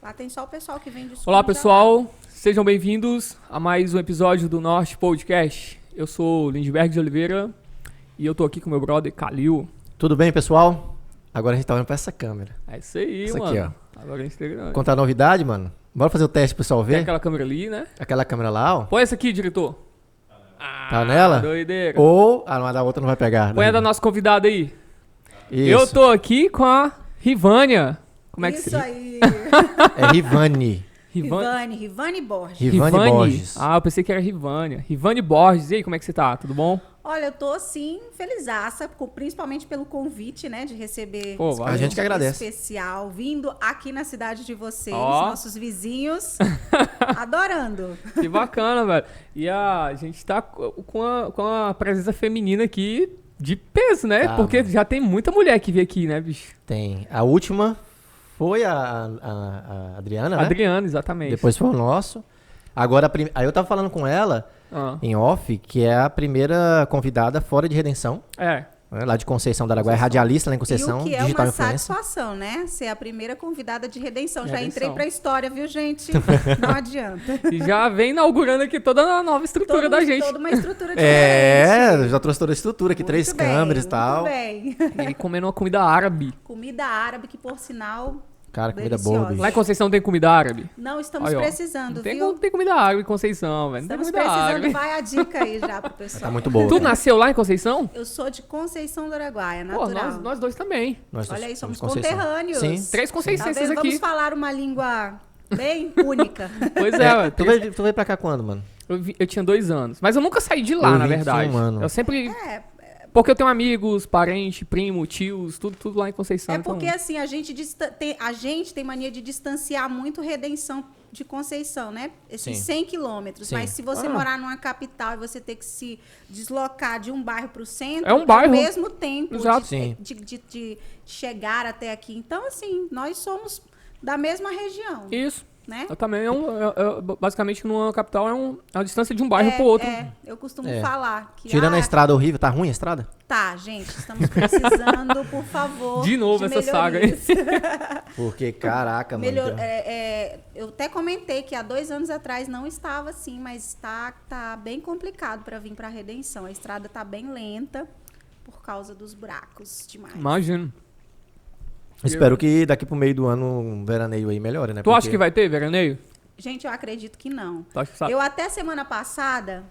Lá tem só o pessoal que vem de sul. Olá, pessoal. Sejam bem-vindos a mais um episódio do Norte Podcast. Eu sou Lindbergh de Oliveira e eu tô aqui com meu brother Calil. Tudo bem, pessoal? Agora a gente tá olhando pra essa câmera. É isso aí, Essa mano. aqui, ó. Agora a gente tem... Contar a novidade, mano? Bora fazer o teste pro pessoal ver? Tem aquela câmera ali, né? Aquela câmera lá, ó. Põe essa aqui, diretor. Tá nela? Doideira. Ou... Ah, mas a outra não vai pegar. Põe a da nossa convidada aí. Isso. Eu tô aqui com a Rivânia. Como é que Isso aí. É Rivane. Rivane Borges. Rivane Borges. Ah, eu pensei que era Rivânia. Rivane Borges. E aí, como é que você tá? Tudo bom? Olha, eu tô assim, felizaça, principalmente pelo convite, né, de receber Pô, esse valeu. A gente que agradece. especial, vindo aqui na cidade de vocês, Ó. nossos vizinhos, adorando. Que bacana, velho. E a gente tá com a presença feminina aqui de peso, né? Tá, Porque mano. já tem muita mulher que veio aqui, né, bicho? Tem. A última foi a Adriana, né? Adriana, exatamente. Depois foi o nosso. Agora, aí eu tava falando com ela, Ah, em off, que é a primeira convidada fora de Redenção. é. Né? Lá de Conceição do Araguaia, radialista lá em E Conceição, o que é digital uma influencer. satisfação, né? Ser a primeira convidada de Redenção. Já Redenção. entrei pra história, viu, gente? Não adianta. E já vem inaugurando aqui toda a nova estrutura da gente. Toda uma estrutura diferente. É, já trouxe toda a estrutura aqui, Muito 3 bem, câmeras e muito tal. bem. E aí comendo uma comida árabe. Comida árabe, que por sinal, Cara, comida deliciosa. boa, bicho. Lá em Conceição tem comida árabe? não estamos Aí, ó. precisando, Não tem, viu? não tem comida árabe em Conceição, velho. Não tem Estamos comida precisando, árabe. vai a dica aí já pro pessoal. Tá muito boa. Tu cara. nasceu lá em Conceição? Eu sou de Conceição do Araguaia, Pô, natural. nós dois também. Nós Olha aí, somos Conceição. conterrâneos. Sim. 3 Tá conceicenses vendo? aqui. Vamos falar uma língua bem única. Pois é, velho. Tu veio pra cá quando, mano? Eu tinha 2 anos. Mas eu nunca saí de lá, Eu na 21 verdade. anos. Eu sempre... É, Porque eu tenho amigos, parentes, primo, tios, tudo lá em Conceição. é porque então... assim, a gente tem mania de distanciar muito Redenção de Conceição, né? Esses Sim. 100 quilômetros. Sim. Mas se você morar numa capital e você ter que se deslocar de um bairro para o centro, É um bairro. ao mesmo tempo Exato. Sim. de chegar até aqui. Então, assim, nós somos da mesma região, Isso. né? Eu também, basicamente, numa capital é uma distância de um bairro pro outro. Eu costumo É. falar que Tirando a estrada horrível, tá ruim a estrada? tá, gente, estamos precisando, por favor, De novo essa saga aí. melhorias. Porque, caraca, mano. Eu até comentei que há 2 anos atrás não estava assim, mas tá bem complicado para vir para Redenção. A estrada tá bem lenta por causa dos buracos demais. Imagino. Espero que daqui pro meio do ano um veraneio aí melhore, né? Tu acha que vai ter veraneio? Gente, eu acredito que não. Tu acha que sabe? Eu até semana passada,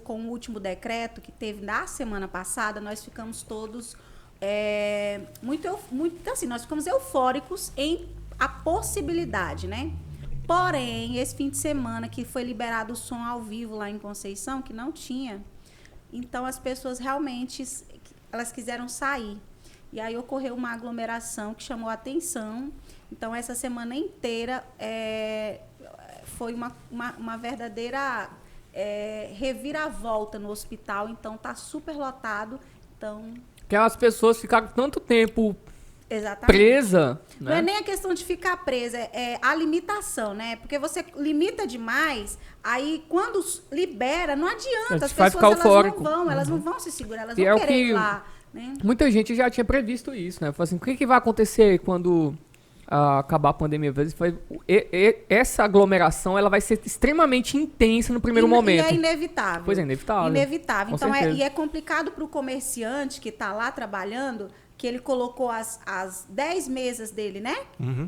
com o último decreto que teve na semana passada, nós ficamos todos muito assim, nós ficamos eufóricos em a possibilidade, né? Porém, esse fim de semana que foi liberado o som ao vivo lá em Conceição, que não tinha, então as pessoas realmente elas quiseram sair. E aí ocorreu uma aglomeração que chamou a atenção. Então, essa semana inteira foi uma verdadeira reviravolta no hospital. Então, tá super lotado. Então, Que as pessoas ficaram tanto tempo exatamente. presas, Não é né? nem a questão de ficar presa, é a limitação, né? Porque você limita demais, aí quando libera, não adianta. As Vai pessoas ficar eufórico. elas não vão se segurar, elas E vão é o querer ir que- lá, né? Muita gente já tinha previsto isso, né? Falou assim, o que vai acontecer quando acabar a pandemia? Essa aglomeração ela vai ser extremamente intensa no primeiro momento. E é inevitável. Pois é, inevitável. Inevitável. Com Então, certeza. e é complicado para o comerciante que está lá trabalhando, que ele colocou as 10 mesas dele, né?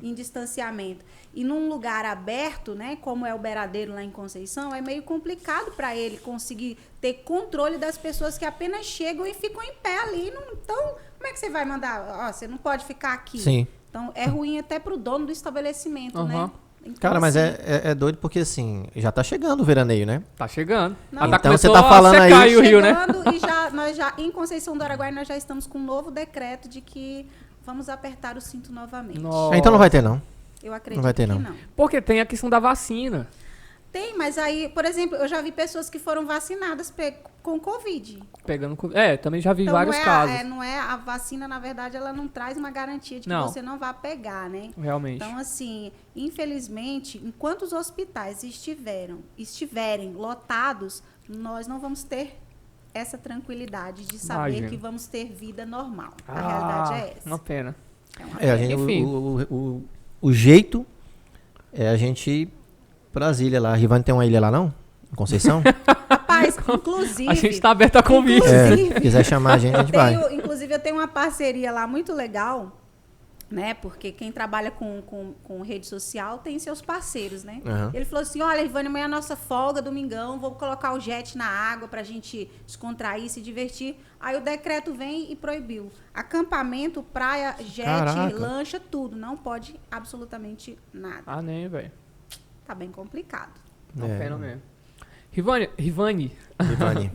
Em distanciamento. E num lugar aberto, né? Como é o Beradeiro lá em Conceição, é meio complicado para ele conseguir ter controle das pessoas que apenas chegam e ficam em pé ali. Então, como é que você vai mandar? Ó, você não pode ficar aqui. Sim. Então, é ruim até para o dono do estabelecimento, né? Então, Cara, mas assim, é doido porque, assim, já tá chegando o veraneio, né? Tá chegando. Não. Tá Então começou você tá a falando secar aí- o rio, né? chegando, e nós já, em Conceição do Araguaia, nós já estamos com um novo decreto de que vamos apertar o cinto novamente. Nossa. Então não vai ter, não. Eu acredito Não vai ter, que não. não. Porque tem a questão da vacina. Tem, mas aí, por exemplo, eu já vi pessoas que foram vacinadas com Covid. Pegando Covid. Também já vi Então, vários casos. não é a vacina, na verdade, ela não traz uma garantia de que você não vai pegar, né? Realmente. Então, assim, infelizmente, enquanto os hospitais estiverem lotados, nós não vamos ter essa tranquilidade de saber que vamos ter vida normal. A realidade é essa. Uma pena. A gente, Enfim. o jeito é a gente ir pra Brasília lá. A Rivane tem uma ilha lá, não? Em Conceição? Rapaz, inclusive... A gente tá aberto a convite. Se quiser chamar a gente vai. Inclusive, eu tenho uma parceria lá muito legal, né? Porque quem trabalha com rede social tem seus parceiros, né? Uhum. Ele falou assim, olha, Ivane, amanhã é a nossa folga, domingão, vou colocar o jet na água pra gente descontrair, se divertir. Aí o decreto vem e proibiu. Acampamento, praia, jet, Caraca. lancha, tudo. Não pode absolutamente nada. Nem, velho. Tá bem complicado. Uma pena mesmo. Rivane, Rivane.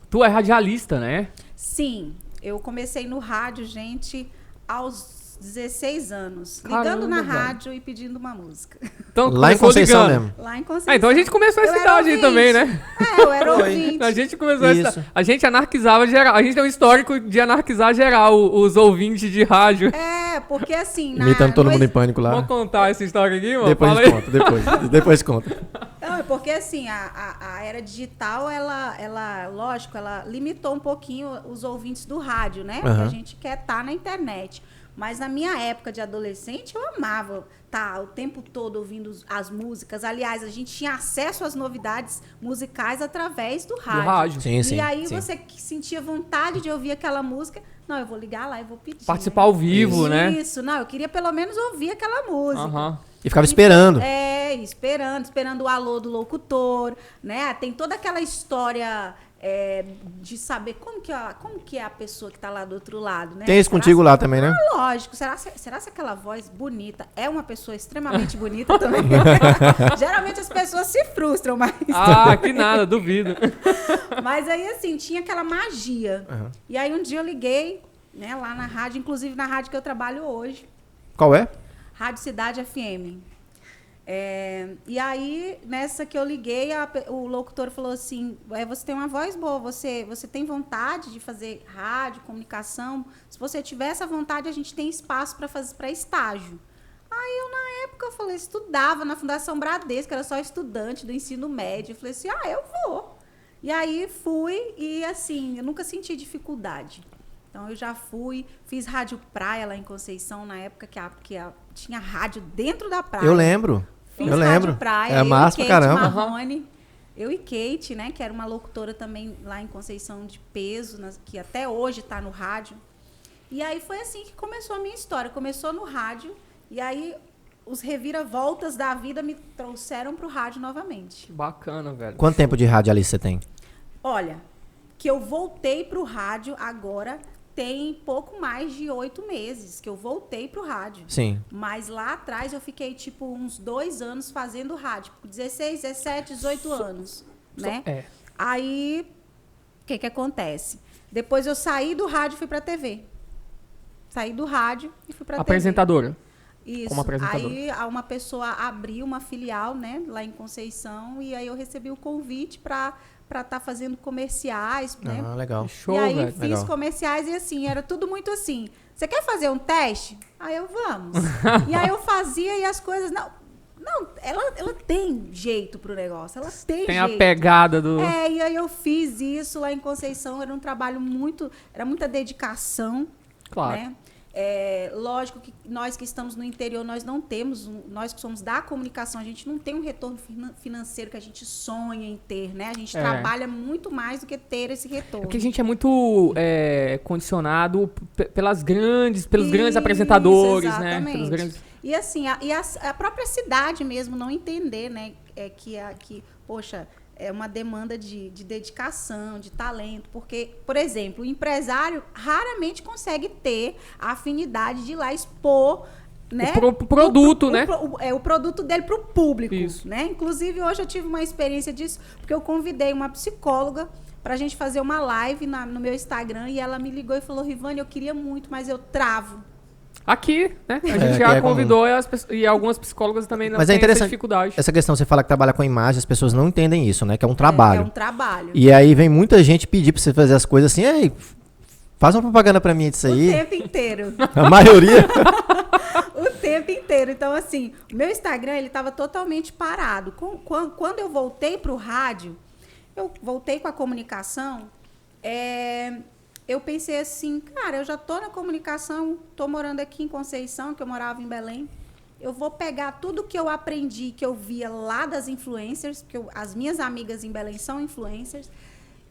tu é radialista, né? Sim, eu comecei no rádio, gente, aos 16 anos. Caramba, Ligando na velho. rádio e pedindo uma música. Então, Lá em começou Conceição ligando. mesmo. Lá em Conceição. Então a gente começou essa Eu era idade aí ouvinte. também, né? Eu era ouvinte. A gente começou Isso. essa. A gente anarquizava geral. A gente tem um histórico de anarquizar geral os ouvintes de rádio. Porque assim... Imitando todo mundo em pânico lá. Vamos contar essa história aqui, mano? Depois Fala aí. conta, depois conta. Não, é porque assim, a era digital, lógico, ela limitou um pouquinho os ouvintes do rádio, né? Porque a gente quer estar na internet. Mas na minha época de adolescente, eu amava estar o tempo todo ouvindo as músicas. Aliás, a gente tinha acesso às novidades musicais através do rádio. Sim, sim. E aí sim. você que sentia vontade de ouvir aquela música. Não, eu vou ligar lá e vou pedir. Participar ao vivo, né? Isso, não, eu queria pelo menos ouvir aquela música. Aham. E ficava esperando. Esperando o alô do locutor, né? Tem toda aquela história de saber como que é a pessoa que tá lá do outro lado, né? Tem isso contigo lá também, né? Lógico. Será se aquela voz bonita é uma pessoa extremamente bonita também? Geralmente as pessoas se frustram, mas... Que nada, duvido. Mas aí, assim, tinha aquela magia. Uhum. E aí um dia eu liguei, né, lá na rádio, inclusive na rádio que eu trabalho hoje, Qual é? Rádio Cidade FM. E aí, nessa que eu liguei, o locutor falou assim, você tem uma voz boa, você tem vontade de fazer rádio, comunicação? Se você tiver essa vontade, a gente tem espaço para estágio. Aí eu, na época, eu falei, estudava na Fundação Bradesco, era só estudante do ensino médio. Eu falei assim, eu vou. E aí fui e, assim, eu nunca senti dificuldade. Então, eu já fiz rádio praia lá em Conceição, na época que tinha rádio dentro da praia. Eu lembro. Fiz Eu rádio lembro. praia, É massa pra caramba. Marrone, eu e Kate, né, que era uma locutora também lá em Conceição de peso, que até hoje está no rádio. E aí foi assim que começou a minha história. Começou no rádio e aí os reviravoltas da vida me trouxeram para o rádio novamente. Bacana, velho. Quanto tempo de rádio ali você tem? Olha, que eu voltei para o rádio agora... Tem pouco mais de 8 meses que eu voltei pro rádio. Sim. Mas lá atrás eu fiquei, tipo, uns 2 anos fazendo rádio. 16, 17, 18 anos, né? Aí, o que acontece? Depois eu saí do rádio e fui pra TV. Saí do rádio e fui pra Apresentadora. TV. Isso. Como apresentadora. Aí uma pessoa abriu uma filial, né? Lá em Conceição. E aí eu recebi o convite para estar fazendo comerciais, né? Legal. Show, e aí velho. fiz Legal. comerciais e assim, era tudo muito assim. Você quer fazer um teste? Aí eu, vamos. E aí eu fazia e as coisas... Não, ela tem jeito pro negócio, ela tem Tem jeito. a pegada do... E aí eu fiz isso lá em Conceição, era um trabalho era muita dedicação, Claro. né? Lógico que nós que estamos no interior, nós não temos, nós que somos da comunicação, a gente não tem um retorno financeiro que a gente sonha em ter, né? A gente trabalha muito mais do que ter esse retorno. Porque a gente é muito condicionado pelos grandes apresentadores, né? Exatamente. Pelos grandes... E assim, a própria cidade mesmo não entender, né? Que poxa, é uma demanda de dedicação, de talento, porque, por exemplo, o empresário raramente consegue ter a afinidade de ir lá expor, né, o produto, né? O produto dele para o público. Isso. Né? Inclusive, hoje eu tive uma experiência disso, porque eu convidei uma psicóloga para a gente fazer uma live no meu Instagram e ela me ligou e falou, Rivane, eu queria muito, mas eu travo. Aqui, né? A gente aqui já é convidou e algumas psicólogas também não Mas é têm essa interessante. dificuldade. Essa questão, você fala que trabalha com imagem, as pessoas não entendem isso, né? Que é um É trabalho. um trabalho. E aí vem muita gente pedir pra você fazer as coisas assim, ei, faz uma propaganda pra mim disso O aí. tempo inteiro. A maioria. O tempo inteiro. Então, assim, o meu Instagram, ele tava totalmente parado. Quando eu voltei pro rádio, eu voltei com a comunicação, eu pensei assim, cara, eu já tô na comunicação, tô morando aqui em Conceição, que eu morava em Belém. Eu vou pegar tudo que eu aprendi, que eu via lá das influencers, porque as minhas amigas em Belém são influencers,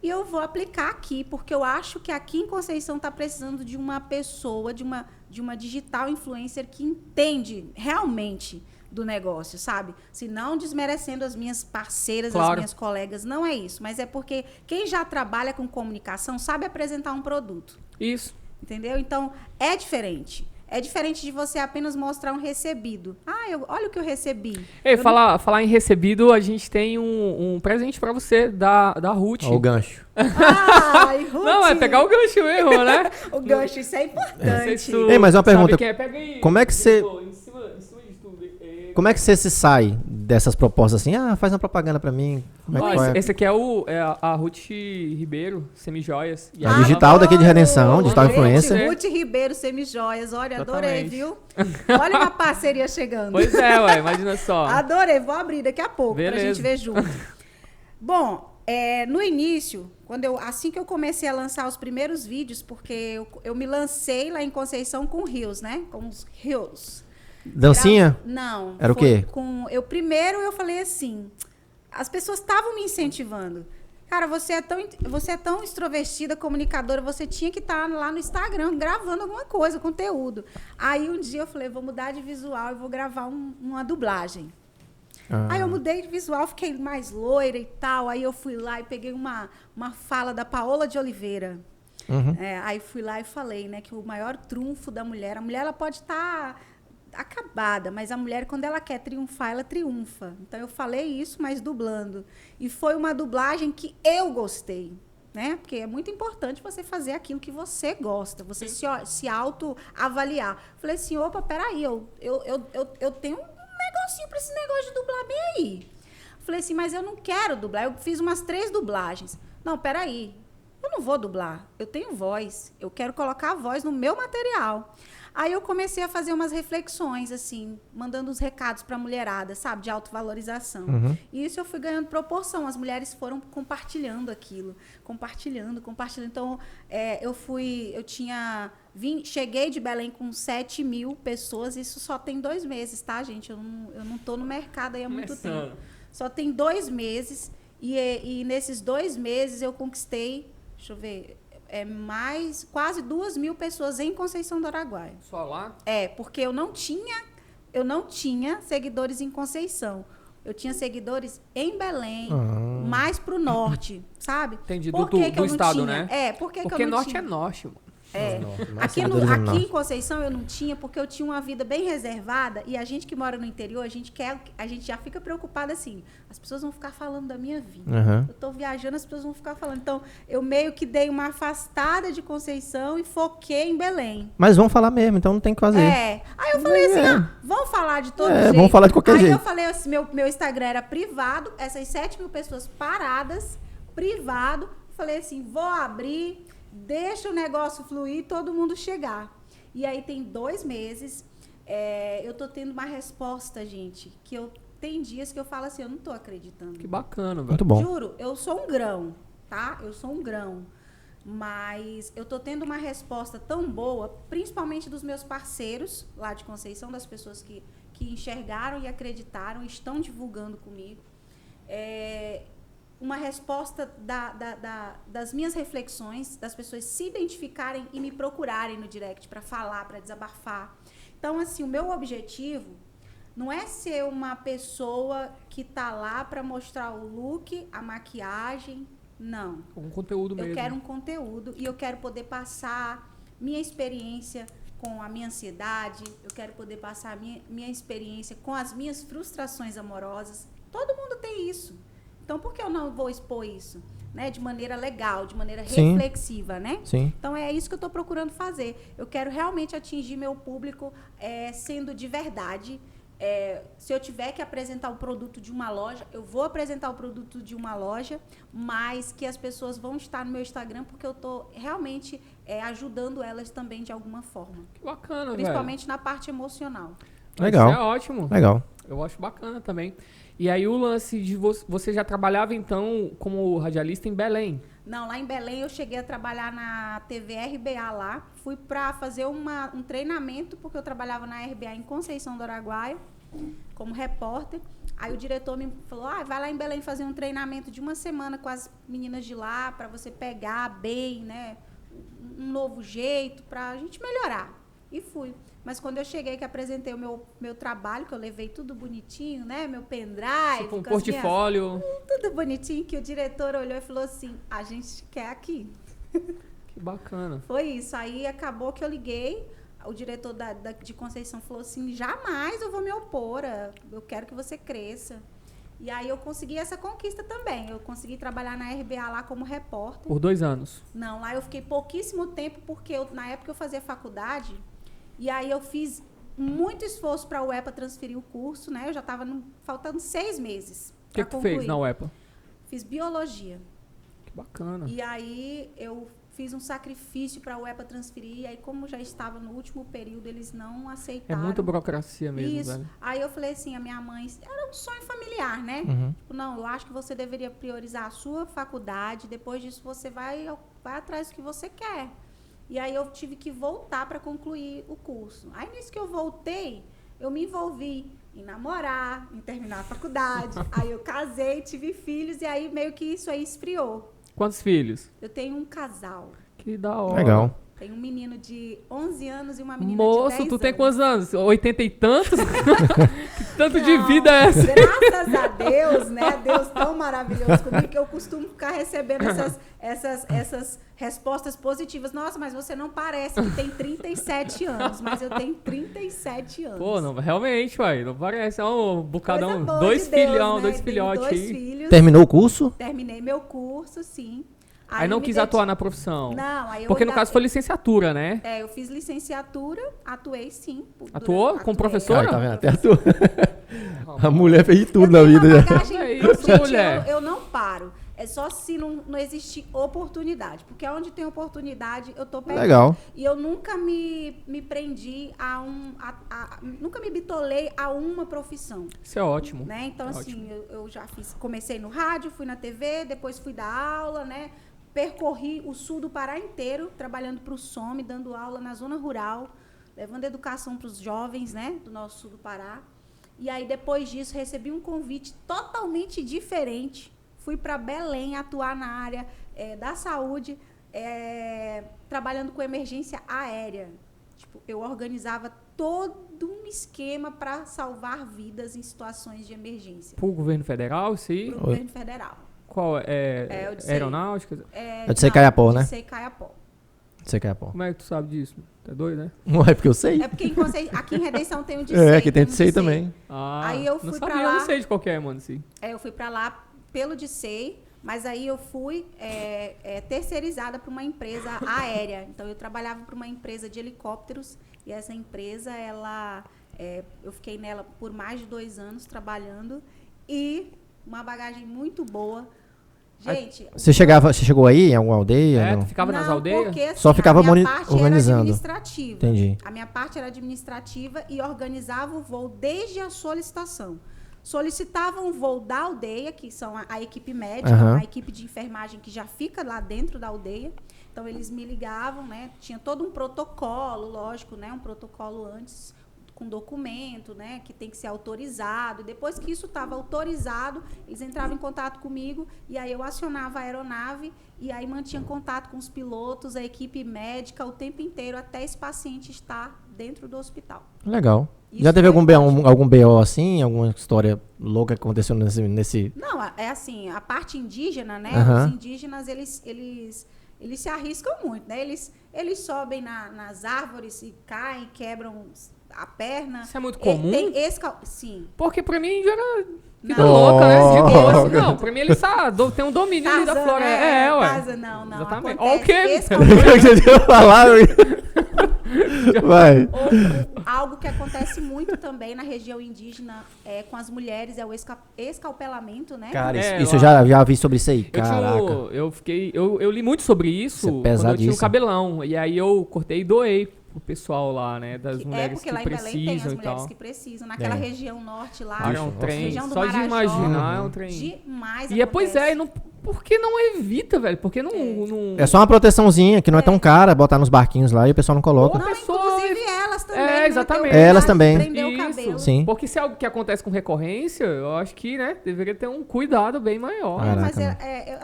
e eu vou aplicar aqui, porque eu acho que aqui em Conceição está precisando de uma pessoa, de uma digital influencer que entende realmente do negócio, sabe? Se não desmerecendo as minhas parceiras, Claro. as minhas colegas, não é isso. Mas é porque quem já trabalha com comunicação sabe apresentar um produto, Isso. entendeu? Então, é diferente. É diferente de você apenas mostrar um recebido. Olha o que eu recebi. Ei, Eu falar em recebido, a gente tem um presente pra você, da Ruth. Ó, o gancho. Ai, Ruth. Não, é pegar o gancho mesmo, né? O gancho, isso é Não sei importante. se tu Ei, mas uma sabe pergunta, quem é. Pega aí, como é que você- em cima de tudo. Como é que você se sai dessas propostas assim? Ah, faz uma propaganda pra mim. Como é que Ó, qual é? esse aqui é a Ruth Ribeiro, Semijoias. E A aí digital daqui de Redenção, digital Gente, influencer. Ruth Ribeiro, Semijoias. Olha, adorei, Exatamente. viu? Olha uma parceria chegando. Pois é, ué, imagina só. Adorei, vou abrir daqui a pouco pra Beleza. gente ver junto. Bom, no início, assim que eu comecei a lançar os primeiros vídeos, porque eu me lancei lá em Conceição com Reels, né? Com os Reels. Dancinha? Não. Era o foi quê? Primeiro eu falei assim, as pessoas estavam me incentivando. Cara, você é tão extrovertida, comunicadora, você tinha que estar lá no Instagram gravando alguma coisa, conteúdo. Aí um dia eu falei, vou mudar de visual e vou gravar uma dublagem. Ah. Aí eu mudei de visual, fiquei mais loira e tal. Aí eu fui lá e peguei uma fala da Paola de Oliveira. Uhum. Aí fui lá e falei, né, que o maior trunfo da mulher, a mulher ela pode estar acabada, mas a mulher, quando ela quer triunfar, ela triunfa. Então eu falei isso, mas dublando. E foi uma dublagem que eu gostei, né? Porque é muito importante você fazer aquilo que você gosta, você se autoavaliar. Falei assim, opa, peraí, eu tenho um negocinho para esse negócio de dublar bem aí. Falei assim, mas eu não quero dublar. Eu fiz umas 3 dublagens. Não, peraí, eu não vou dublar. Eu tenho voz. Eu quero colocar a voz no meu material. Aí eu comecei a fazer umas reflexões, assim, mandando uns recados para a mulherada, sabe, de autovalorização. Uhum. E isso eu fui ganhando proporção. As mulheres foram compartilhando aquilo, compartilhando. Então, cheguei de Belém com 7.000 pessoas. Isso só tem 2 meses, tá, gente? Eu não tô no mercado aí há muito Começando. tempo. Só tem 2 meses. E nesses 2 meses eu conquistei, deixa eu ver, quase 2.000 pessoas em Conceição do Araguaia. Só lá? Porque eu não tinha seguidores em Conceição. Eu tinha seguidores em Belém, mais pro norte, sabe? Entendi, Por do que que eu não estado, tinha? né? Por que que Porque eu não norte tinha? é norte, mano. Mais Aqui seguidores no em norte. Conceição eu não tinha, porque eu tinha uma vida bem reservada, e a gente que mora no interior, a gente já fica preocupada assim, as pessoas vão ficar falando da minha vida. Uhum. Eu tô viajando, as pessoas vão ficar falando. Então, eu meio que dei uma afastada de Conceição e foquei em Belém. Mas vão falar mesmo, então não tem o que fazer. Aí eu falei assim, vamos falar de todo É, jeito. vamos falar de qualquer Aí jeito. eu falei assim, meu Instagram era privado, essas 7.000 pessoas paradas, privado. Falei assim, vou abrir, deixa o negócio fluir, todo mundo chegar. E aí tem 2 meses, eu tô tendo uma resposta, gente, que tem dias que eu falo assim, eu não tô acreditando. Que bacana, velho. Muito bom. Juro, eu sou um grão, tá? Eu sou um grão. Mas eu tô tendo uma resposta tão boa, principalmente dos meus parceiros lá de Conceição, das pessoas que enxergaram e acreditaram e estão divulgando comigo. Uma resposta das minhas reflexões, das pessoas se identificarem e me procurarem no direct para falar, para desabafar. Então, assim, o meu objetivo não é ser uma pessoa que tá lá para mostrar o look, a maquiagem, não. Um conteúdo mesmo. Eu quero um conteúdo e eu quero poder passar minha experiência com a minha ansiedade, eu quero poder passar minha experiência com as minhas frustrações amorosas. Todo mundo tem isso. Então, por que eu não vou expor isso? né, de maneira legal, de maneira Sim. reflexiva, né? Sim. Então é isso que eu estou procurando fazer. Eu quero realmente atingir meu público sendo de verdade. Se eu tiver que apresentar o produto de uma loja, eu vou apresentar o produto de uma loja, mas que as pessoas vão estar no meu Instagram porque eu estou realmente ajudando elas também de alguma forma. Que bacana, velho. Principalmente na parte emocional. Legal. Isso é ótimo. Legal. Eu acho bacana também. E aí o lance de você já trabalhava então como radialista em Belém? Não, lá em Belém eu cheguei a trabalhar na TV RBA lá. Fui para fazer um treinamento, porque eu trabalhava na RBA em Conceição do Araguaia, como repórter. Aí o diretor me falou, vai lá em Belém fazer um treinamento de uma semana com as meninas de lá, para você pegar bem, né, um novo jeito, para a gente melhorar. E fui. Mas quando eu cheguei, que apresentei o meu trabalho, que eu levei tudo bonitinho, né? Meu pendrive. Tipo um com as portfólio. tudo bonitinho, que o diretor olhou e falou assim, a gente quer aqui. Que bacana. Foi isso. Aí acabou que eu liguei, o diretor de Conceição falou assim, jamais eu vou me opor, eu quero que você cresça. E aí eu consegui essa conquista também. Eu consegui trabalhar na RBA lá como repórter. Por 2 anos. Não, lá eu fiquei pouquíssimo tempo, porque na época eu fazia faculdade. E aí eu fiz muito esforço para a UEPA transferir o curso, né? Eu já estava faltando 6 meses. O que tu fez na UEPA? Fiz biologia. Que bacana. E aí eu fiz um sacrifício para a UEPA transferir. E aí, como já estava no último período, eles não aceitaram. É muita burocracia mesmo, Isso. velho. Aí eu falei assim, a minha mãe... Era um sonho familiar, né? Tipo, não, eu acho que você deveria priorizar a sua faculdade. Depois disso, você vai atrás do que você quer. E aí eu tive que voltar para concluir o curso. Aí nisso que eu voltei, eu me envolvi em namorar, em terminar a faculdade. Aí eu casei, tive filhos e aí meio que isso aí esfriou. Quantos filhos? Eu tenho um casal. Que da hora. Legal. Tenho um menino de 11 anos e uma menina Moço, de 10 tu tem anos. quantos anos? 80 e tantos? Que tanto de Não, vida é essa? Graças a Deus, né? Deus tão maravilhoso comigo que eu costumo ficar recebendo essas respostas positivas. Nossa, mas você não parece que tem 37 anos, mas eu tenho 37 anos. Pô, não, realmente, uai, não parece. É um bocadão, Coisa boa 2 de Deus, filhão, né? 2 Tenho filhotes 2 aí. filhos. Terminou o curso? Terminei meu curso, sim. Aí não me quis dedi- atuar na profissão. Não, aí eu Porque no ainda- caso foi licenciatura, né? eu fiz licenciatura, atuei sim. Atuou como professora? Aí, tá vendo? Até a mulher fez de tudo na vida. Uma Já. bagagem, É isso, gente, mulher. eu não paro. É só se não existir oportunidade. Porque onde tem oportunidade, eu tô pegando. Legal. E eu nunca me prendi nunca me bitolei a uma profissão. Isso é ótimo. Né? Então, É assim, eu já comecei no rádio, fui na TV, depois fui dar aula, né? Percorri o sul do Pará inteiro, trabalhando para o SOME, dando aula na zona rural, levando educação para os jovens, né? Do nosso sul do Pará. E aí, depois disso, recebi um convite totalmente diferente. Fui para Belém atuar na área da saúde, trabalhando com emergência aérea. Tipo, eu organizava todo um esquema para salvar vidas em situações de emergência. Pro governo federal, isso aí? Para o governo federal. Qual é? eu disse- Aeronáutica? É de Secaiapó, né? De Secaiapó. Você quer, pô? Como é que tu sabe disso? Tá doido, né? Não é porque eu sei. É porque aqui em Redenção tem o de É, SEI, aqui tem um de sei também. Ah, Aí eu não fui sabia, pra eu lá. não sei de qual que é, mano, sim. Eu fui para lá pelo de SEI, mas aí eu fui terceirizada para uma empresa aérea. Então, eu trabalhava para uma empresa de helicópteros e essa empresa, eu fiquei nela por mais de 2 anos trabalhando e uma bagagem muito boa. Gente... Você chegou aí em alguma aldeia? Tu Não? ficava nas Não, aldeias? porque, assim, Só ficava a minha parte organizando. era administrativa. Entendi. A minha parte era administrativa e organizava o voo desde a solicitação. Solicitava um voo da aldeia, que são a equipe médica, Aham. a equipe de enfermagem que já fica lá dentro da aldeia. Então, eles me ligavam, né? Tinha todo um protocolo, lógico, né? Um protocolo antes, com documento, né? Que tem que ser autorizado. Depois que isso estava autorizado, eles entravam em contato comigo e aí eu acionava a aeronave e aí mantinha contato com os pilotos, a equipe médica o tempo inteiro até esse paciente estar dentro do hospital. Legal. Isso Já teve foi algum BO assim? Alguma história louca que aconteceu nesse... Não, é assim, a parte indígena, né? Aham. Os indígenas, eles se arriscam muito, né? Eles sobem nas árvores e caem, quebram a perna. Isso é muito comum? Sim. Porque pra mim já era Fica Não. louca, né? De boa. Oh. Não, pra mim ele tem um domínio ali da Tarzan, flora. Ué. Tarzan, não. Exatamente. Acontece Ó, o quê? esse Você ia falar? Vai. algo que acontece muito também na região indígena com as mulheres é o escalpelamento, né? Cara, É, isso eu já vi sobre isso aí. Eu, Caraca. eu li muito sobre isso Isso é quando eu tinha o pesadíssimo. cabelão. E aí eu cortei e doei pro pessoal lá, né? Das mulheres porque que lá em Belém tem as precisam e mulheres tal. que precisam. Naquela Tem. região norte lá, Cara, é um trem. região do Só de Marajó, imaginar é um trem. demais E pois é, acontece. e não, por que não evita, velho? Por que não... É só uma proteçãozinha que não é tão cara, botar nos barquinhos lá e o pessoal não coloca. Não, pessoa- inclusive elas também. É, né? exatamente. Tem o Elas cuidado de também. prender o Isso. cabelo. Sim. Porque se é algo que acontece com recorrência, eu acho que, né, deveria ter um cuidado bem maior. Caraca, Mas mano.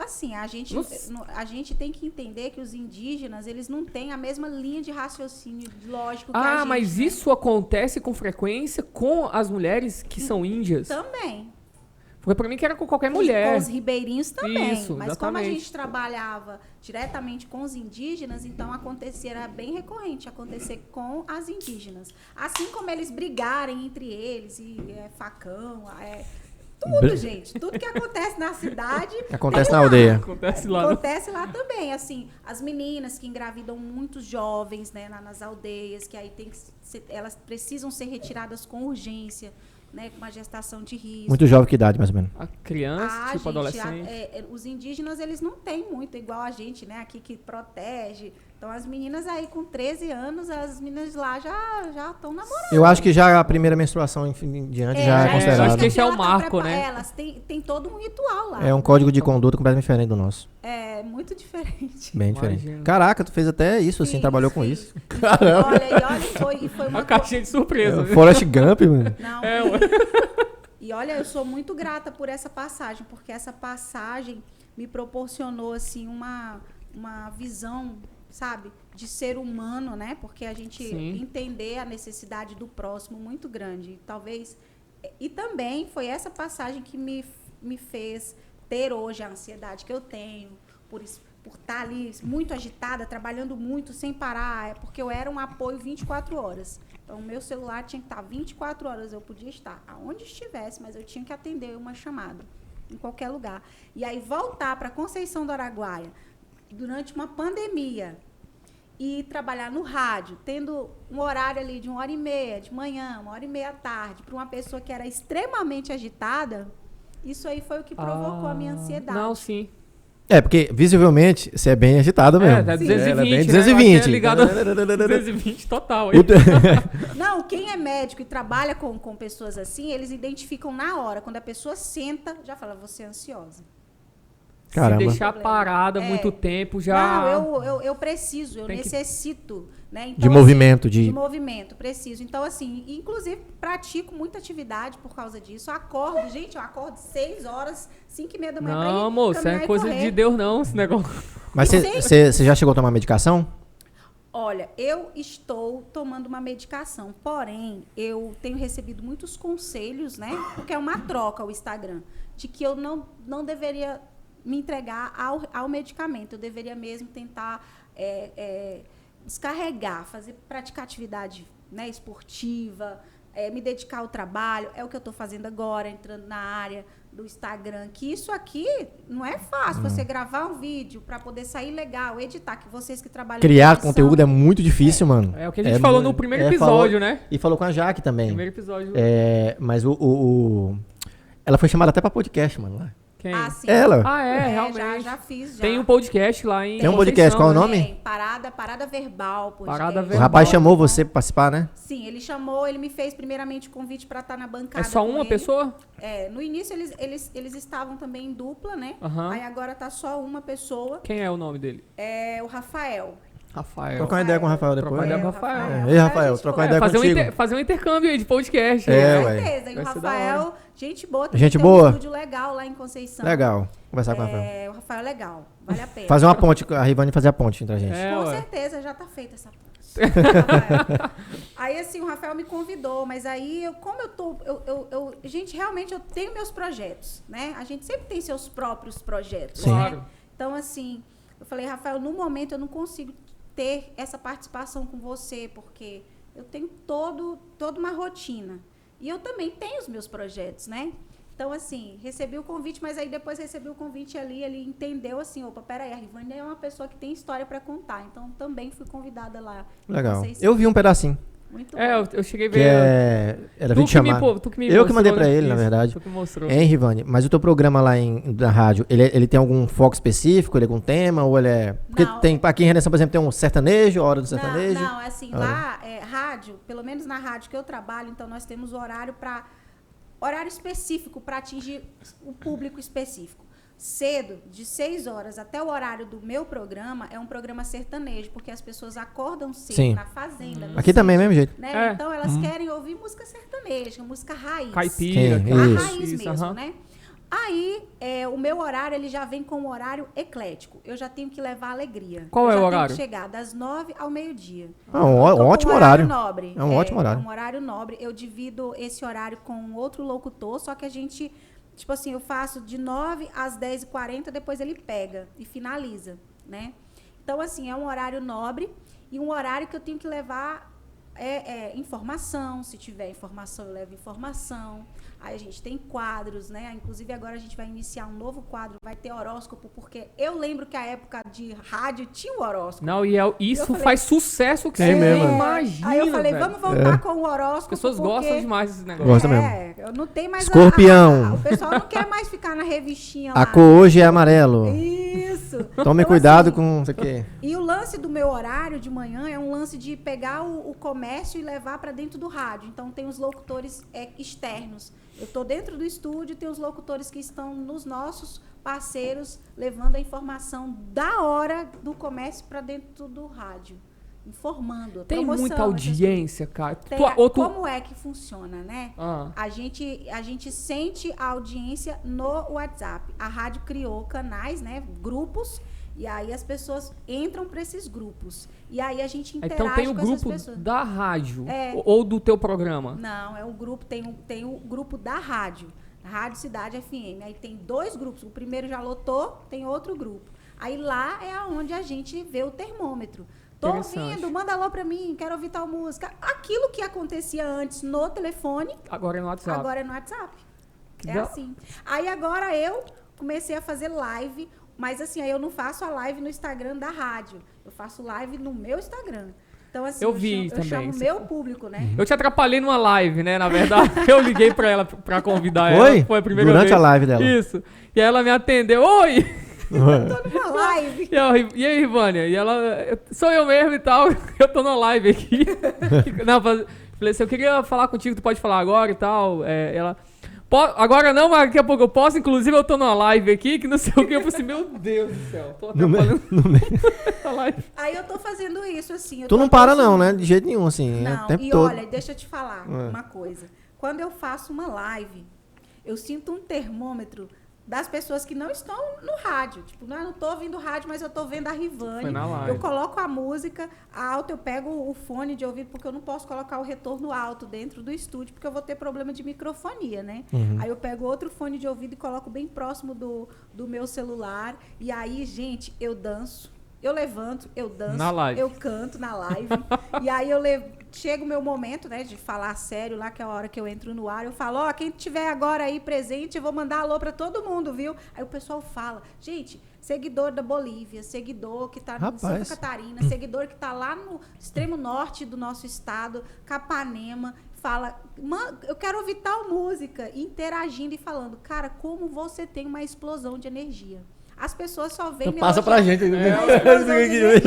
assim, a gente, Não- a gente tem que entender que os indígenas, eles não têm a mesma linha de raciocínio lógico que a Ah, gente. mas né? isso acontece com frequência com as mulheres que são índias? Também. Porque pra mim que era com qualquer Com mulher. os ribeirinhos também. Isso, mas como a exatamente. gente trabalhava diretamente com os indígenas, então acontecia, era bem recorrente acontecer com as indígenas. Assim como eles brigarem entre eles, e facão, tudo, gente. Tudo que acontece na cidade. Acontece tem na lá. aldeia. Acontece lá. Acontece lá também, assim, as meninas que engravidam muitos jovens, né, nas aldeias, que aí elas precisam ser retiradas com urgência, né, com uma gestação de risco. Muito jovem, que idade, mais ou menos? A criança, tipo Gente, adolescente. os indígenas, eles não têm muito, igual a gente, né, aqui que protege. Então, as meninas aí com 13 anos, as meninas lá já estão namorando. Eu acho que já a primeira menstruação em diante já é eu considerado. acho que esse é o Ela tá marco, né? Elas tem todo um ritual lá. É um código de conduta completamente diferente do nosso. É muito diferente. Bem diferente. Imagino. Caraca, tu fez até isso, assim, Fiz, trabalhou com fiz. isso. Olha, e foi uma Uma caixinha de surpresa. viu? Forrest Gump, mano. Não. É, ué. E olha, eu sou muito grata por essa passagem, porque essa passagem me proporcionou, assim, uma visão, sabe, de ser humano, né? Porque a gente Sim. entender a necessidade do próximo muito grande. Talvez... E também foi essa passagem que me fez ter hoje a ansiedade que eu tenho, por estar ali muito agitada, trabalhando muito, sem parar, porque eu era um apoio 24 horas. Então, o meu celular tinha que estar 24 horas, eu podia estar aonde estivesse, mas eu tinha que atender uma chamada, em qualquer lugar. E aí, voltar para Conceição do Araguaia, durante uma pandemia, e trabalhar no rádio, tendo um horário ali de 1h30 de manhã, 1h30 à tarde, para uma pessoa que era extremamente agitada, isso aí foi o que provocou a minha ansiedade. Não, sim. É, porque visivelmente você é bem agitada mesmo. Tá Sim. 220, Ela é bem né? 220. Eu acho que é ligado a 220 total. aí. Não, quem é médico e trabalha com pessoas assim, eles identificam na hora. Quando a pessoa senta, já fala, você é ansiosa. Caramba. Se deixar parada É. muito tempo já... Não, eu preciso, eu Tem que- necessito. Né? Então, De movimento, de... de movimento, preciso. Então, assim, inclusive, pratico muita atividade por causa disso. Acordo, gente, eu acordo 6 horas, 5h30 da manhã pra ir Não, moço, caminhar é e coisa correr. de Deus não, esse negócio. Mas você já chegou a tomar medicação? Olha, eu estou tomando uma medicação, porém, eu tenho recebido muitos conselhos, né? Porque é uma troca o Instagram, de que eu não deveria me entregar ao medicamento. Eu deveria mesmo tentar descarregar, praticar atividade, né, esportiva, me dedicar ao trabalho. É o que eu estou fazendo agora, entrando na área do Instagram. Que isso aqui não é fácil. Você gravar um vídeo para poder sair legal, editar, que vocês que trabalham Criar com edição, conteúdo é muito difícil, mano. É o que a gente falou no primeiro episódio, né? E falou com a Jaque também. Primeiro episódio. Mas ela foi chamada até pra podcast, mano. Lá. Quem? Ah, sim. Ela. Ah, realmente. Já fiz, já. Tem um podcast lá em Tem um podcast, qual é o Conceição, nome? Tem, Parada Verbal. Podcast. Parada O Verbal. rapaz chamou você pra participar, né? Sim, ele chamou, ele me fez primeiramente o convite para estar na bancada. É só com uma ele. pessoa? No início eles estavam também em dupla, né? Aham. Aí agora tá só uma pessoa, Quem é o nome dele? é o Rafael. Rafael. Trocar uma ideia com o Rafael depois. Trocar ideia com o o Rafael. Ei, Rafael, gente trocar boa. uma ideia fazer, contigo. fazer um intercâmbio aí de podcast. É, né? Com ué. certeza. E o Vai ser da Rafael, gente boa. também Gente tem boa? um estúdio legal lá em Conceição. Legal. Conversar com o Rafael. O Rafael é legal, vale a pena. Fazer uma ponte, a Rivane fazer a ponte entre a gente. É, Com ué. certeza, já tá feita essa ponte. Rafael. Aí, assim, o Rafael me convidou, mas aí, gente, realmente eu tenho meus projetos, né? A gente sempre tem seus próprios projetos, Sim. né? Claro. Então, assim, eu falei, Rafael, no momento eu não consigo ter essa participação com você, porque eu tenho toda uma rotina. E eu também tenho os meus projetos, né? Então, assim, recebi o convite, mas aí depois recebi o convite ali, ele entendeu assim, opa, peraí, a Rivânia é uma pessoa que tem história para contar. Então, também fui convidada lá. Legal. Vocês- Eu vi um pedacinho. Muito Eu cheguei a Que ver. era vídeo chamado. Tu que me Eu que mostrou, mandei pra né? ele, na Isso, verdade. Tu que mostrou. Hein, Rivane? Mas o teu programa lá na rádio, ele tem algum foco específico? Ele é algum tema? Ou ele é. Porque Não. tem, aqui em Redenção, por exemplo, tem um sertanejo, a hora do sertanejo. Não, assim, Olha. lá, rádio, pelo menos na rádio que eu trabalho, então nós temos horário específico para atingir o público específico. Cedo, de 6 horas até o horário do meu programa, é um programa sertanejo, porque as pessoas acordam cedo Sim. na fazenda. no Aqui também, sítio, mesmo jeito. né? É. Então elas querem ouvir música sertaneja, música raiz. Caipira. Sim, cara. A isso. raiz mesmo, aham. né? Aí, o meu horário, ele já vem com um horário eclético. Eu já tenho que levar alegria. Qual eu é já o horário? Tenho que chegar das 9 ao meio-dia. Ah, um Eu tô com ótimo horário. Nobre. É um ótimo horário. É um horário nobre. Eu divido esse horário com outro locutor, só que a gente, tipo assim, eu faço de 9 às 10h40, depois ele pega e finaliza, né? Então, assim, é um horário nobre e um horário que eu tenho que levar informação. Se tiver informação, eu levo informação. Aí a gente tem quadros, né? Inclusive agora a gente vai iniciar um novo quadro, vai ter horóscopo, porque eu lembro que a época de rádio tinha o horóscopo. Não, e isso falei- faz sucesso que Tem você mesmo. nem imagina. Aí eu falei, velho. vamos voltar com o horóscopo. As pessoas porque- gostam demais desse negócio. Gosta mesmo. Eu não tem mais Escorpião. o pessoal não quer mais ficar na revistinha A lá. cor hoje é amarelo. Isso. Tome Então, cuidado assim, com isso aqui. E o lance do meu horário de manhã é um lance de pegar o comércio e levar para dentro do rádio. Então tem os locutores externos. Eu estou dentro do estúdio, tem os locutores que estão nos nossos parceiros levando a informação da hora do comércio para dentro do rádio, informando. Tem promoção, muita essas audiência, cara. coisas. Tem Como é que funciona, né? Ah. A gente sente a audiência no WhatsApp. A rádio criou canais, né, grupos, e aí as pessoas entram para esses grupos. E aí a gente interage Então tem o com essas grupo pessoas. da rádio É. ou do teu programa? Não, é um grupo, tem o grupo da rádio, Rádio Cidade FM. Aí tem 2 grupos. O primeiro já lotou, tem outro grupo. Aí lá é onde a gente vê o termômetro. Tô Interessante. ouvindo, manda alô pra mim, quero ouvir tal música. Aquilo que acontecia antes no telefone, Agora é no WhatsApp. agora é no WhatsApp. Que É da- assim. Aí agora eu comecei a fazer live, mas assim, aí eu não faço a live no Instagram da rádio. Eu faço live no meu Instagram. Então, assim, Eu vi chamo, também. eu chamo meu público, né? Eu te atrapalhei numa live, né? Na verdade, eu liguei pra ela pra convidar Foi? ela. Foi a primeira Durante vez. a live dela. Isso. E aí ela me atendeu. Oi! Tô numa live. E aí, Rivânia? E ela, sou eu mesmo e tal. Eu tô na live aqui. Não, falei assim, eu queria falar contigo, tu pode falar agora e tal. Ela, agora não, mas daqui a pouco eu posso. Inclusive, eu tô numa live aqui, que não sei o que. Eu falei assim, meu Deus do céu. Tô atrapalhando a live. Aí eu tô fazendo isso, assim. eu Tu tô não para não, aproximando. né? De jeito nenhum, assim. É o Não, tempo e todo. olha, deixa eu te falar uma coisa. Quando eu faço uma live, eu sinto um termômetro das pessoas que não estão no rádio. Tipo, não tô ouvindo rádio, mas eu tô vendo a Rivane. Foi na live. Eu coloco a música alta, eu pego o fone de ouvido, porque eu não posso colocar o retorno alto dentro do estúdio, porque eu vou ter problema de microfonia, né? Aí eu pego outro fone de ouvido e coloco bem próximo do meu celular. E aí, gente, eu danço. Eu levanto, eu danço, Na live. eu canto na live. E aí chega o meu momento, né, de falar sério lá, que é a hora que eu entro no ar. Eu falo, ó, quem tiver agora aí presente, eu vou mandar alô pra todo mundo, viu? Aí o pessoal fala, gente, seguidor da Bolívia, seguidor que tá em Rapaz. Santa Catarina, seguidor que tá lá no extremo norte do nosso estado, Capanema, fala, eu quero ouvir tal música, interagindo e falando, cara, como você tem uma explosão de energia. As pessoas só veem... Passa pra gente.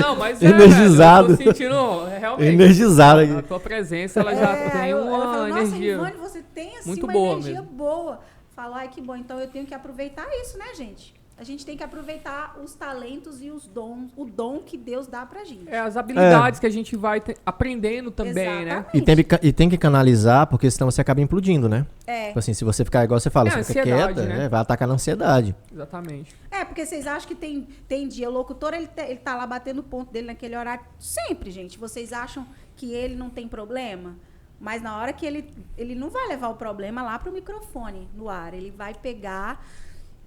Não, mas Energizado. velho, eu tô sentindo realmente. Energizado A aqui. tua presença, ela já tem eu uma falo, nossa, energia. Rivane, você tem assim muito uma boa energia mesmo. boa. Falo, ai, que bom. Então eu tenho que aproveitar isso, né, gente? A gente tem que aproveitar os talentos e os dons, o dom que Deus dá pra gente. As habilidades que a gente vai aprendendo também, né? Exatamente. E tem que canalizar, porque senão você acaba implodindo, né? É. Tipo assim, se você ficar igual você fala, É, você fica ansiedade, quieta, né? vai atacar na ansiedade. Exatamente. Porque vocês acham que tem dia. O locutor, ele tá lá batendo o ponto dele naquele horário. Sempre, gente. Vocês acham que ele não tem problema? Mas na hora que ele não vai levar o problema lá pro microfone, no ar. Ele vai pegar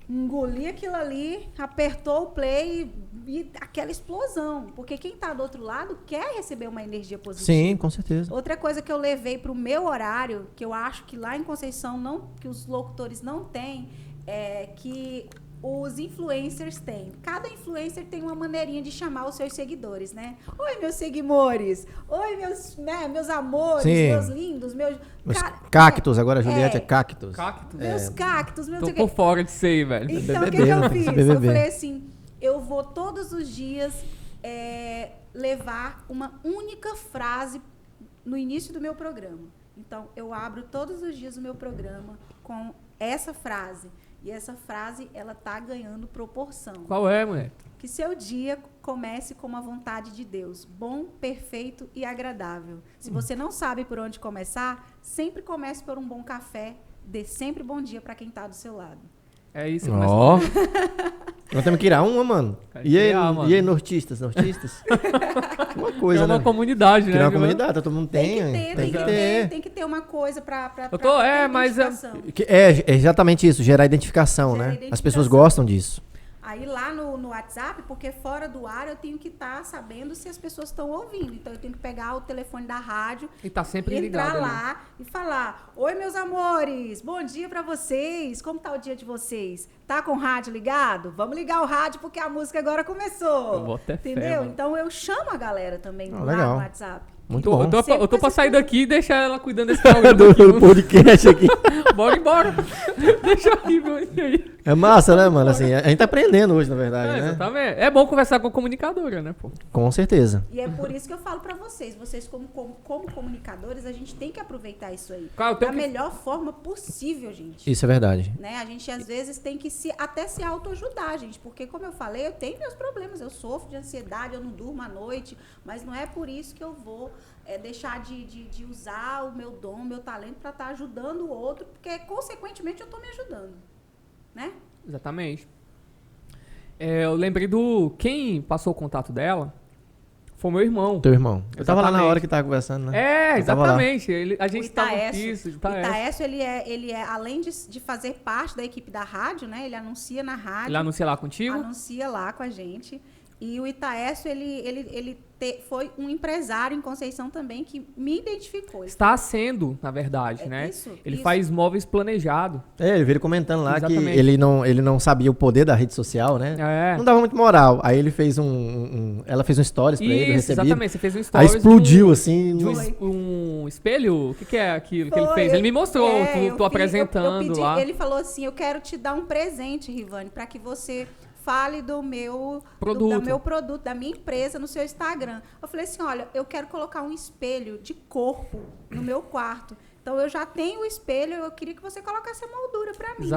engolir aquilo ali, apertou o play e aquela explosão. Porque quem tá do outro lado quer receber uma energia positiva. Sim, com certeza. Outra coisa que eu levei pro meu horário, que eu acho que lá em Conceição que os locutores não têm, é que os influencers têm. Cada influencer tem uma maneirinha de chamar os seus seguidores, né? Oi, meus seguidores. Oi, meus amores, Sim. meus lindos, meus... Cactos, agora a Juliette é cactos. Cactus. Meus cactos, meus... Tô por fora disso aí, velho. Então, o que BBB, eu né? fiz? BBB. Eu falei assim, eu vou todos os dias levar uma única frase no início do meu programa. Então, eu abro todos os dias o meu programa com essa frase. E essa frase, ela tá ganhando proporção. Qual é, mulher? Que seu dia comece com a vontade de Deus, bom, perfeito e agradável. Se você não sabe por onde começar, sempre comece por um bom café, dê sempre bom dia para quem tá do seu lado. É isso. Ó. Nós temos que ir a uma, mano. Cara, E aí, criar, mano. e aí, nortistas? Uma coisa, É uma né? comunidade, né? Criar uma viu? comunidade, todo mundo tem. Tem que ter uma coisa para Eu tô, mas É exatamente isso, gerar identificação, Gerar né? As identificação. pessoas gostam disso. Aí lá no WhatsApp, porque fora do ar eu tenho que estar sabendo se as pessoas estão ouvindo. Então eu tenho que pegar o telefone da rádio, E tá sempre entrar ligado. lá e falar: oi, meus amores, bom dia pra vocês. Como tá o dia de vocês? Tá com o rádio ligado? Vamos ligar o rádio porque a música agora começou. Eu boto é fé, entendeu? mano. Então eu chamo a galera também lá legal. no WhatsApp. Muito bom. Eu tô pra sair daqui e deixar ela cuidando desse programa Do aqui. podcast aqui. Bora embora. Deixa aqui, meu. E aí? É massa, né, mano? Assim, a gente tá aprendendo hoje, na verdade, né? Exatamente. É bom conversar com a comunicadora, né, pô? Com certeza. E é por isso que eu falo pra vocês. Vocês, como comunicadores, a gente tem que aproveitar isso aí. Cara, eu Da tenho que- melhor forma possível, gente. Isso é verdade. Né? A gente, às vezes, tem que até se autoajudar, gente. Porque, como eu falei, eu tenho meus problemas. Eu sofro de ansiedade, eu não durmo à noite. Mas não é por isso que eu vou deixar de usar o meu dom, o meu talento para estar ajudando o outro. Porque, consequentemente, eu estou me ajudando. Né? Exatamente. Eu lembrei quem passou o contato dela foi meu irmão. Teu irmão. Eu tava lá na Exatamente. hora que tava conversando, né? Eu tava lá. Exatamente. A gente tava isso, O Itaécio, ele é, além de fazer parte da equipe da rádio, né? Ele anuncia na rádio. Ele anuncia lá contigo? Anuncia lá com a gente. E o Itaécio, foi um empresário em Conceição também que me identificou. Está sendo, na verdade, né? Ele isso. faz móveis planejados. Ele veio comentando lá Exatamente. que ele não sabia o poder da rede social, né? É. Não dava muito moral. Aí ele fez ela fez um stories pra ele, Isso, recebido. exatamente. Você fez um Aí stories explodiu, assim. de um espelho? O que é aquilo que ele fez? Ele me mostrou, tu apresentando eu pedi, lá. Ele falou assim, eu quero te dar um presente, Rivane, para que você fale do meu produto, da minha empresa no seu Instagram. Eu falei assim, olha, eu quero colocar um espelho de corpo no meu quarto. Então, eu já tenho o espelho, eu queria que você colocasse a moldura para mim.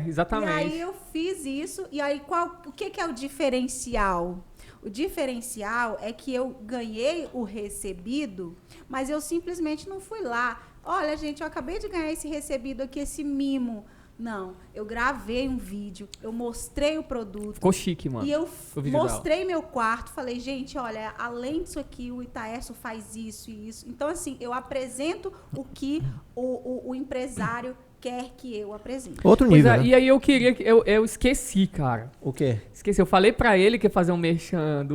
Exatamente. E aí, eu fiz isso. E aí, o que é o diferencial? O diferencial é que eu ganhei o recebido, mas eu simplesmente não fui lá. Olha, gente, eu acabei de ganhar esse recebido aqui, esse mimo. Não, eu gravei um vídeo, eu mostrei o produto. Ficou chique, mano. E eu vídeo mostrei meu quarto, falei, gente, olha, além disso aqui, o Itaécio faz isso e isso. Então, assim, eu apresento o que o empresário quer que eu apresente. Outro Pois nível, é, né? e aí eu queria que... Eu esqueci, cara. O quê? Esqueci. Eu falei pra ele que ia fazer um merchan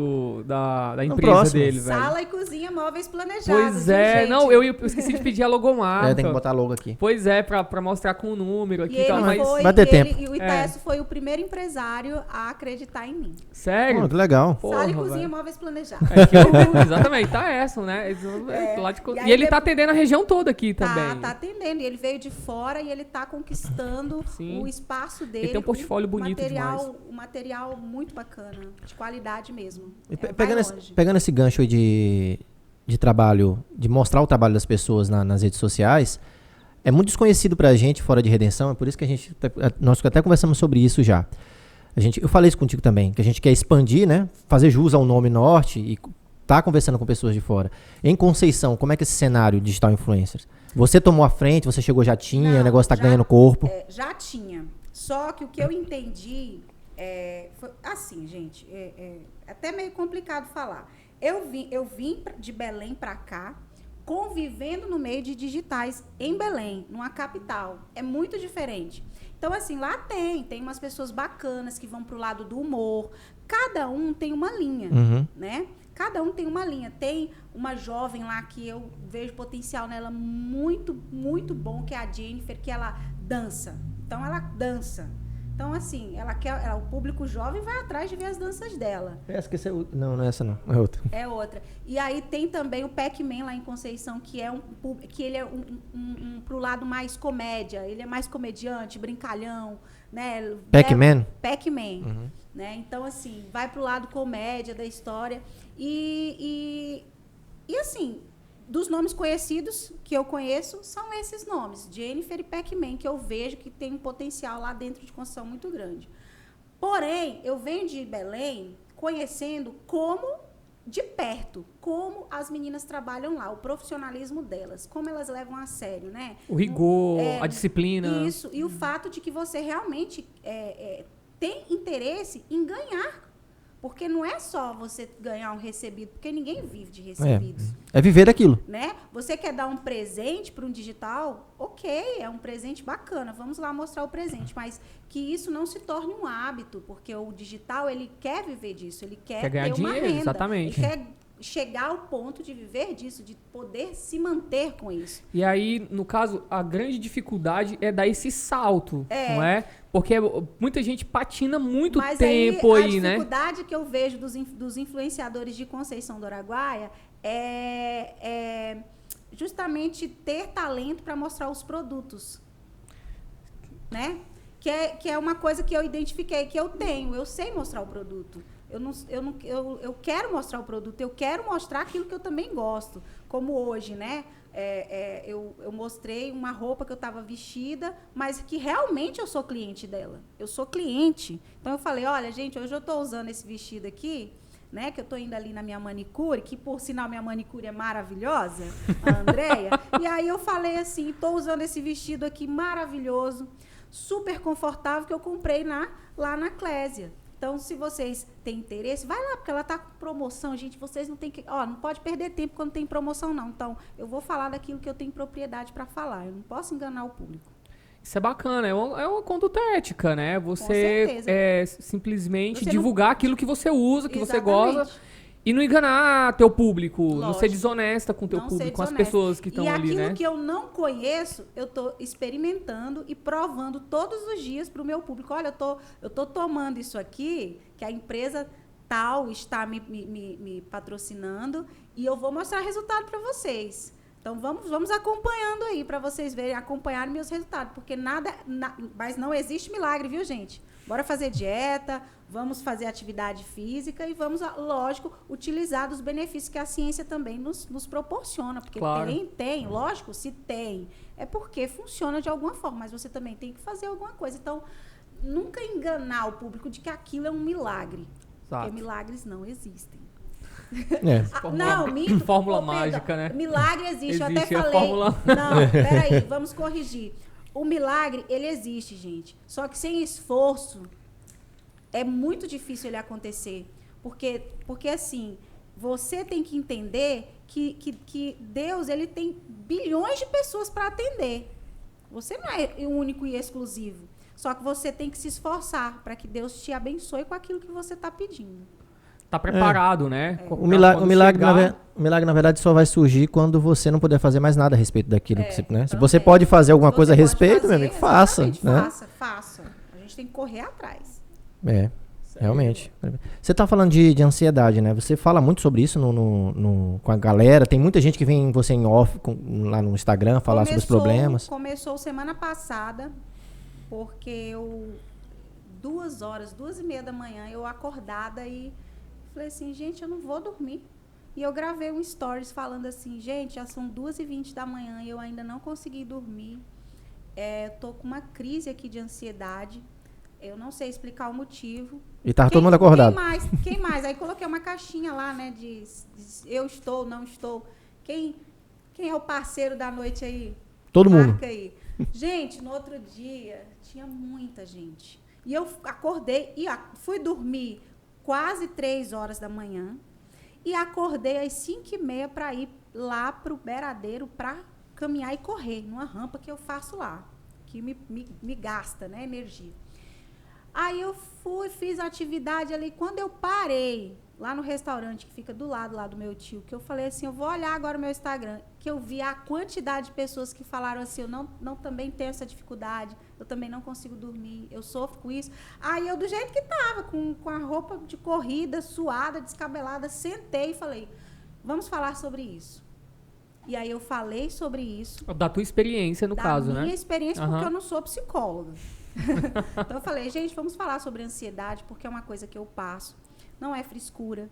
da empresa próximo. dele, velho. Sala e cozinha móveis planejados. Pois viu, é. gente? Não, eu esqueci de pedir a logomarca. Tem que botar logo aqui. Pois é, pra mostrar com o número aqui E e tal, ele mas... foi, vai ter tempo. E o Itaécio foi o primeiro empresário a acreditar em mim. Sério? Que legal. Porra, Sala e cozinha velho. móveis planejados. Exatamente, tá essa, né? Lá de... E aí E ele tá atendendo a região toda aqui também. Tá atendendo. E ele veio de fora e ele tá conquistando Sim. o espaço dele. Ele tem um portfólio com bonito demais. Um material muito bacana, de qualidade mesmo. E Vai pegando, longe. pegando esse gancho aí de trabalho, de mostrar o trabalho das pessoas nas redes sociais, é muito desconhecido pra gente fora de Redenção, é por isso que nós até conversamos sobre isso já. Eu falei isso contigo também, que a gente quer expandir, né? Fazer jus ao nome Norte e tá conversando com pessoas de fora. Em Conceição, como é que é esse cenário digital influencers? Você tomou a frente, você chegou, já tinha, Não, o negócio tá já- ganhando corpo. Já tinha. Só que o que eu entendi foi assim, gente, até meio complicado falar. Eu vim de Belém para cá convivendo no meio de digitais em Belém, numa capital. É muito diferente. Então, assim, lá tem umas pessoas bacanas que vão pro lado do humor. Cada um tem uma linha, né? Cada um tem uma linha. Tem uma jovem lá que eu vejo potencial nela muito, muito bom, que é a Jennifer, que ela dança. Então, ela dança. Então, assim, o público jovem vai atrás de ver as danças dela. Essa que não é essa não, é outra. É outra. E aí tem também o Pac-Man lá em Conceição, que ele é pro lado mais comédia. Ele é mais comediante, brincalhão, né? Pac-Man? Pac-Man. Né? Então, assim, vai pro lado comédia da história. E assim, dos nomes conhecidos que eu conheço, são esses nomes, Jennifer e Pac-Man, que eu vejo que tem um potencial lá dentro de Conceição muito grande. Porém, eu venho de Belém conhecendo de perto, como as meninas trabalham lá, o profissionalismo delas, como elas levam a sério, né? O rigor, a disciplina. Isso, e o fato de que você realmente tem interesse em ganhar. Porque não é só você ganhar um recebido, porque ninguém vive de recebidos. É viver daquilo. Né? Você quer dar um presente para um digital? Ok, é um presente bacana, vamos lá mostrar o presente. Mas que isso não se torne um hábito, porque o digital, ele quer viver disso, ele quer ganhar ter uma dinheiro, renda. exatamente. Ele quer chegar ao ponto de viver disso, de poder se manter com isso. E aí, no caso, a grande dificuldade é dar esse salto, não é? Porque muita gente patina muito tempo aí, né? A dificuldade que eu vejo dos influenciadores de Conceição do Araguaia é justamente ter talento para mostrar os produtos, né? Que é uma coisa que eu identifiquei, que eu sei mostrar o produto. Eu quero mostrar o produto, eu quero mostrar aquilo que eu também gosto. Como hoje, né? Eu mostrei uma roupa que eu estava vestida, mas que realmente eu sou cliente dela. Eu sou cliente. Então, eu falei, olha, gente, hoje eu estou usando esse vestido aqui, né? Que eu estou indo ali na minha manicure, que, por sinal, minha manicure é maravilhosa, a Andréia. E aí eu falei assim, estou usando esse vestido aqui maravilhoso, super confortável, que eu comprei lá na Clésia. Então, se vocês têm interesse, vai lá, porque ela está com promoção, gente. Vocês não tem que... não pode perder tempo quando tem promoção, não. Então, eu vou falar daquilo que eu tenho propriedade para falar. Eu não posso enganar o público. Isso é bacana, é uma conduta ética, né? Você simplesmente você divulgar aquilo que você usa, que Exatamente. você gosta. E não enganar teu público, Lógico. Não ser desonesta com teu público, com as pessoas que estão ali, né? E aquilo que eu não conheço, eu estou experimentando e provando todos os dias para o meu público. Olha, eu tô tomando isso aqui, que a empresa tal está me patrocinando, e eu vou mostrar resultado para vocês. Então, vamos acompanhando aí, para vocês verem, acompanharem meus resultados. Porque mas não existe milagre, viu, gente? Bora fazer dieta, vamos fazer atividade física e vamos, lógico, utilizar dos benefícios que a ciência também nos proporciona. Porque claro. Lógico, se tem, é porque funciona de alguma forma, mas você também tem que fazer alguma coisa. Então, nunca enganar o público de que aquilo é um milagre. Exato. Porque milagres não existem. Mito. Fórmula mágica, né? Milagre existe. Eu até falei. Fórmula... Não, peraí, vamos corrigir. O milagre, ele existe, gente. Só que sem esforço, é muito difícil ele acontecer. Porque assim, você tem que entender que Deus, ele tem bilhões de pessoas para atender. Você não é o único e exclusivo. Só que você tem que se esforçar para que Deus te abençoe com aquilo que você está pedindo. Tá preparado, né? O milagre, na verdade, só vai surgir quando você não puder fazer mais nada a respeito daquilo. Né? Se você pode fazer alguma coisa a respeito, meu amigo, faça. Né? Faça. A gente tem que correr atrás. Realmente. Você tá falando de ansiedade, né? Você fala muito sobre isso com a galera. Tem muita gente que vem você em off, lá no Instagram, falar sobre os problemas. Começou semana passada, porque 2h30 da manhã, eu acordada e falei assim, gente, eu não vou dormir. E eu gravei um stories falando assim, gente, já são 2h20 da manhã e eu ainda não consegui dormir. Tô com uma crise aqui de ansiedade. Eu não sei explicar o motivo. E tá todo mundo acordado. Quem mais? Aí coloquei uma caixinha lá, né, de eu estou, não estou. Quem é o parceiro da noite aí? Todo mundo. Marca aí. Gente, no outro dia, tinha muita gente. E eu acordei e fui dormir quase 3 horas da manhã e acordei às 5h30 para ir lá pro Beradeiro para caminhar e correr numa rampa que eu faço lá, que me gasta, né, energia. Aí eu fiz a atividade ali. Quando eu parei lá no restaurante que fica do lado lá do meu tio, que eu falei assim, eu vou olhar agora o meu Instagram, que eu vi a quantidade de pessoas que falaram assim, eu não também tenho essa dificuldade, eu também não consigo dormir, eu sofro com isso. Aí eu, do jeito que tava, com a roupa de corrida, suada, descabelada, sentei e falei, vamos falar sobre isso. E aí eu falei sobre isso. Da tua experiência, no caso, né? Da minha experiência, porque eu não sou psicóloga. Então eu falei, gente, vamos falar sobre ansiedade, porque é uma coisa que eu passo. Não é frescura.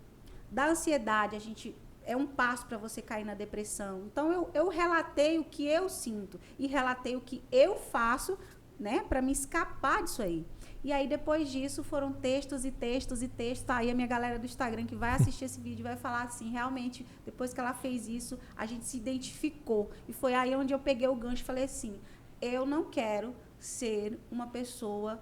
Da ansiedade, é um passo para você cair na depressão. Então eu relatei o que eu sinto e relatei o que eu faço, né, para me escapar disso aí. E aí, depois disso, foram textos e textos e textos. Tá aí a minha galera do Instagram que vai assistir esse vídeo vai falar assim, realmente, depois que ela fez isso, a gente se identificou. E foi aí onde eu peguei o gancho e falei assim, eu não quero ser uma pessoa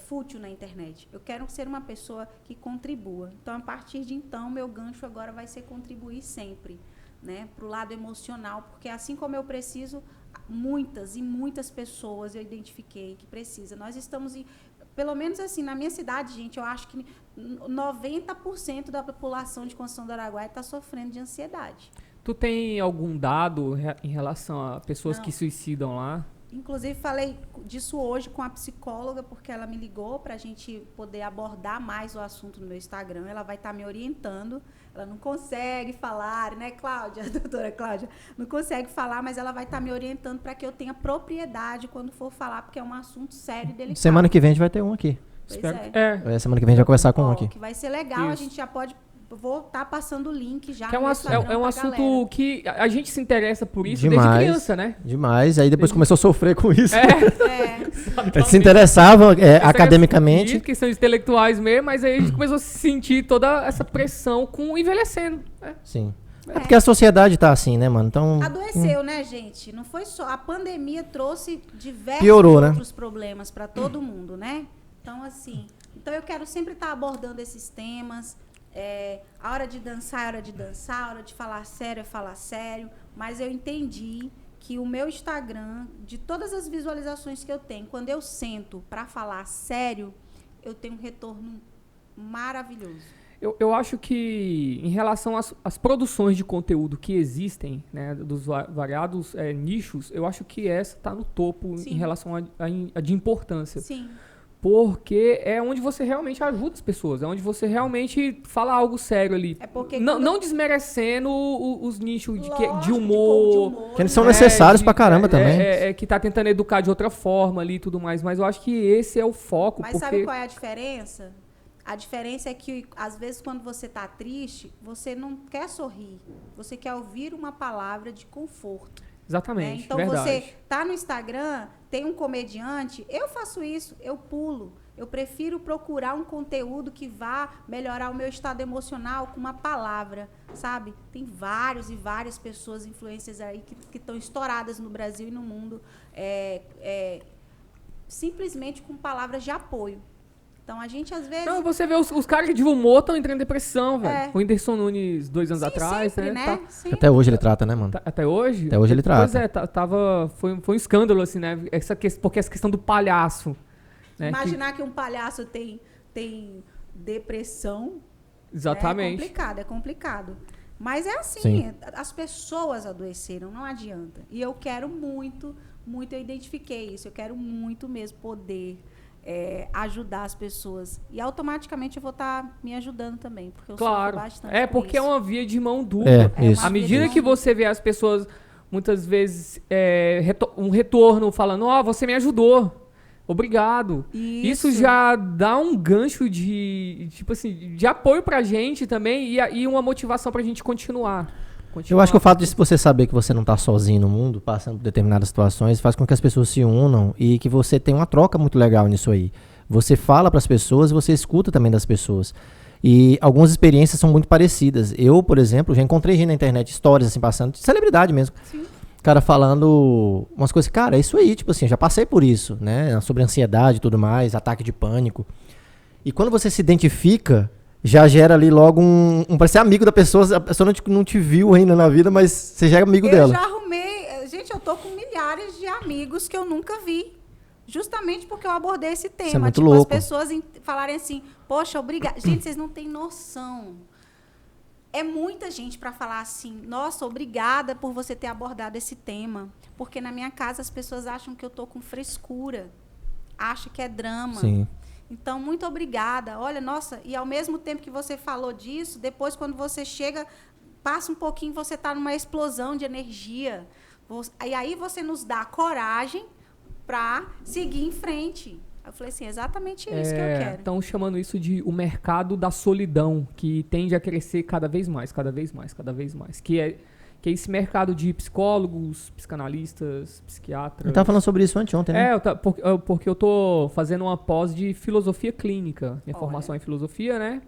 fútil na internet. Eu quero ser uma pessoa que contribua. Então, a partir de então, meu gancho agora vai ser contribuir sempre, né, para o lado emocional, porque assim como eu preciso, muitas e muitas pessoas eu identifiquei que precisa. Nós estamos, pelo menos assim, na minha cidade, gente, eu acho que 90% da população de Conceição do Araguaia está sofrendo de ansiedade. Tu tem algum dado em relação a pessoas Não. que suicidam lá? Inclusive, falei disso hoje com a psicóloga, porque ela me ligou para a gente poder abordar mais o assunto no meu Instagram. Ela vai estar me orientando. Ela não consegue falar, né, Cláudia? Doutora Cláudia? Não consegue falar, mas ela vai estar me orientando para que eu tenha propriedade quando for falar, porque é um assunto sério e delicado. Semana que vem a gente vai ter um aqui. Pois Espero é. que- Semana que vem a gente vai conversar com um aqui. Que vai ser legal, a Isso. gente já pode... Vou estar passando o link já Que é no um, Instagram é um pra assunto galera. que a gente se interessa por isso Demais. desde criança, né? Demais. Aí depois começou a sofrer com isso. É, Se interessava academicamente. Questões intelectuais mesmo, mas aí a gente começou a sentir toda essa pressão com envelhecendo. Né? Sim. É porque a sociedade tá assim, né, mano? Então. adoeceu, né, gente? Não foi só... A pandemia trouxe diversos Piorou, né? outros problemas para todo mundo, né? Então, assim... Então, eu quero sempre estar abordando esses temas. A hora de dançar é hora de dançar, a hora de falar sério é falar sério. Mas eu entendi que o meu Instagram, de todas as visualizações que eu tenho, quando eu sento para falar sério, eu tenho um retorno maravilhoso. Eu acho que, em relação às produções de conteúdo que existem, né, dos variados nichos, eu acho que essa está no topo. Sim. Em relação a de importância. Sim. Porque é onde você realmente ajuda as pessoas, é onde você realmente fala algo sério ali. É porque Não desmerecendo os nichos de Lógico, humor. Que eles são né, necessários de- pra caramba também. que tá tentando educar de outra forma ali e tudo mais. Mas eu acho que esse é o foco. Mas porque... sabe qual é a diferença? A diferença é que, às vezes, quando você está triste, você não quer sorrir. Você quer ouvir uma palavra de conforto. Exatamente, Né? Então, verdade. você tá no Instagram, tem um comediante, eu faço isso, eu pulo. Eu prefiro procurar um conteúdo que vá melhorar o meu estado emocional com uma palavra, sabe? Tem vários e várias pessoas, influências aí, que estão estouradas no Brasil e no mundo, simplesmente com palavras de apoio. Então, a gente, às vezes... Não, você vê os caras de humor estão entrando em depressão, velho. É. O Whindersson Nunes, 2 anos atrás, sempre, né? né? Tá- Sempre. Até hoje ele trata, né, mano? até hoje? Até hoje ele trata. Pois é, foi um escândalo, assim, né? Porque essa questão do palhaço. Né? Imaginar que um palhaço tem depressão. Exatamente. É complicado. Mas é assim, Sim. as pessoas adoeceram, não adianta. E eu quero muito, eu identifiquei isso, eu quero muito mesmo poder ajudar as pessoas. E automaticamente eu vou estar me ajudando também, porque eu Claro. sofro bastante com Porque é isso. uma via de mão dupla. É, isso. uma À medida via de que mão você vê as pessoas, muitas vezes, um retorno falando, você me ajudou. Obrigado. Isso já dá um gancho de apoio pra gente também e uma motivação pra gente continuar. Eu acho que o fato de você saber que você não tá sozinho no mundo, passando por determinadas situações, faz com que as pessoas se unam e que você tenha uma troca muito legal nisso aí. Você fala pras pessoas e você escuta também das pessoas. E algumas experiências são muito parecidas. Eu, por exemplo, já encontrei gente na internet, histórias assim, passando, de celebridade mesmo. Sim. Cara falando umas coisas, cara, é isso aí, tipo assim, já passei por isso, né? Sobre ansiedade e tudo mais, ataque de pânico. E quando você se identifica, já gera ali logo parece amigo da pessoa, a pessoa não te viu ainda na vida, mas você já é amigo dela. Eu já arrumei, gente, eu tô com milhares de amigos que eu nunca vi, justamente porque eu abordei esse tema. Isso é muito tipo, louco. as pessoas falarem assim, poxa, obrigada. Gente, vocês não têm noção. É muita gente para falar assim, nossa, obrigada por você ter abordado esse tema, porque na minha casa as pessoas acham que eu tô com frescura, acham que é drama. Sim. Então, muito obrigada. Olha, nossa, e ao mesmo tempo que você falou disso, depois quando você chega, passa um pouquinho, você está numa explosão de energia. E aí você nos dá coragem para seguir em frente. Eu falei assim, exatamente isso que eu quero. Estão chamando isso de o mercado da solidão, que tende a crescer cada vez mais, cada vez mais, cada vez mais. Que é esse mercado de psicólogos, psicanalistas, psiquiatras. Eu estava falando sobre isso ontem, né? Porque eu tô fazendo uma pós de filosofia clínica. Minha formação é em filosofia, né?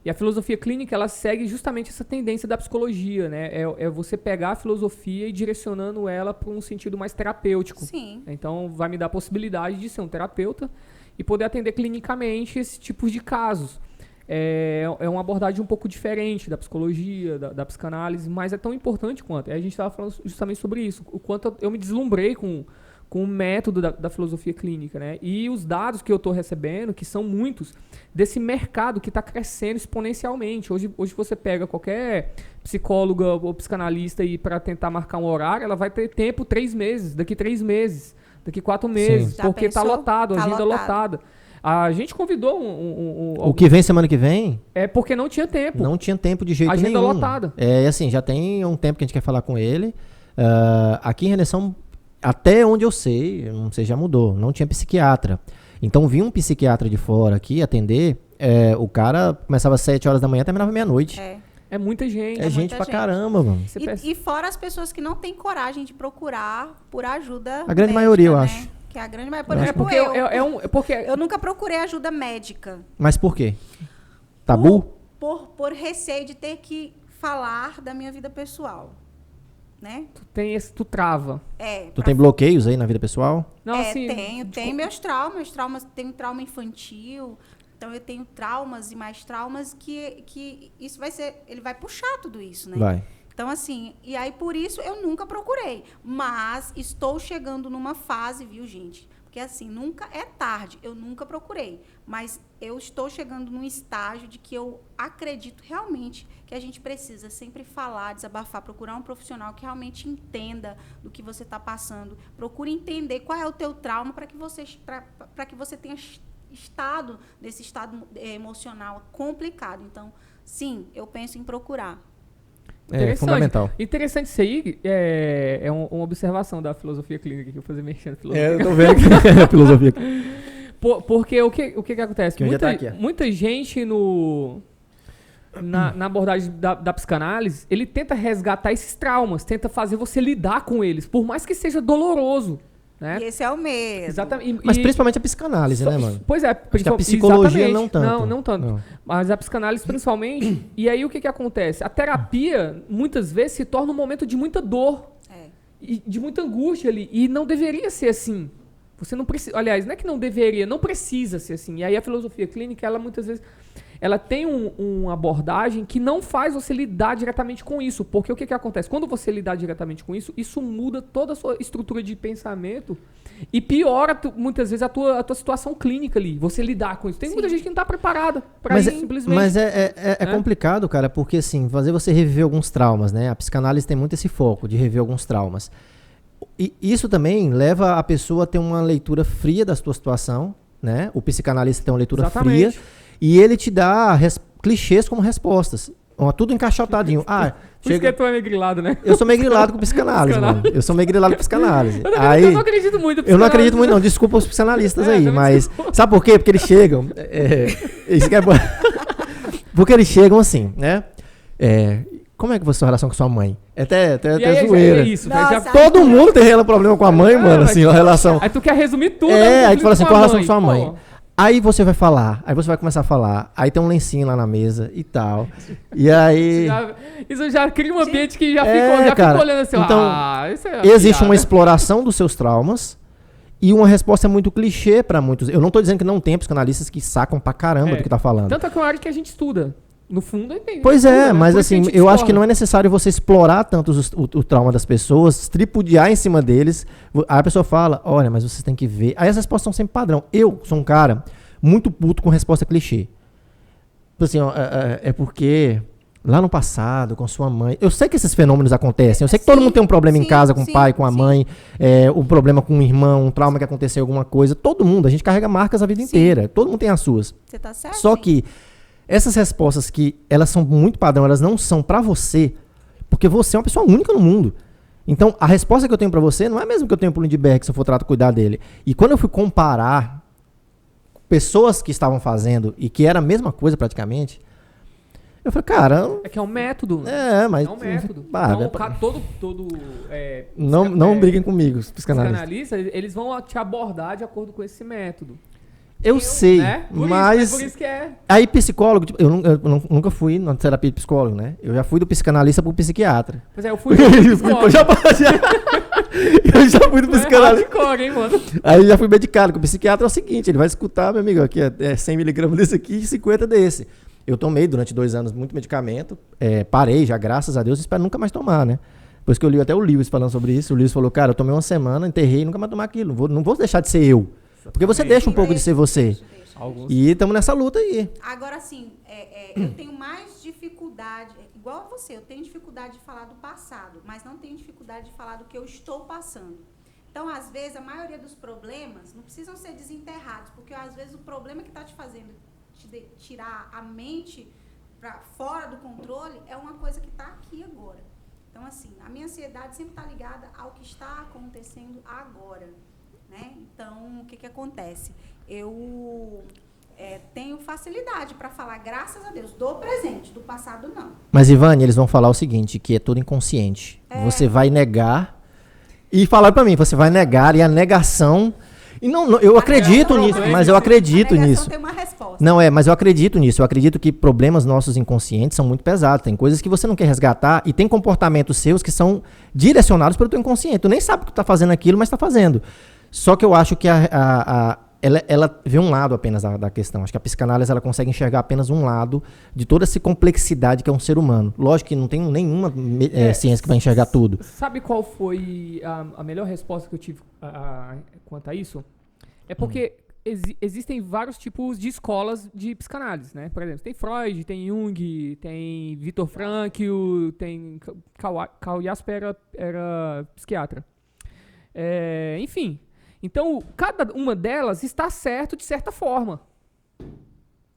E a filosofia clínica, ela segue justamente essa tendência da psicologia, né? É você pegar a filosofia e direcionando ela para um sentido mais terapêutico. Sim. Então, vai me dar a possibilidade de ser um terapeuta e poder atender clinicamente esse tipo de casos. É uma abordagem um pouco diferente da psicologia, da psicanálise, mas é tão importante quanto. A gente estava falando justamente sobre isso, o quanto eu me deslumbrei com o método da filosofia clínica, né? E os dados que eu estou recebendo, que são muitos, desse mercado que está crescendo exponencialmente. Hoje você pega qualquer psicóloga ou psicanalista para tentar marcar um horário, ela vai ter tempo 3 meses, daqui 3 meses, daqui 4 meses, porque está lotado, a agenda lotada. A gente convidou o que vem semana que vem? É porque não tinha tempo. Não tinha tempo de jeito agenda nenhum. lotada. É assim, já tem um tempo que a gente quer falar com ele. Aqui em Redenção, até onde eu sei, não sei, já mudou, não tinha psiquiatra. Então vinha um psiquiatra de fora aqui atender, o cara começava às 7 horas da manhã e terminava meia-noite. É muita gente. É gente pra caramba, mano. E fora as pessoas que não têm coragem de procurar por ajuda A grande médica, maioria, eu né? acho. Que a grande maioria, por exemplo, porque eu nunca procurei ajuda médica. Mas por quê? Tabu? Por receio de ter que falar da minha vida pessoal, né? Tu trava. Tu tem bloqueios aí na vida pessoal? Não, assim, tenho meus traumas, tenho trauma infantil, então eu tenho traumas e mais traumas que isso ele vai puxar tudo isso, né? Vai. Então, assim, e aí por isso eu nunca procurei. Mas estou chegando numa fase, viu, gente? Porque, assim, nunca é tarde. Eu nunca procurei. Mas eu estou chegando num estágio de que eu acredito realmente que a gente precisa sempre falar, desabafar, procurar um profissional que realmente entenda do que você está passando. Procure entender qual é o teu trauma para que você tenha estado nesse estado emocional complicado. Então, sim, eu penso em procurar. É fundamental. Interessante isso aí, é uma observação da filosofia clínica que eu vou fazer mexendo filosofia. Eu tô vendo que é a filosofia. Porque o que acontece? Que muita gente na abordagem da psicanálise, ele tenta resgatar esses traumas, tenta fazer você lidar com eles, por mais que seja doloroso. Né? E esse é o mesmo. Exatamente. Mas principalmente a psicanálise, né, mano? Pois é. Acho que a psicologia não tanto. Não tanto. Não. Mas a psicanálise principalmente. E aí o que acontece? A terapia, muitas vezes, se torna um momento de muita dor. E de muita angústia ali. E não deveria ser assim. Você não precisa... Aliás, não é que não deveria, não precisa ser assim. E aí a filosofia clínica, ela muitas vezes... Ela tem uma abordagem que não faz você lidar diretamente com isso. Porque o que acontece? Quando você lidar diretamente com isso, isso muda toda a sua estrutura de pensamento e piora muitas vezes a tua situação clínica ali. Você lidar com isso. Tem muita gente que não está preparada para isso, simplesmente. Mas é complicado, cara, porque assim, fazer você reviver alguns traumas, né? A psicanálise tem muito esse foco de reviver alguns traumas. E isso também leva a pessoa a ter uma leitura fria da sua situação, né? O psicanalista tem uma leitura fria. E ele te dá clichês como respostas. Tudo encaixotadinho. Por isso que tu é meio grilado, né? Eu sou meio grilado com psicanálise, mano. Eu sou meio grilado com psicanálise. Eu não acredito muito em psicanálise. Eu não acredito muito, não. Desculpa os psicanalistas aí, mas... Sabe por quê? Porque eles chegam... Isso que é bom. Porque eles chegam assim, né? Como é que foi a sua relação com sua mãe? Até zoeira. É isso, todo mundo tem problema com a mãe, mano, assim, a relação. Aí tu quer resumir tudo. Aí tu fala assim, qual a relação com sua mãe? Aí você vai falar, aí você vai começar a falar, aí tem um lencinho lá na mesa e tal. E aí... Isso já cria um ambiente que já fica olhando assim, então, isso existe uma exploração dos seus traumas E uma resposta muito clichê para muitos. Eu não tô dizendo que não tem psicanalistas que sacam pra caramba do que tá falando. Tanto é que é uma área que a gente estuda. No fundo, entende. Pois é, mas assim, eu acho que não é necessário você explorar tanto o trauma das pessoas, tripudiar em cima deles. Aí a pessoa fala, olha, mas vocês têm que ver. Aí as respostas são sempre padrão. Eu sou um cara muito puto com resposta clichê. Assim, ó, é porque lá no passado, com sua mãe... Eu sei que esses fenômenos acontecem. Eu sei que todo mundo tem um problema em casa com o pai, com a mãe. Um problema com o irmão, um trauma que aconteceu, alguma coisa. Todo mundo. A gente carrega marcas a vida inteira. Todo mundo tem as suas. Você tá certo? Só que essas respostas que elas são muito padrão, elas não são pra você, porque você é uma pessoa única no mundo. Então, a resposta que eu tenho pra você não é a mesma que eu tenho pro Lindbergh, se eu for cuidar dele. E quando eu fui comparar pessoas que estavam fazendo e que era a mesma coisa praticamente, eu falei, cara... É que é um método. Mas... É um método. Então, não briguem comigo, os psicanalistas, eles vão te abordar de acordo com esse método. Eu sei, né? mas... Por isso que é. Aí psicólogo, tipo, eu nunca fui na terapia de psicólogo, né? Eu já fui do psicanalista pro psiquiatra. Pois é, eu fui do psicólogo. eu já fui do psicanalista. Hardcore, hein, mano? Aí já fui medicado, com o psiquiatra é o seguinte, ele vai escutar, meu amigo, aqui é 100 mg desse aqui e 50 desse. Eu tomei durante 2 anos muito medicamento, parei já, graças a Deus, espero nunca mais tomar, né? Depois que eu li até o Lewis falando sobre isso, o Lewis falou, cara, eu tomei uma semana, enterrei e nunca mais tomar aquilo, não vou deixar de ser eu. Porque você deixa um pouco de ser você. E estamos nessa luta aí. Agora, assim, eu tenho mais dificuldade, igual a você, eu tenho dificuldade de falar do passado, mas não tenho dificuldade de falar do que eu estou passando. Então, às vezes, a maioria dos problemas não precisam ser desenterrados, porque às vezes o problema que está te fazendo tirar a mente para fora do controle é uma coisa que está aqui agora. Então, assim, a minha ansiedade sempre está ligada ao que está acontecendo agora. Né? Então, o que acontece? Eu tenho facilidade para falar, graças a Deus, do presente, do passado não. Mas, Ivane, eles vão falar o seguinte, que é tudo inconsciente. Você vai negar, e falaram para mim, você vai negar, e a negação... E não, eu acredito nisso, mas eu acredito nisso. Tem uma resposta. Não, mas eu acredito nisso. Eu acredito que problemas nossos inconscientes são muito pesados. Tem coisas que você não quer resgatar e tem comportamentos seus que são direcionados pelo teu inconsciente. Tu nem sabe que tu tá fazendo aquilo, mas tá fazendo. Só que eu acho que ela vê um lado apenas da questão. Acho que a psicanálise ela consegue enxergar apenas um lado de toda essa complexidade que é um ser humano. Lógico que não tem nenhuma ciência que vai enxergar tudo. Sabe qual foi a melhor resposta que eu tive quanto a isso? É porque existem vários tipos de escolas de psicanálise, né? Por exemplo, tem Freud, tem Jung, tem Viktor Frankl, tem Karl Jasper era psiquiatra. Enfim... Então, cada uma delas está certo de certa forma.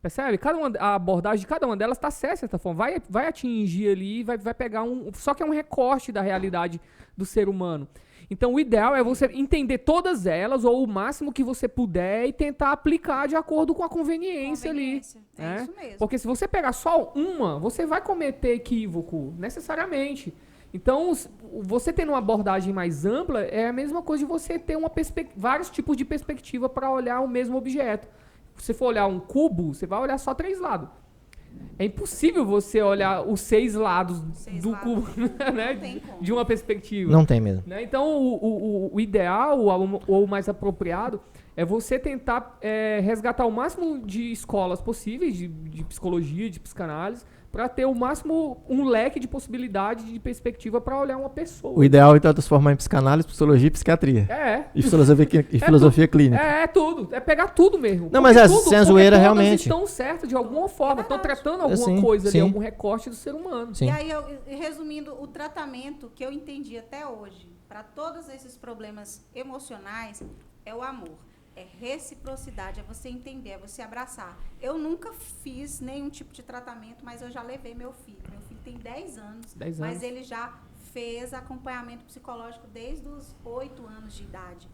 Percebe? A abordagem de cada uma delas está certa de certa forma. Vai atingir ali, vai pegar só que é um recorte da realidade do ser humano. Então, o ideal é você entender todas elas, ou o máximo que você puder, e tentar aplicar de acordo com a conveniência ali. É isso mesmo. Porque se você pegar só uma, você vai cometer equívoco, necessariamente. Então, você tendo uma abordagem mais ampla, é a mesma coisa de você ter vários tipos de perspectiva para olhar o mesmo objeto. Se você for olhar um cubo, você vai olhar só 3 lados. É impossível você olhar os 6 lados do cubo, né? De uma perspectiva. Não tem mesmo. Né? Então, o ideal, ou o mais apropriado, é você tentar resgatar o máximo de escolas possíveis, de psicologia, de psicanálise, para ter o máximo um leque de possibilidade de perspectiva para olhar uma pessoa. O ideal então é transformar em psicanálise, psicologia e psiquiatria. E filosofia clínica. É tudo. É pegar tudo mesmo. Não, mas sem zoeira realmente. Estão certas de alguma forma, estão tratando alguma coisa ali, algum recorte do ser humano. Sim. E aí, resumindo, o tratamento que eu entendi até hoje para todos esses problemas emocionais é o amor. É reciprocidade, é você entender, é você abraçar. Eu nunca fiz nenhum tipo de tratamento, mas eu já levei meu filho. Meu filho tem 10 anos, mas ele já fez acompanhamento psicológico desde os 8 anos de idade.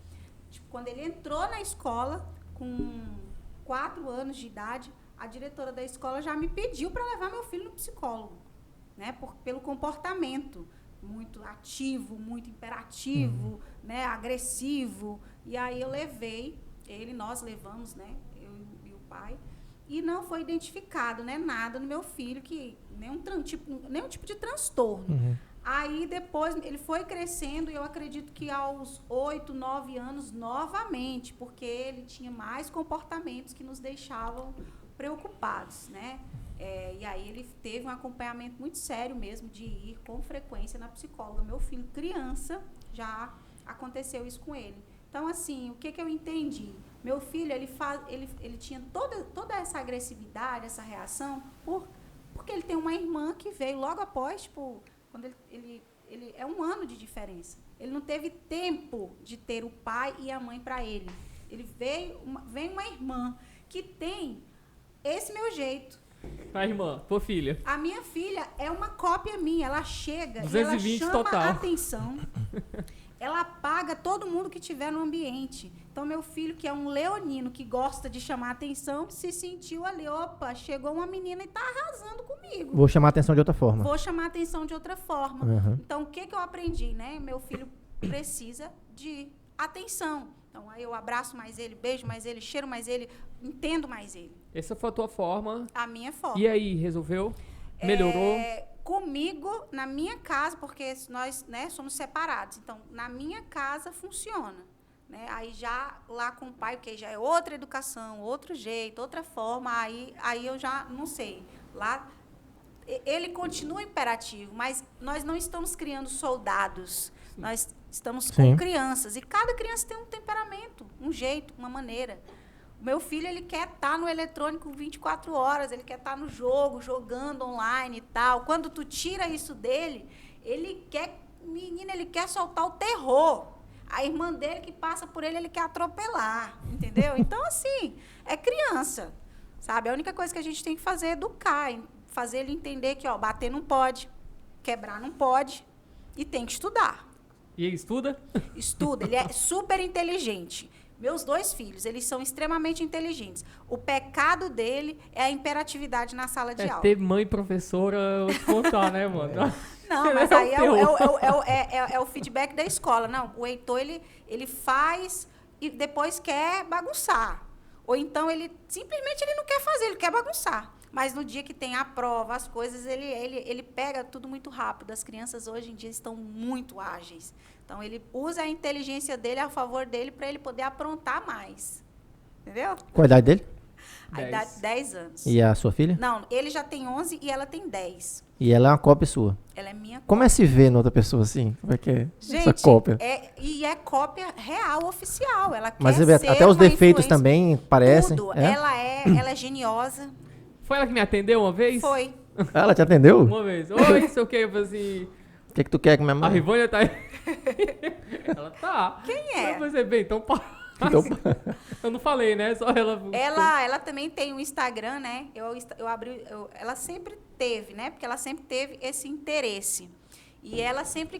Tipo, quando ele entrou na escola, com 4 anos de idade, a diretora da escola já me pediu para levar meu filho no psicólogo, né? Pelo comportamento muito ativo, muito imperativo, né? Agressivo. E aí eu levei... nós levamos, né, eu e o pai, e não foi identificado, né, nada no meu filho, nenhum tipo de transtorno. Aí depois ele foi crescendo e eu acredito que aos 8, 9 anos novamente, porque ele tinha mais comportamentos que nos deixavam preocupados, né? E aí ele teve um acompanhamento muito sério mesmo de ir com frequência na psicóloga. Meu filho, criança, já aconteceu isso com ele. Então, assim, o que eu entendi? Meu filho, ele tinha toda essa agressividade, essa reação, porque ele tem uma irmã que veio logo após, tipo, quando ele é 1 ano de diferença. Ele não teve tempo de ter o pai e a mãe para ele. Ele vem uma irmã que tem esse meu jeito. A irmã, tua filha. A minha filha é uma cópia minha. Ela chega 220 e ela chama total. a atenção. Ela apaga todo mundo que estiver no ambiente. Então, meu filho, que é um leonino, que gosta de chamar a atenção, se sentiu ali, opa, chegou uma menina e está arrasando comigo. Vou chamar a atenção de outra forma. Vou chamar a atenção de outra forma. Uhum. Então, o que eu aprendi, né? Meu filho precisa de atenção. Então, aí eu abraço mais ele, beijo mais ele, cheiro mais ele, entendo mais ele. Essa foi a tua forma. A minha forma. E aí, resolveu? Melhorou? Comigo, na minha casa, porque nós, né, somos separados. Então, na minha casa funciona. Né? Aí já lá com o pai, porque já é outra educação, outro jeito, outra forma, aí eu já não sei. Lá ele continua imperativo, mas nós não estamos criando soldados. Sim. Nós estamos com crianças. E cada criança tem um temperamento, um jeito, uma maneira. O meu filho, ele quer estar no eletrônico 24 horas, ele quer estar no jogo, jogando online e tal. Quando tu tira isso dele, ele quer soltar o terror. A irmã dele que passa por ele quer atropelar, entendeu? Então, assim, é criança, sabe? A única coisa que a gente tem que fazer é educar, fazer ele entender que, ó, bater não pode, quebrar não pode e tem que estudar. E ele estuda? Estuda, ele é super inteligente. Meus 2 filhos, eles são extremamente inteligentes. O pecado dele é a imperatividade na sala de aula. Ter mãe professora, eu vou te contar, né, mano? Não, mas aí é o feedback da escola. Não, o Heitor, ele faz e depois quer bagunçar. Ou então, simplesmente ele não quer fazer, ele quer bagunçar. Mas no dia que tem a prova, as coisas, ele pega tudo muito rápido. As crianças hoje em dia estão muito ágeis. Então, ele usa a inteligência dele a favor dele para ele poder aprontar mais. Entendeu? Qual a idade dele? A idade 10 anos. E a sua filha? Não, ele já tem 11 e ela tem 10. E ela é uma cópia sua? Ela é minha cópia. Como é se vê noutra pessoa assim? Como é que é Gente, essa cópia? É cópia real, oficial. Ela Mas quer você vê, ser até os uma defeitos influência. também parecem? Tudo. É? Ela é geniosa. Foi ela que me atendeu uma vez? Foi. Ela te atendeu? Uma vez. Oi, sei o que, eu falei assim... O que tu quer com minha mãe? A Rivânia tá aí. Ela tá. Quem é? Eu pensei, bem, então pá. Então, Eu não falei, né? Só ela... Ela também tem um Instagram, né? Ela sempre teve, né? Porque ela sempre teve esse interesse. E ela sempre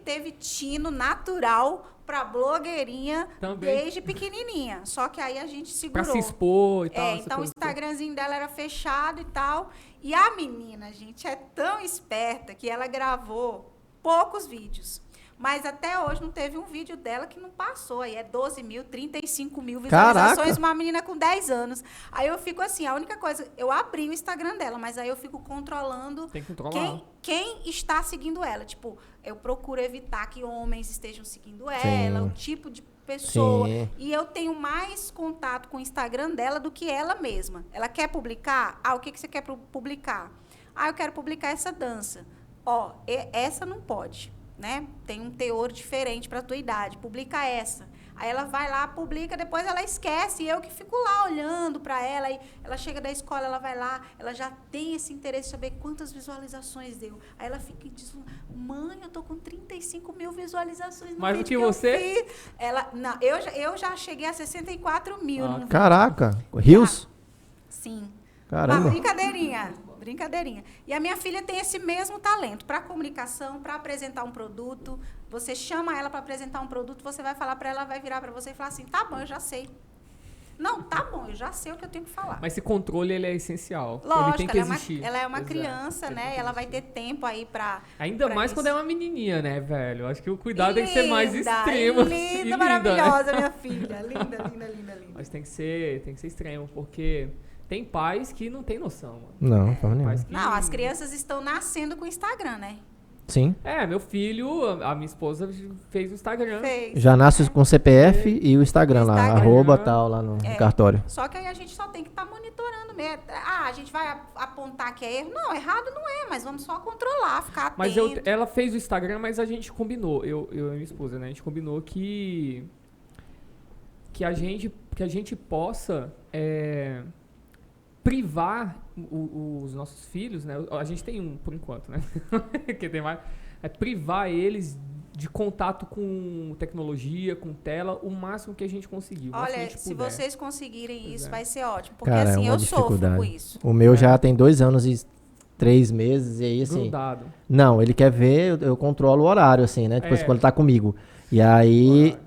teve tino natural pra blogueirinha também. Desde pequenininha. Só que aí a gente segurou. Pra se expor e tal. Então o Instagramzinho dela era fechado e tal. E a menina, gente, é tão esperta que ela gravou poucos vídeos. Mas até hoje não teve um vídeo dela que não passou. Aí é 12 mil, 35 mil visualizações, Caraca. uma menina com 10 anos. Aí eu fico assim, a única coisa, eu abri o Instagram dela, mas aí eu fico controlando Tem que controlar. quem está seguindo ela. Tipo, eu procuro evitar que homens estejam seguindo ela, Sim. o tipo de pessoa. Sim. E eu tenho mais contato com o Instagram dela do que ela mesma. Ela quer publicar? O que você quer publicar? Eu quero publicar essa dança. Essa não pode. Né? Tem um teor diferente para a tua idade, publica essa. Aí ela vai lá, publica, depois ela esquece, e eu que fico lá olhando para ela, aí ela chega da escola, ela vai lá, ela já tem esse interesse de saber quantas visualizações deu. Aí ela fica e diz, mãe, eu tô com 35 mil visualizações no Mais do vídeo que você? Eu já cheguei a 64 mil. Caraca, Rios? Sim. Caramba. Brincadeirinha. E a minha filha tem esse mesmo talento para comunicação, para apresentar um produto. Você chama ela para apresentar um produto, você vai falar para ela, ela vai virar para você e falar assim, tá bom, eu já sei. Não, tá bom, eu já sei o que eu tenho que falar. Mas esse controle, ele é essencial. Lógico, ele tem que existir. Ela é uma criança, né? Ela vai ter tempo aí para... Ainda mais quando é uma menininha, né, velho? Acho que o cuidado tem que ser mais extremo. Linda, maravilhosa, minha filha. Linda. Mas tem que ser extremo, porque... Tem pais que não tem noção, mano. Não, forma nenhuma. Não, as crianças estão nascendo com o Instagram, né? Sim. Meu filho, a minha esposa fez o Instagram. Fez. Já nasce com o CPF e o Instagram lá, Instagram. arroba tal, lá no cartório. Só que aí a gente só tem que estar monitorando mesmo. A gente vai apontar que é erro. Não, errado não é, mas vamos só controlar, ficar atento. Mas ela fez o Instagram, mas a gente combinou, eu e minha esposa, né? A gente combinou que a gente possa privar os nossos filhos, né? A gente tem um, por enquanto, né? Que tem mais. Privar eles de contato com tecnologia, com tela, o máximo que a gente conseguir. Olha, se vocês conseguirem isso, vai ser ótimo. Porque Cara, assim, é uma eu sofro dificuldade. com isso. O meu já tem 2 anos e 3 meses, e aí assim... Grudado. Não, ele quer ver, eu controlo o horário, assim, né? Depois quando ele tá comigo. E aí,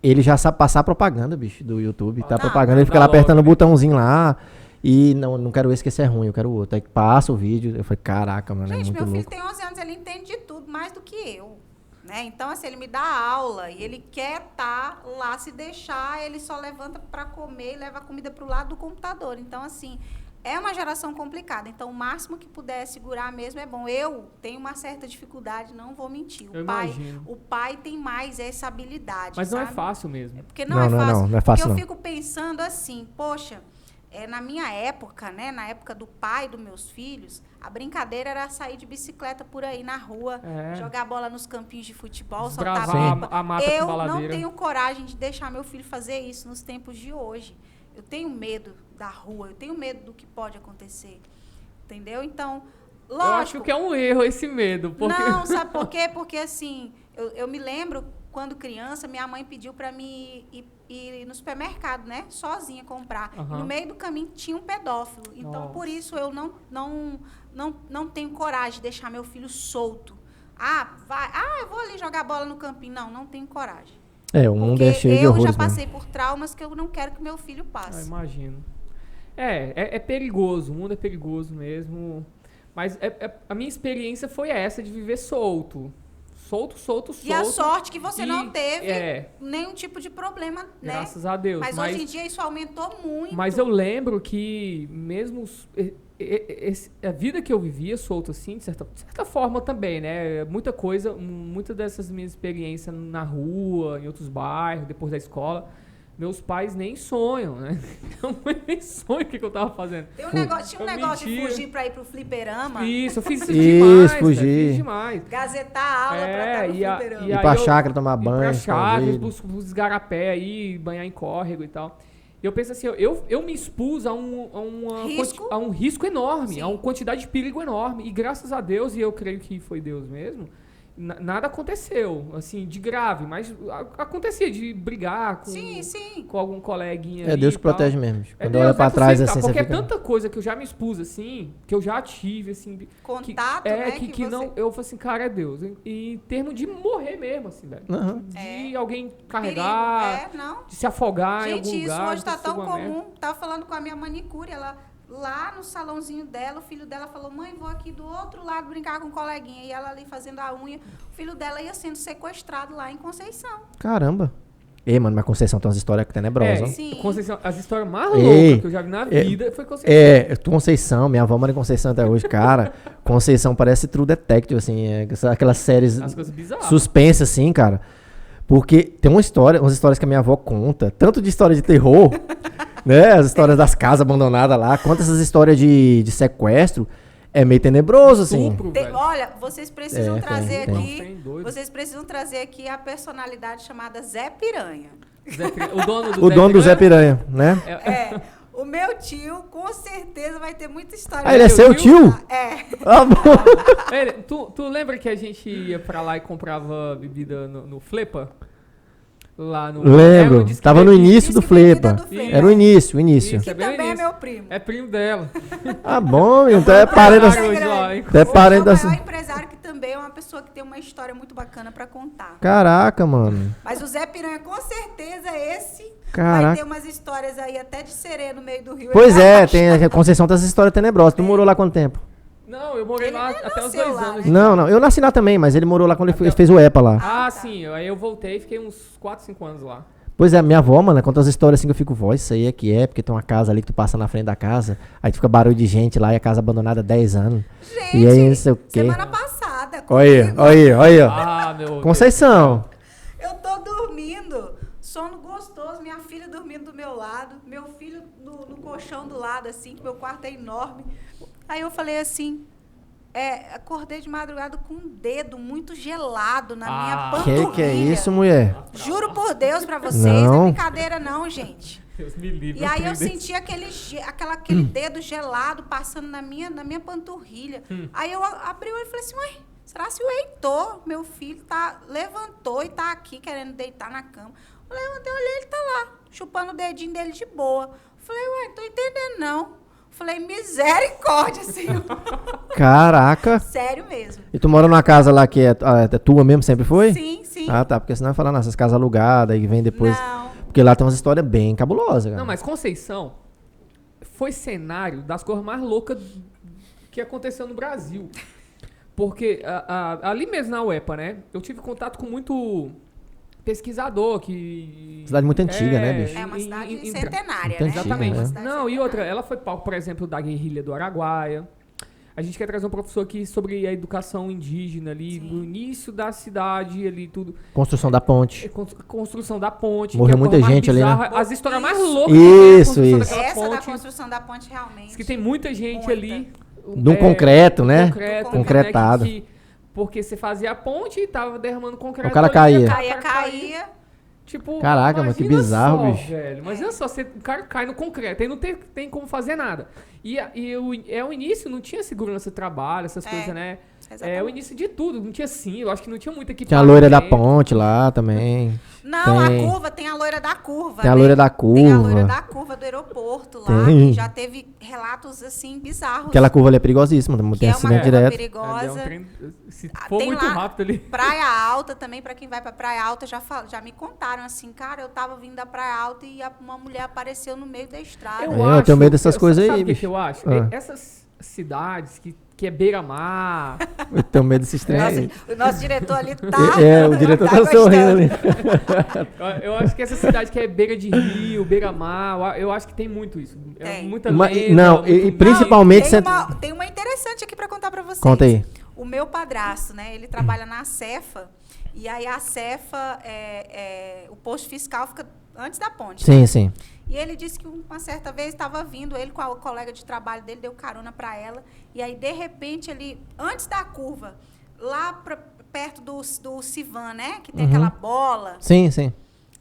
ele já sabe passar propaganda, bicho, do YouTube. Tá propaganda, ele fica lá apertando o botãozinho lá. E não quero esse, que esse é ruim, eu quero o outro. Aí passa o vídeo, eu falei, caraca, mano, Gente, é muito meu filho louco. tem 11 anos, ele entende de tudo, mais do que eu. Né? Então, assim, ele me dá aula e ele quer estar lá, se deixar, ele só levanta para comer e leva a comida pro lado do computador. Então, assim, é uma geração complicada. Então, o máximo que puder segurar mesmo é bom. Eu tenho uma certa dificuldade, não vou mentir. Imagino. O pai tem mais essa habilidade, Mas não sabe? é fácil mesmo. Porque não é fácil. Não é fácil, porque não. eu fico pensando assim, poxa, na minha época, né, na época do pai dos meus filhos, a brincadeira era sair de bicicleta por aí na rua, jogar bola nos campinhos de futebol, soltar pipa. A mata com Eu baladeira. não tenho coragem de deixar meu filho fazer isso nos tempos de hoje. Eu tenho medo da rua, eu tenho medo do que pode acontecer. Entendeu? Então, lógico. Eu acho que é um erro esse medo. Porque... Não, sabe por quê? Porque assim, eu me lembro, quando criança, minha mãe pediu para mim ir no supermercado, né? Sozinha comprar. E no meio do caminho tinha um pedófilo. Então, por isso eu não tenho coragem de deixar meu filho solto. Eu vou ali jogar bola no campinho. Não tenho coragem. O mundo é cheio de horrores. Eu já passei por traumas que eu não quero que meu filho passe. Eu imagino. É perigoso, o mundo é perigoso mesmo. Mas a minha experiência foi essa, de viver solto. Solto. E a sorte que você não teve nenhum tipo de problema, né? Graças a Deus. Mas hoje em dia isso aumentou muito. Mas eu lembro que mesmo a vida que eu vivia solto assim, de certa forma também, né? Muita dessas minhas experiências na rua, em outros bairros, depois da escola, meus pais nem sonham, né? Nem sonham o que eu tava fazendo. Tinha um negócio de fugir pra ir pro fliperama. Isso, eu fiz demais. Fugir. Fiz demais. Gazetar a aula pra estar no fliperama. Ir pra chácara tomar banho. Ir pra chácara, os garapé aí, banhar em córrego e tal. E eu penso assim, eu me expus a um risco enorme, a uma quantidade de perigo enorme. E graças a Deus, e eu creio que foi Deus mesmo, nada aconteceu, assim, de grave, mas acontecia de brigar com algum coleguinha. Deus que protege mesmo. Quando olha Deus, pra trás, assim, porque você fica... é tanta coisa que eu já me expus, assim, que eu já tive, assim... Contato, né? Que não... Eu falei assim, cara, é Deus. Em termos de morrer mesmo, assim, velho. De alguém carregar, de se afogar em algum lugar. Gente, isso hoje tá tão comum. Tava falando com a minha manicure, ela... Lá no salãozinho dela, o filho dela falou, mãe, vou aqui do outro lado brincar com um coleguinha. E ela ali fazendo a unha, o filho dela ia sendo sequestrado lá em Conceição. Caramba. Mano, mas Conceição tem umas histórias tenebrosas. Sim. Conceição, as histórias mais loucas que eu já vi na vida foi Conceição. Conceição, minha avó mora em Conceição até hoje, cara. Conceição parece True Detective, assim, aquelas séries suspensas, assim, cara. Porque tem umas histórias que a minha avó conta, tanto de história de terror... né? As histórias das casas abandonadas lá. Conta essas histórias de sequestro. É meio tenebroso, assim. Olha, vocês precisam trazer aqui. Vocês precisam trazer aqui a personalidade chamada Zé Piranha. O dono do Zé Piranha, né? O meu tio, com certeza, vai ter muita história. Ele é seu tio? Ah, bom. Tu lembra que a gente ia pra lá e comprava bebida no Flepa? Lá no... Lembro, tava no início do Flepa. Era o início. Que também é meu primo. É primo dela. Bom, então é parente da... É parente da... É o maior empresário que também é uma pessoa que tem uma história muito bacana pra contar. Caraca, mano. Mas o Zé Piranha, com certeza, Caraca. Vai ter umas histórias aí até de sereia no meio do rio. Pois tem a Conceição tem essas histórias tenebrosas. Tu morou lá quanto tempo? Não, eu morei lá até os 2 anos. Não, eu nasci lá também, mas ele morou lá quando ele fez o EPA lá. Sim, aí eu voltei e fiquei uns 4, 5 anos lá. Pois é, minha avó, mano, conta as histórias assim que eu fico, isso aí é que é, porque tem uma casa ali que tu passa na frente da casa, aí fica barulho de gente lá e a casa abandonada há 10 anos. Gente, e aí não sei o quê. Semana passada, Olha comigo. aí, olha. Ah, meu Deus. Conceição. Eu tô dormindo, sono gostoso, minha filha dormindo do meu lado, meu filho no colchão do lado, assim, que meu quarto é enorme. Aí eu falei assim, acordei de madrugada com um dedo muito gelado na minha panturrilha. Que é isso, mulher? Juro por Deus pra vocês, Não. não é brincadeira não, gente. Deus me livre. E aí eu não acredito. senti aquele dedo gelado passando na minha panturrilha. Aí eu abri o olho e falei assim, ué, será que o Heitor, meu filho, levantou e tá aqui querendo deitar na cama? Eu levantei, olhei, ele tá lá, chupando o dedinho dele de boa. Falei, ué, não tô entendendo não. Falei, misericórdia, Senhor. Caraca. Sério mesmo. E tu mora numa casa lá que é tua mesmo, sempre foi? Sim, sim. Ah, tá. Porque senão vai falar nessas casas alugadas e vem depois. Não. Porque lá tem umas histórias bem cabulosas, cara. Não, mas Conceição foi cenário das coisas mais loucas que aconteceu no Brasil. Porque ali mesmo na UEPA, né? Eu tive contato com muito pesquisador que... Cidade muito antiga, né, bicho? É uma cidade em- centenária, Muito né? antiga, Exatamente. né? Uma cidade Não, e centenária. outra, ela foi palco, por exemplo, da guerrilha do Araguaia. A gente quer trazer um professor aqui sobre a educação indígena ali, Sim. no início da cidade ali, tudo. Construção da ponte. Construção da ponte. Morreu que é a muita coisa mais gente ali, né? bizarra, As histórias mais Isso. loucas Isso, que tem a construção isso. daquela Essa da ponte. construção da ponte, realmente. Diz que tem muita gente Muita. ali. Do concreto, né? Concreto, Concretado. porque você fazia a ponte e tava derramando concreto. O cara ali, caía. Caía. Tipo, Caraca, mas que imagina bizarro, só, bicho. velho. Imagina só, o cara cai no concreto, aí não tem como fazer nada. O início não tinha segurança de trabalho, essas coisas, né? É Exatamente. o início de tudo, não tinha sim, eu acho que não tinha muito equipamento. Tinha a loira da ponte lá também. Não, Tem. a curva, tem a loira da curva. Tem a né? loira da Tem a loira curva. da curva do aeroporto lá, Tem. que já teve relatos, assim, bizarros. Aquela curva ali é perigosíssima, que tem é uma acidente curva direto. perigosa. Se Ah, for tem muito lá rápido ali. Praia Alta também, pra quem vai pra Praia Alta, já me contaram assim, cara, eu tava vindo da Praia Alta e uma mulher apareceu no meio da estrada. Eu tenho medo dessas coisas aí, Sabe o que bicho. eu acho? Ah. Essas cidades que é beira-mar, Eu tenho medo desses trem aí. O nosso diretor ali tá. O diretor tá gostando. sorrindo ali. eu acho que essa cidade que é beira de rio, beira-mar, eu acho que tem muito isso. É Tem. muita Mas- lenda, não, muito e mito. principalmente- Tem uma interessante aqui pra contar pra vocês. Conta aí. O meu padrasto, né? Ele trabalha na Cefa. E aí a Cefa, o posto fiscal fica antes da ponte. Sim, sim. E ele disse que uma certa vez estava vindo, ele com a colega de trabalho dele, deu carona para ela. E aí, de repente, ali, antes da curva, lá perto do Civan, né? Que tem aquela bola. Sim, sim.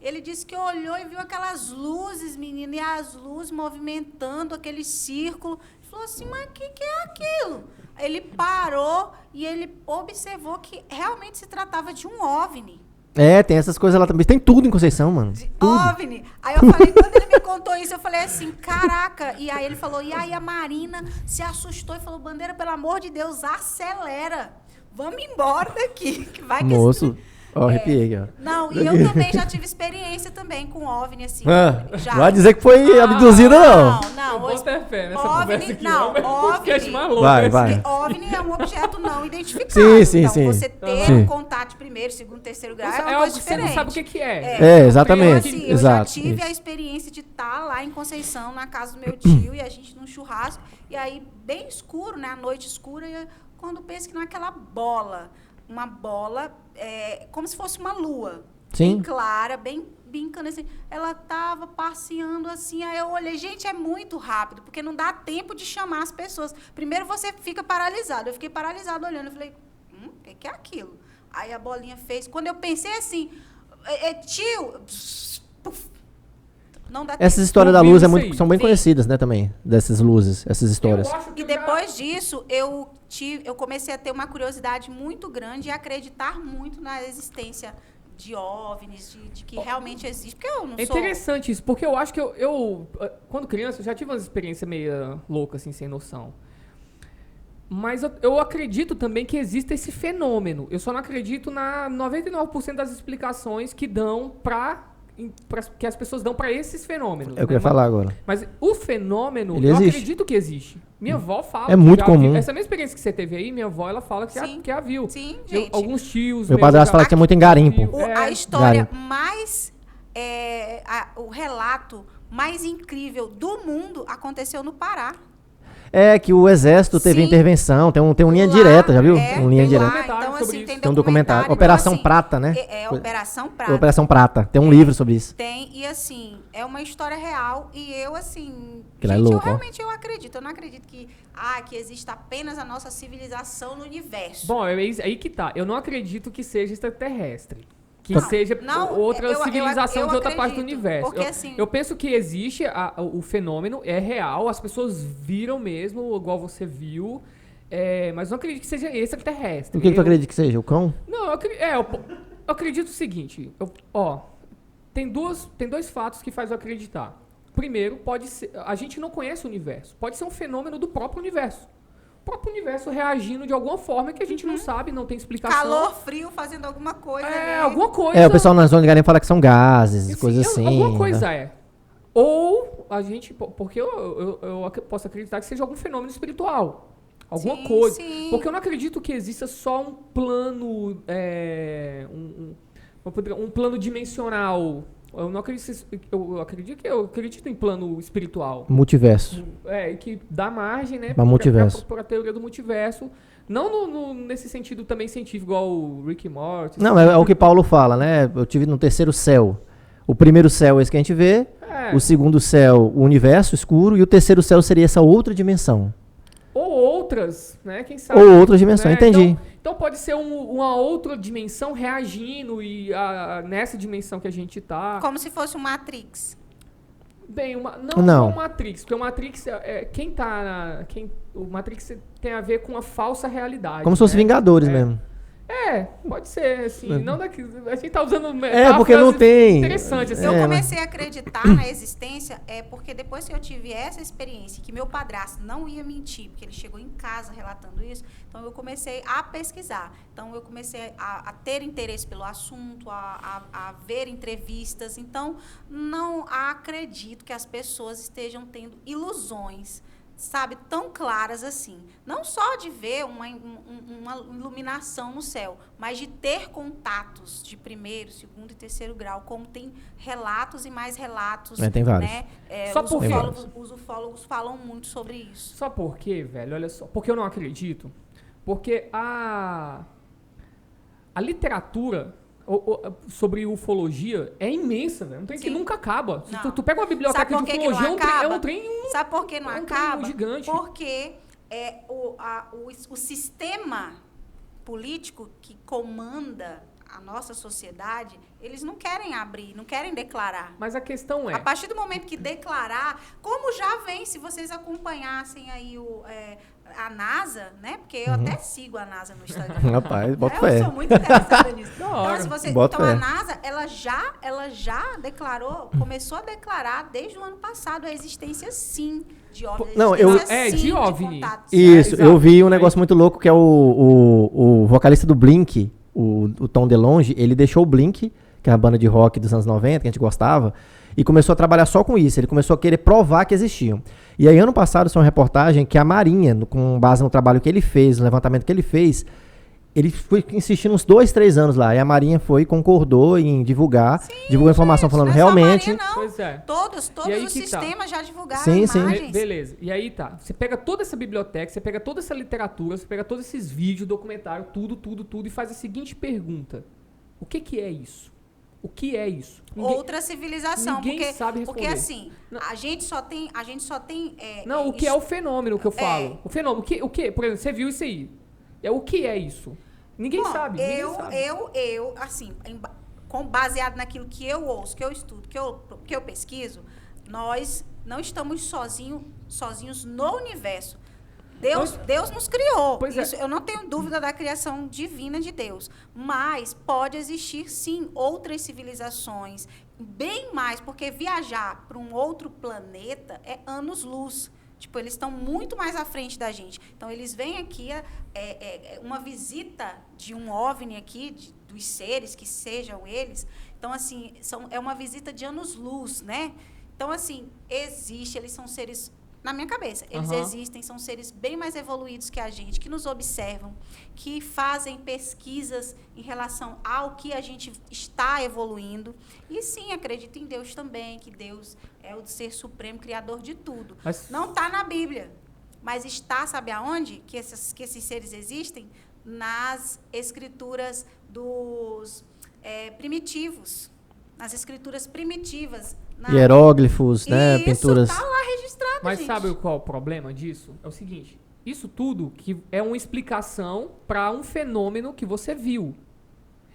Ele disse que olhou e viu aquelas luzes, menina, e as luzes movimentando aquele círculo. Ele falou assim, mas o que é aquilo? Ele parou e ele observou que realmente se tratava de um OVNI. É, tem essas coisas lá também. Tem tudo em Conceição, mano. Tudo. OVNI. Aí eu falei, quando ele me contou isso, eu falei assim, caraca. E aí ele falou, e aí a Marina se assustou e falou, Bandeira, pelo amor de Deus, acelera. Vamos embora daqui. Que vai que Moço, ó, arrepiei aqui, ó. Não, e eu também já tive experiência também com OVNI, assim. Já. Vai dizer que foi abduzida, não. Não, Eu boto fé nessa OVNI, conversa aqui. não, é o podcast OVNI. mais louco. Vai, esse. vai. Porque OVNI é um objeto não identificado. Sim, sim, então, sim. você ter Sim. um contato de primeiro, segundo, terceiro grau é uma É algo coisa que você não diferente. sabe o que é. É, exatamente. Então, assim, eu Exato, já tive isso. a experiência de estar lá em Conceição, na casa do meu tio, e a gente num churrasco, e aí bem escuro, né? A noite escura, e quando penso que naquela bola, uma bola, como se fosse uma lua. Sim. Bem clara, bem brincando assim. Ela tava passeando assim, aí eu olhei, gente, é muito rápido, porque não dá tempo de chamar as pessoas. Primeiro você fica paralisado. Eu fiquei paralisado olhando, eu falei, o que é aquilo? Aí a bolinha fez. Quando eu pensei assim, tio, puf, não dá Essas tempo. histórias da Eu vi luz isso aí. são bem Vi. conhecidas, né, também. Dessas luzes, essas histórias. Eu acho que E depois disso, eu comecei a ter uma curiosidade muito grande e acreditar muito na existência de OVNIs, de que realmente existe. Porque eu não É sou... interessante isso, porque eu acho que eu quando criança, eu já tive umas experiências meio loucas, assim, sem noção. Mas eu acredito também que existe esse fenômeno. Eu só não acredito na 99% das explicações que dão que as pessoas dão para esses fenômenos. É o que eu ia né? falar agora. Mas o fenômeno, Ele eu existe. acredito que existe. Minha avó fala. É que muito já comum. viu. Essa mesma experiência que você teve aí, minha avó, ela fala que Sim. já viu. Sim, Eu- gente. alguns tios. Meu meus padrasto já- fala que tinha muito em garimpo. A história garimpo. mais... o relato mais incrível do mundo aconteceu no Pará. Que o exército teve Sim. intervenção, tem um linha Lá, direta, já viu? Linha tem direta. lá. Então, sobre assim, isso. Tem um documentário. então, Operação assim, Prata, né? Operação Prata. Operação Prata. Tem um livro sobre isso. Tem, e assim, é uma história real e eu, assim, Aquilo é gente, louco, ó. eu acredito. Eu não acredito que exista apenas a nossa civilização no universo. Bom, é aí que tá. Eu não acredito que seja extraterrestre. Que Não, seja não, outra eu civilização de outra parte do acredito, universo. porque, eu, assim- eu penso que existe o fenômeno, é real, as pessoas viram mesmo, igual você viu, mas não acredito que seja extraterrestre. O que tu acredita que seja? O cão? Não, eu acredito o seguinte, tem dois fatos que faz eu acreditar. Primeiro, pode ser, a gente não conhece o universo, pode ser um fenômeno do próprio universo. O próprio universo reagindo de alguma forma que a gente não sabe, não tem explicação. Calor, frio, fazendo alguma coisa. ali. Alguma coisa. O pessoal na zona de galinha fala que são gases, coisas assim. Alguma coisa né? Ou a gente, porque eu posso acreditar que seja algum fenômeno espiritual. Alguma Sim, coisa. sim. Porque eu não acredito que exista só um plano, um plano dimensional. Eu não acredito, eu acredito em plano espiritual. Multiverso. Que dá margem, né? Pra multiverso. Pra teoria do multiverso. Não nesse sentido também científico, igual o Rick and Morty. Não, é o que Paulo fala, né? Eu tive no terceiro céu. O primeiro céu é esse que a gente vê. O segundo céu, o universo escuro. E o terceiro céu seria essa outra dimensão. Ou outras, né? Quem sabe? Ou outra dimensão, né? entendi. Então pode ser uma outra dimensão reagindo e nessa dimensão que a gente tá. Como se fosse um Matrix. Bem, Não. não o Matrix, porque o Matrix o Matrix tem a ver com a falsa realidade. Como se fosse né? Vingadores mesmo. Pode ser, assim, não daqui, a gente tá usando porque não tem. Interessante, assim. Eu mas- comecei a acreditar na existência porque depois que eu tive essa experiência, que meu padrasto não ia mentir, porque ele chegou em casa relatando isso, então eu comecei a pesquisar. Então eu comecei a ter interesse pelo assunto, a ver entrevistas. Então não acredito que as pessoas estejam tendo ilusões, sabe, tão claras assim. Não só de ver uma iluminação no céu, mas de ter contatos de primeiro, segundo e terceiro grau, como tem relatos e mais relatos. Tem vários. Né? Só por quê? Os ufólogos falam muito sobre isso. Só porque, velho, olha só, porque eu não acredito. Porque a literatura sobre ufologia é imensa, velho. É um trem que Sim. nunca acaba. Se Não. tu pega uma biblioteca Sabe por de que que não ufologia, é acaba? um trem Sabe por que não é um trem acaba? gigante. Porque o sistema político que comanda a nossa sociedade, eles não querem abrir, não querem declarar. Mas a questão A partir do momento que declarar, como já vem, se vocês acompanhassem aí a NASA, né? Porque eu até sigo a NASA no Instagram. Rapaz, bota Eu fé. sou muito interessada nisso. Da hora. Então, Bota então a fé. NASA, ela já declarou, começou a declarar desde o ano passado a existência, sim, de OVNI. Não, de OVNI. contatos. Isso, exato. eu vi um negócio muito louco que é o vocalista do Blink, o Tom DeLonge, ele deixou o Blink, que é a banda de rock dos anos 90, que a gente gostava, e começou a trabalhar só com isso. Ele começou a querer provar que existiam. E aí, ano passado, saiu uma reportagem que a Marinha, com base no trabalho que ele fez, no levantamento que ele fez, ele foi insistindo uns 2, 3 anos lá. E a Marinha foi, concordou em divulgar, divulgou informação falando Não é só a realmente... Marinha, não. Pois é. Todos E aí os que tá. sistemas já divulgaram Sim, sim. imagens. Beleza. E aí tá. Você pega toda essa biblioteca, você pega toda essa literatura, você pega todos esses vídeos, documentário, tudo, e faz a seguinte pergunta. O que é isso? O que é isso? Outra civilização. ninguém sabe porque responder. assim, Não. a gente só tem Não, o que é o fenômeno que eu falo? O fenômeno, o que? Por exemplo, você viu isso aí. O que é isso? Ninguém Bom, sabe. Ninguém sabe. eu, assim, baseado naquilo que eu ouço, que eu estudo, que eu pesquiso, nós não estamos sozinhos no universo. Deus nos criou. Pois é. Isso, eu não tenho dúvida da criação divina de Deus. Mas pode existir, sim, outras civilizações, bem mais, porque viajar para um outro planeta é anos-luz. Tipo, eles estão muito mais à frente da gente. Então, eles vêm aqui, uma visita de um OVNI aqui, dos seres, que sejam eles. Então, assim, é uma visita de anos-luz, né? Então, assim, eles são seres... Na minha cabeça, eles existem, são seres bem mais evoluídos que a gente, que nos observam, que fazem pesquisas em relação ao que a gente está evoluindo. E sim, acredito em Deus também, que Deus é o ser supremo, criador de tudo. Mas- Não está na Bíblia. Mas está, sabe aonde? Que esses seres existem? Nas escrituras dos primitivos. Nas escrituras primitivas. Hieróglifos, né? Pinturas. Isso, tá lá registrado, Mas gente. sabe qual é o problema disso? É o seguinte, isso tudo que é uma explicação para um fenômeno que você viu.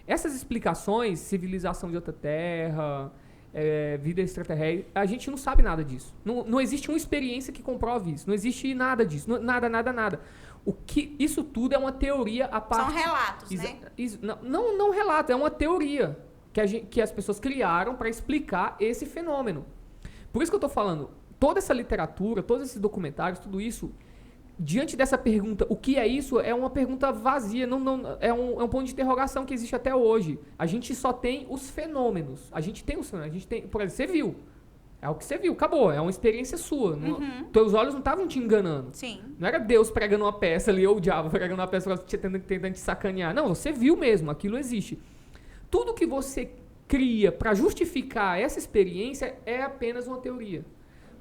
Essas explicações, civilização de outra terra, vida extraterrestre, a gente não sabe nada disso. Não existe uma experiência que comprove isso. Não existe nada disso. Nada. Isso tudo é uma teoria a parte... São relatos, né? Não relato, é uma teoria que as pessoas criaram para explicar esse fenômeno. Por isso que eu estou falando, toda essa literatura, todos esses documentários, tudo isso, diante dessa pergunta, o que é isso? É uma pergunta vazia, é um ponto de interrogação que existe até hoje. A gente só tem os fenômenos. A gente tem, por exemplo, você viu. É o que você viu, acabou. É uma experiência sua. Teus olhos não estavam te enganando. Sim. Não era Deus pregando uma peça ali, ou o diabo pregando uma peça tentando te sacanear. Não, você viu mesmo, aquilo existe. Tudo que você cria para justificar essa experiência é apenas uma teoria.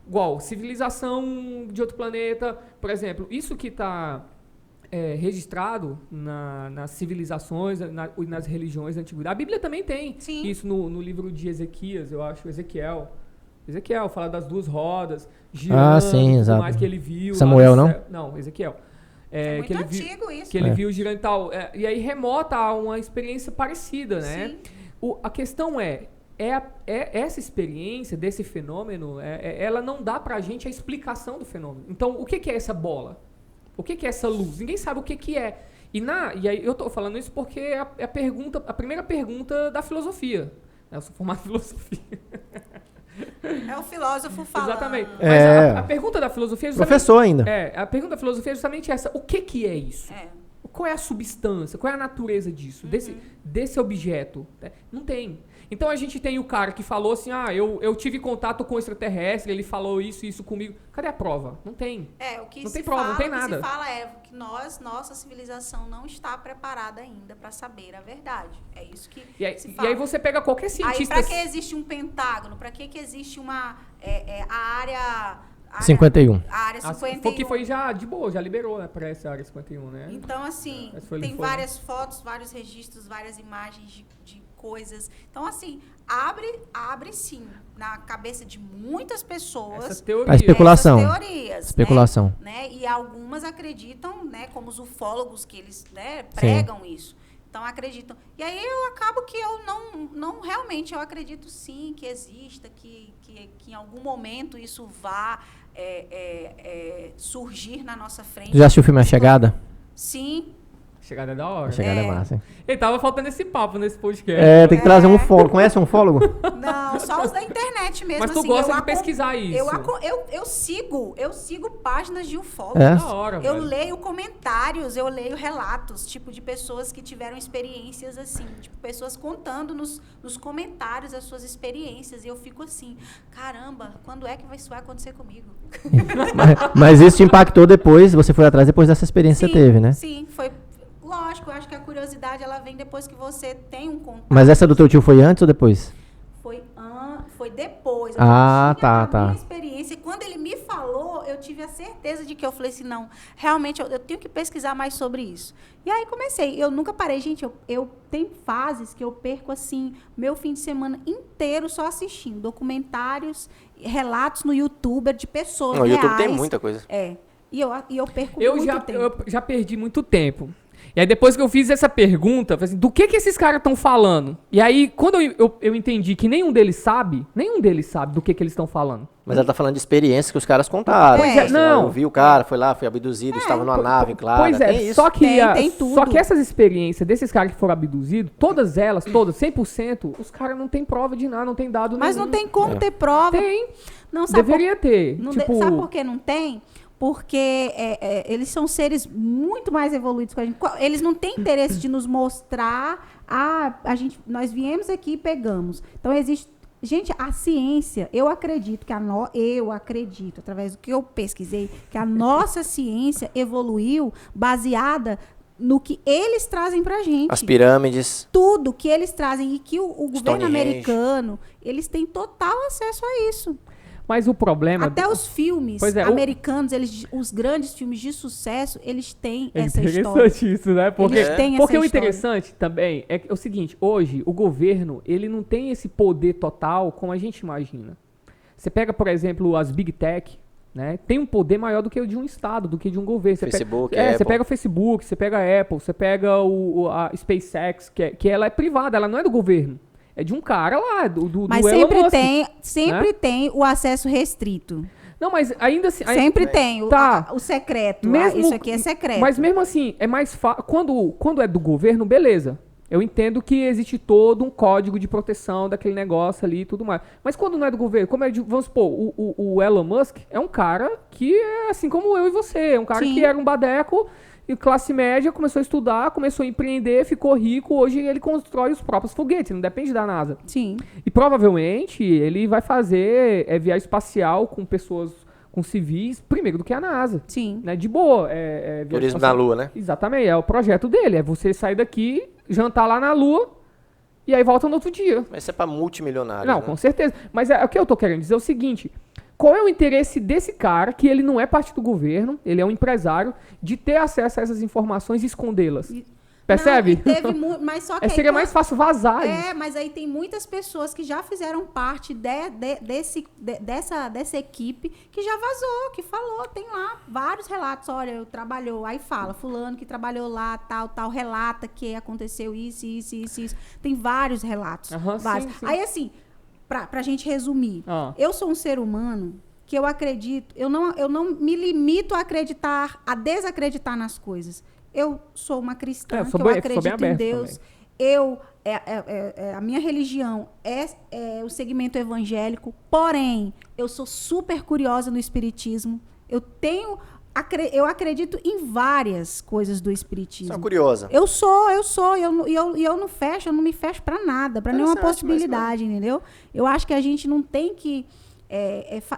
Igual, civilização de outro planeta, por exemplo, isso que está registrado nas civilizações, nas religiões da antiguidade. A Bíblia também tem isso no livro de Ezequias, eu acho, Ezequiel fala das duas rodas, girando, sim, exato. mais que ele viu. Samuel, não? Não, Ezequiel. É muito antigo isso. Que ele viu girando e tal. E aí remota a uma experiência parecida, né? Sim. A questão essa experiência desse fenômeno, ela não dá pra gente a explicação do fenômeno. Então, o que é essa bola? O que é essa luz? Ninguém sabe o que é. E aí eu tô falando isso porque é a primeira pergunta da filosofia. Eu sou formado em filosofia. É o filósofo falando. Exatamente. Mas a pergunta da filosofia é justamente... Professor ainda. A pergunta da filosofia é justamente essa. O que é isso? Qual é a substância? Qual é a natureza disso? Desse objeto? Não tem. Então a gente tem o cara que falou assim, eu tive contato com o extraterrestre, ele falou isso comigo. Cadê a prova? Não tem. O que não se tem prova, fala, não tem o que nada. se fala é que nossa civilização não está preparada ainda para saber a verdade. É isso que se fala. E aí você pega qualquer cientista... Aí para que existe um pentágono? Para que existe a área... 51. A área 51. Que foi já de boa, já liberou, né, para essa área 51, né? Então, assim, tem várias fotos, vários registros, várias imagens de coisas. Então, assim, abre sim na cabeça de muitas pessoas essas teorias. A especulação. Essas teorias, especulação. Né? E algumas acreditam, né, como os ufólogos que eles, né, pregam isso. Então, acreditam. E aí eu acabo que eu não realmente, eu acredito sim que exista, que em algum momento isso vá surgir na nossa frente. Já assistiu o filme A Chegada? Sim. Chegada é da hora. A Chegada é massa, hein? Ele tava faltando esse papo nesse podcast. Tem que trazer um ufólogo. Conhece um ufólogo? Não, só os da internet mesmo. Mas tu assim, gosta de pesquisar isso. Eu sigo páginas de ufólogos. Da hora, eu velho. leio comentários, eu leio relatos, tipo, de pessoas que tiveram experiências assim, tipo, pessoas contando nos comentários as suas experiências. E eu fico assim, caramba, quando é que isso vai acontecer comigo? Mas isso te impactou depois, você foi atrás depois dessa experiência que você teve, né? Sim, foi... Lógico, eu acho que a curiosidade, ela vem depois que você tem um contato. Mas essa do teu tio foi antes ou depois? Foi depois. Tá. A minha experiência. Quando ele me falou, eu tive a certeza de que eu falei assim, não, realmente eu tenho que pesquisar mais sobre isso. E aí comecei. Eu nunca parei, gente. Eu tenho fases que eu perco, assim, meu fim de semana inteiro só assistindo documentários, relatos no YouTube de pessoas reais. No YouTube tem muita coisa. E eu perco muito tempo. Eu já perdi muito tempo. E aí depois que eu fiz essa pergunta, eu falei assim, do que esses caras estão falando? E aí, quando eu entendi que nenhum deles sabe do que eles estão falando. Mas ela tá falando de experiências que os caras contaram. Pois é, não. Eu vi o cara, foi lá, foi abduzido, estava numa nave, claro. Pois é, tem isso. só que, tem tudo. só que essas experiências desses caras que foram abduzidos, todas, 100%, os caras não tem prova de nada, não tem dado Mas nenhum. não tem como ter prova. Tem. Não, sabe Deveria ter. Sabe por que não tem? Porque eles são seres muito mais evoluídos que a gente. Eles não têm interesse de nos mostrar, nós viemos aqui e pegamos. Então, existe... Gente, a ciência, eu acredito, através do que eu pesquisei, que a nossa ciência evoluiu baseada no que eles trazem pra gente. As pirâmides. Tudo que eles trazem e que o governo Stonehenge. americano, eles têm total acesso a isso. Mas o problema... Até os filmes Pois é, americanos, os grandes filmes de sucesso, eles têm É essa história. interessante isso, né? Porque, Eles têm porque essa o história. interessante também é o seguinte, hoje o governo, ele não tem esse poder total como a gente imagina. Você pega, por exemplo, as Big Tech, né? Tem um poder maior do que o de um estado, do que de um governo. Você Facebook, você Apple. pega o Facebook, você pega a Apple, você pega a SpaceX, que ela é privada, ela não é do governo. É de um cara lá, do Mas Elon sempre Musk, sempre né? tem o acesso restrito. Não, mas ainda assim... Sempre tem Tá. o secreto. Mesmo- Isso aqui é secreto. Mas mesmo assim, é mais fácil. Quando é do governo, beleza. Eu entendo que existe todo um código de proteção daquele negócio ali e tudo mais. Mas quando não é do governo, como é de, vamos supor, o Elon Musk é um cara que é assim como eu e você. É um cara Sim. que era um badeco e classe média, começou a estudar, começou a empreender, ficou rico. Hoje ele constrói os próprios foguetes, não depende da NASA. Sim. E provavelmente ele vai fazer viagem espacial com pessoas, com civis, primeiro do que a NASA. Sim. Né? De boa. viagem Turismo na espacial. Lua, né? Exatamente, é o projeto dele. É você sair daqui, jantar lá na Lua e aí volta no outro dia. Mas isso é pra multimilionários, Não, né? com certeza. Mas o que eu tô querendo dizer é o seguinte: qual é o interesse desse cara, que ele não é parte do governo, ele é um empresário, de ter acesso a essas informações e escondê-las? Percebe? Não, e teve mas só que aí Seria mais fácil vazar isso. mas aí tem muitas pessoas que já fizeram parte dessa equipe que já vazou, que falou, tem lá vários relatos, olha, eu trabalhou, aí fala, fulano que trabalhou lá, tal, relata que aconteceu isso. Tem vários relatos. Aham, vários. sim. Aí assim, pra gente resumir, eu sou um ser humano que eu acredito, eu não me limito a acreditar, a desacreditar nas coisas. Eu sou uma cristã, eu sou que eu bem acredito em aberto Deus. A minha religião é o segmento evangélico, porém, eu sou super curiosa no espiritismo. Eu acredito em várias coisas do Você é espiritismo. uma curiosa. Eu sou, e eu não me fecho pra nada, pra nenhuma possibilidade, entendeu? Eu acho que a gente não tem que...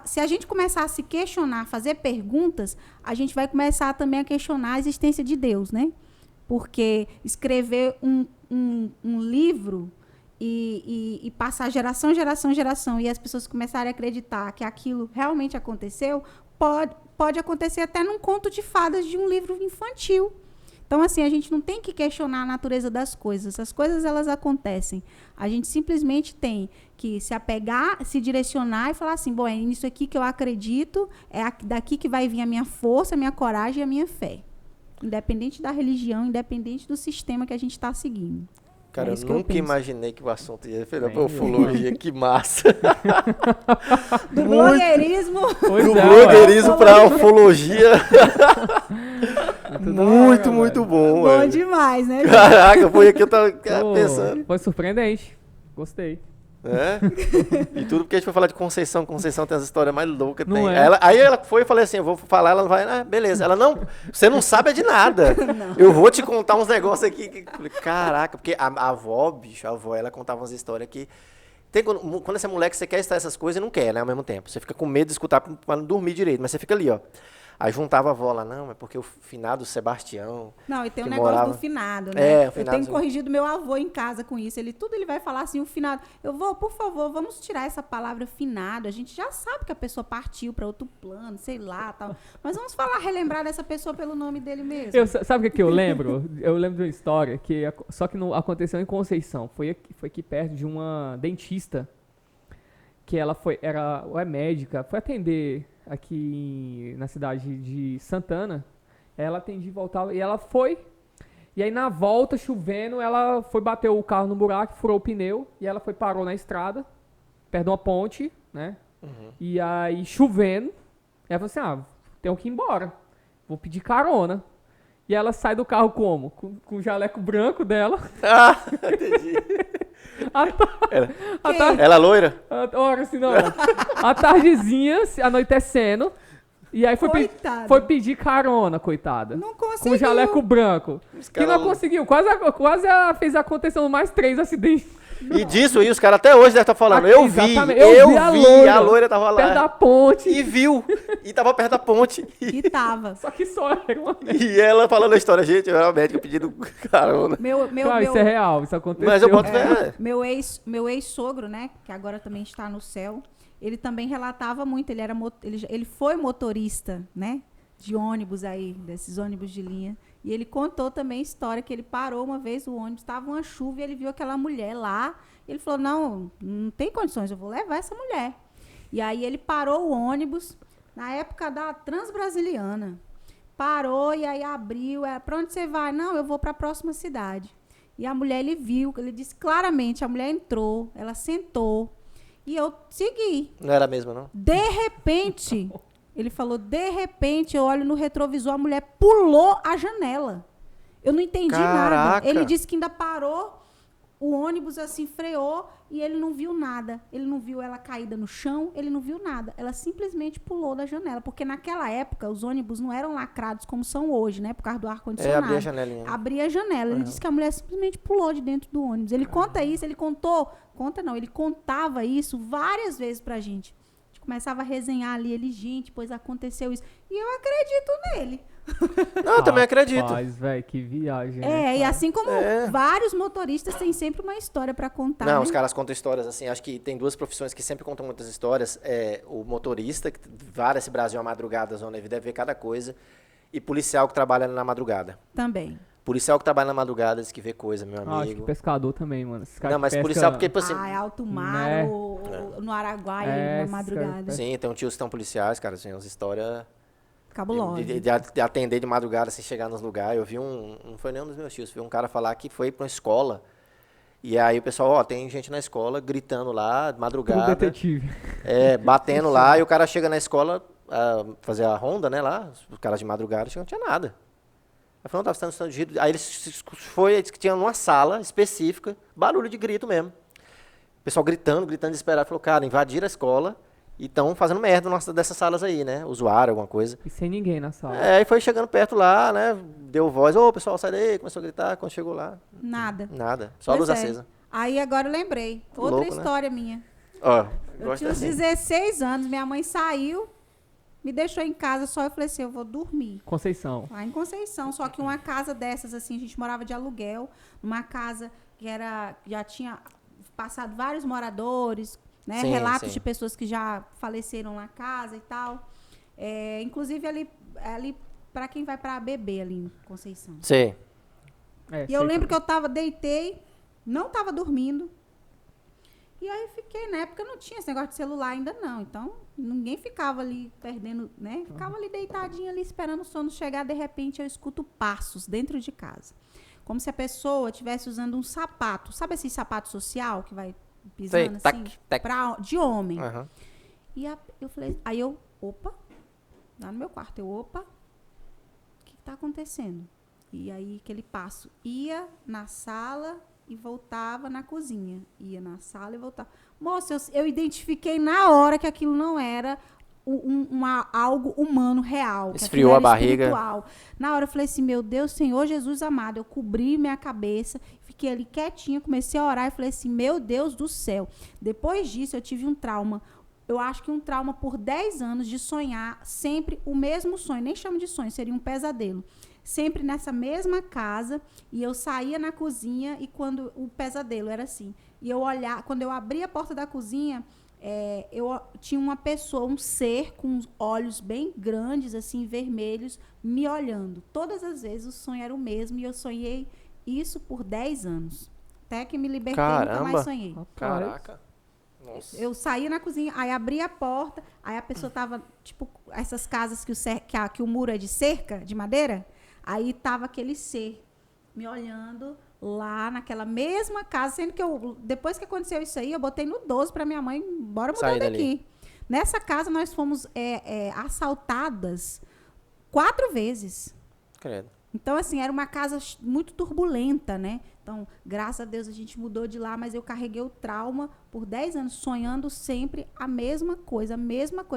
se a gente começar a se questionar, fazer perguntas, a gente vai começar também a questionar a existência de Deus, né? Porque escrever um livro e passar geração e as pessoas começarem a acreditar que aquilo realmente aconteceu, pode acontecer até num conto de fadas de um livro infantil. Então, assim, a gente não tem que questionar a natureza das coisas. As coisas, elas acontecem. A gente simplesmente tem que se apegar, se direcionar e falar assim, bom, é nisso aqui que eu acredito, é daqui que vai vir a minha força, a minha coragem e a minha fé. Independente da religião, independente do sistema que a gente está seguindo. Cara, É eu isso que eu nunca penso. imaginei que o assunto ia ser pra ufologia. Que massa. Do blogueirismo... Pois Do é, blogueirismo ué. pra ufologia. Muito Muito bom, Bom velho. demais, né? Caraca, foi aqui eu tava Pô, pensando. Foi surpreendente. Gostei. É? E tudo porque a gente foi falar de Conceição. Conceição tem as histórias mais loucas que Não tem. é? Aí ela foi e falei assim, eu vou falar, ela não vai, beleza. Ela, não, você não sabe de nada. Eu vou te contar uns negócios aqui. Caraca, porque a avó, bicho, ela contava umas histórias que... Quando você é moleque, você quer estar essas coisas e não quer, né, ao mesmo tempo. Você fica com medo de escutar pra não dormir direito, mas você fica ali, ó. Aí juntava a avó lá, não, é porque o finado Sebastião... Não, e tem um que negócio morava- do finado, né? É, o finado, eu tenho sim. corrigido meu avô em casa com isso. Ele vai falar assim, o finado. Eu vou, por favor, vamos tirar essa palavra finado. A gente já sabe que a pessoa partiu para outro plano, sei lá, tal. Mas vamos relembrar dessa pessoa pelo nome dele mesmo. Sabe o que eu lembro? Eu lembro de uma história, só que não aconteceu em Conceição. Foi aqui perto de uma dentista, que ela é médica, foi atender aqui na cidade de Santana. Ela atendia e voltava, e ela foi. E aí na volta, chovendo, ela foi bater o carro no buraco, furou o pneu, e ela parou na estrada, perto de uma ponte, né? E aí chovendo, e ela falou assim, tenho que ir embora, vou pedir carona. E ela sai do carro como? Com o jaleco branco dela. Ah, entendi. Ela é loira? Ora, assim, não. A tardezinha, anoitecendo. E aí Coitada. foi pedir carona, coitada. Não Com conseguiu. o jaleco branco. Os Que cara- não conseguiu. Quase fez acontecer mais 3 acidentes. E disso aí, os caras até hoje devem estar falando. Eu vi, Exatamente. eu vi vi, a loira tava perto da lá. ponte. E viu. E tava perto da ponte. E tava. Só que só era uma... E ela falando a história, gente, eu era médica pedindo carona. Claro, isso é real, isso aconteceu. Mas eu boto fé. Meu ex-sogro, né, que agora também está no céu, ele também relatava muito, ele foi motorista, né, de ônibus aí, desses ônibus de linha. E ele contou também a história que ele parou uma vez, o ônibus estava uma chuva e ele viu aquela mulher lá. Ele falou, não tem condições, eu vou levar essa mulher. E aí ele parou o ônibus, na época da Transbrasiliana. Parou e aí abriu, para onde você vai? Não, eu vou para a próxima cidade. E a mulher, ele viu, ele disse claramente, a mulher entrou, ela sentou e eu segui. Não era a mesma, não? De repente, ele falou, de repente, eu olho no retrovisor, a mulher pulou a janela. Eu não entendi nada. Caraca. Ele disse que ainda parou, o ônibus assim freou e ele não viu nada. Ele não viu ela caída no chão, ele não viu nada. Ela simplesmente pulou da janela, porque naquela época os ônibus não eram lacrados como são hoje, né? Por causa do ar-condicionado. abria a janelinha. Abria a janela. Ele disse que a mulher simplesmente pulou de dentro do ônibus. Ele conta isso, ele ele contava isso várias vezes pra gente. A gente começava a resenhar ali, gente, pois aconteceu isso. E eu acredito nele. Não, eu também acredito. Rapaz, velho, que viagem. né, E cara? assim como vários motoristas têm sempre uma história pra contar. Não, né? os caras contam histórias assim. Acho que tem duas profissões que sempre contam muitas histórias. O motorista, que vara esse Brasil à madrugada, Zona Vida, deve ver cada coisa. E policial que trabalha na madrugada. Também. Policial que trabalha na madrugada diz que vê coisa, meu Acho que amigo. pescador também, mano. Esses caras Não, que mas pesca- policial, porque, tipo assim. É alto mar, Né? ou no Araguaia, É, na esses madrugada. caras- Sim, tem um tios que são policiais, cara. Assim, umas histórias. Cabulosa. De atender de madrugada, assim, chegar nos lugares. Eu vi não foi nenhum dos meus tios, vi um cara falar que foi pra uma escola. E aí o pessoal, tem gente na escola gritando lá, de True madrugada. detetive. Batendo lá, e o cara chega na escola, fazer a ronda, né, lá, os caras de madrugada, chegam, não tinha nada. Aí falou, não, tava estando de giro. Aí ele disse que tinha numa sala específica, barulho de grito mesmo. O pessoal gritando, desesperado, falou, cara, invadiram a escola e estão fazendo merda dessas salas aí, né, usuário, alguma coisa. E sem ninguém na sala. E foi chegando perto lá, né, deu voz, pessoal, sai daí, começou a gritar, quando chegou lá, Nada. nada, só a Pois luz é. acesa. Aí agora eu lembrei. Outra Louco, né? história minha. Ó, Eu gosto tinha uns assim. 16 anos, minha mãe saiu, me deixou em casa só, eu falei assim, eu vou dormir. Conceição. Lá em Conceição, só que uma casa dessas, assim, a gente morava de aluguel, numa casa que já tinha passado vários moradores, né? Sim, Relatos sim. de pessoas que já faleceram na casa e tal. Inclusive ali para quem vai para beber ali em Conceição. Sei. E eu lembro que eu deitei, não tava dormindo. E aí fiquei, na época não tinha esse negócio de celular ainda não. Então, ninguém ficava ali perdendo, né? Ficava ali deitadinha ali esperando o sono chegar, de repente eu escuto passos dentro de casa. Como se a pessoa estivesse usando um sapato. Sabe esse sapato social que vai pisando Sei, assim? tac. De homem. Aham. E eu falei, opa, lá no meu quarto, opa, o que tá acontecendo? E aí aquele passo ia na sala e voltava na cozinha. Ia na sala e voltava. Moça, eu identifiquei na hora que aquilo não era algo humano real. Que Esfriou aquilo a era barriga. espiritual. Na hora eu falei assim, meu Deus, Senhor Jesus amado. Eu cobri minha cabeça, fiquei ali quietinha, comecei a orar e falei assim, meu Deus do céu. Depois disso eu tive um trauma. Eu acho que um trauma por 10 anos de sonhar sempre o mesmo sonho. Nem chamo de sonho, seria um pesadelo. Sempre nessa mesma casa, e eu saía na cozinha e quando o pesadelo era assim. E eu quando eu abria a porta da cozinha, eu tinha uma pessoa, um ser com os olhos bem grandes, assim, vermelhos, me olhando. Todas as vezes o sonho era o mesmo e eu sonhei isso por 10 anos. Até que me libertei e nunca Caramba. mais sonhei. Caraca. Nossa. Eu saí na cozinha, aí abri a porta, aí a pessoa tava, tipo, essas casas que o muro é de cerca, de madeira, aí tava aquele ser me olhando lá naquela mesma casa, sendo que depois que aconteceu isso aí, eu botei no 12 pra minha mãe, bora mudar Sair daqui. dali. Nessa casa nós fomos assaltadas 4 vezes. Credo. Então, assim, era uma casa muito turbulenta, né? Então, graças a Deus a gente mudou de lá, mas eu carreguei o trauma por 10 anos, sonhando sempre a mesma coisa,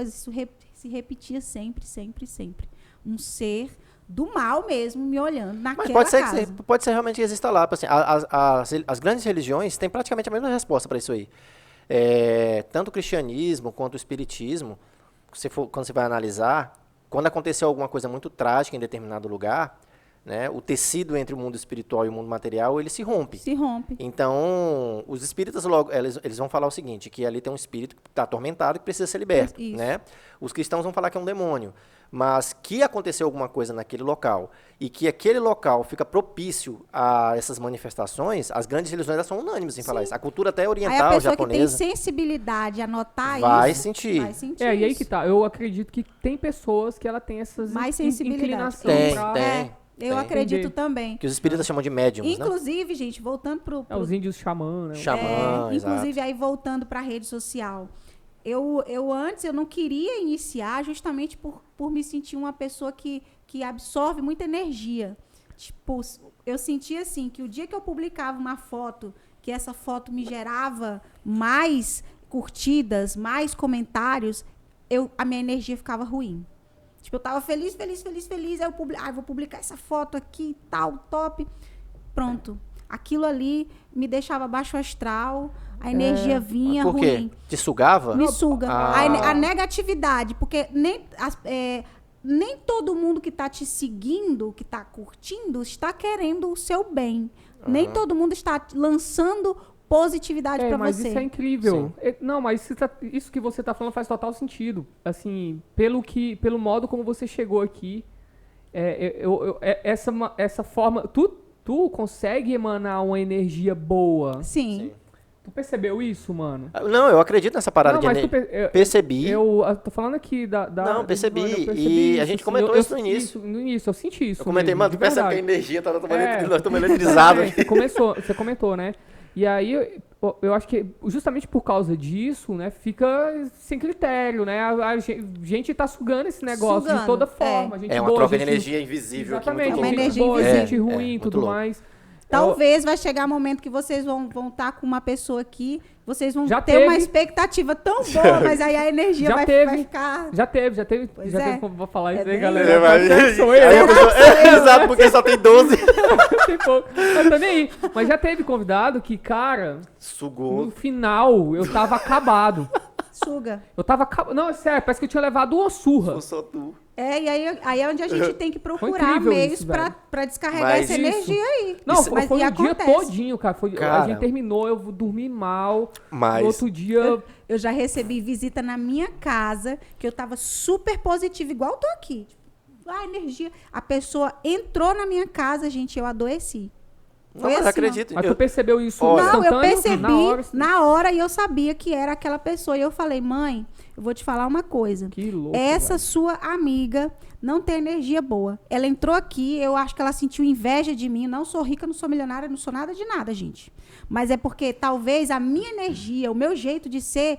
Isso se repetia sempre, sempre, sempre. Um ser do mal mesmo me olhando naquela Mas casa. pode ser realmente que exista lá. Assim, as grandes religiões têm praticamente a mesma resposta para isso aí. Tanto o cristianismo quanto o espiritismo, quando você vai analisar, quando aconteceu alguma coisa muito trágica em determinado lugar, né? O tecido entre o mundo espiritual e o mundo material, ele se rompe. Se rompe. Então, os espíritas logo, eles vão falar o seguinte, que ali tem um espírito que está atormentado e que precisa ser liberto, Isso. né? Os cristãos vão falar que é um demônio, mas que aconteceu alguma coisa naquele local e que aquele local fica propício a essas manifestações, as grandes religiões elas são unânimes em falar isso. A cultura até Aí a oriental, pessoa que tem japonesa, sensibilidade a notar vai isso, sentir. vai sentir É, e aí isso. que tá. Eu acredito que tem pessoas que ela tem essas Mais sensibilidade. inclinações Tem, pra... tem. Eu Tem. acredito Entender. também. Que os espíritas chamam de médiums, né? Inclusive, gente, voltando pro... É, os índios xamã, né? Xamã, exato. inclusive, aí voltando para a rede social. Eu antes, eu não queria iniciar justamente por me sentir uma pessoa que absorve muita energia. Tipo, eu sentia assim, que o dia que eu publicava uma foto, que essa foto me gerava mais curtidas, mais comentários, a minha energia ficava ruim. Tipo, eu tava feliz, aí eu vou publicar essa foto aqui, tal, top. Pronto. Aquilo ali me deixava baixo astral, a energia vinha Por quê? ruim. Te sugava? Me suga. Ah. A negatividade, porque nem todo mundo que está te seguindo, que está curtindo, está querendo o seu bem. Nem todo mundo está lançando positividade para mas você. isso é incrível. Não, mas isso que você tá falando faz total sentido. Assim, pelo modo como você chegou aqui, essa forma... Tu consegue emanar uma energia boa. Sim. Tu percebeu isso, mano? Não, eu acredito nessa parada Não, de mas energia. tu Percebi. Eu tô falando aqui Não, percebi. eu E a isso, gente assim, comentou eu isso no início. No início, eu senti isso. Eu comentei, mesmo, mano, de tu percebe que a verdade. energia tá É. nós estamos eletrizados aqui. Você comentou, né? E aí, eu acho que justamente por causa disso, né, fica sem critério, né? A gente tá sugando esse negócio de Sugando, toda forma. Gente É uma boa, troca de gente- energia invisível aqui, Exatamente, muito uma louca. gente energia boa, invisível. gente ruim e muito tudo louco. mais. Talvez vai chegar um momento que vocês vão estar com uma pessoa aqui, vocês vão Já ter uma teve. expectativa tão boa, mas aí a energia Já vai teve. ficar... Já teve. Pois Já é. teve, vou falar isso É aí, bem galera. É, mas- Mas sou aí eu. a pessoa- exato, porque só tem 12. Tem pouco. Eu tô nem aí. Mas já teve convidado que, cara, Sugou. no final eu tava acabado. Suga. Eu tava acabado. Não, é sério, parece que eu tinha levado uma surra. Só tu. E aí é onde a gente tem que procurar incrível meios isso, pra velho. descarregar Mas essa isso- energia aí. Não, Isso- Mas- foi e o dia acontece. todinho, cara. A Cara. gente terminou, eu dormi mal. Mas- No outro dia... Eu já recebi visita na minha casa, que eu tava super positiva, igual eu tô aqui. A energia. A pessoa entrou na minha casa, gente, eu adoeci. Não, Foi mas assim, acredito. Mas tu percebeu isso Olha. Não, eu instantâneo? percebi Na hora, assim? na hora e eu sabia que era aquela pessoa. E eu falei, mãe, eu vou te falar uma coisa. Que louco, Essa velho. sua amiga não tem energia boa. Ela entrou aqui, eu acho que ela sentiu inveja de mim. Não sou rica, não sou milionária, não sou nada de nada, gente. Mas é porque talvez a minha energia, o meu jeito de ser,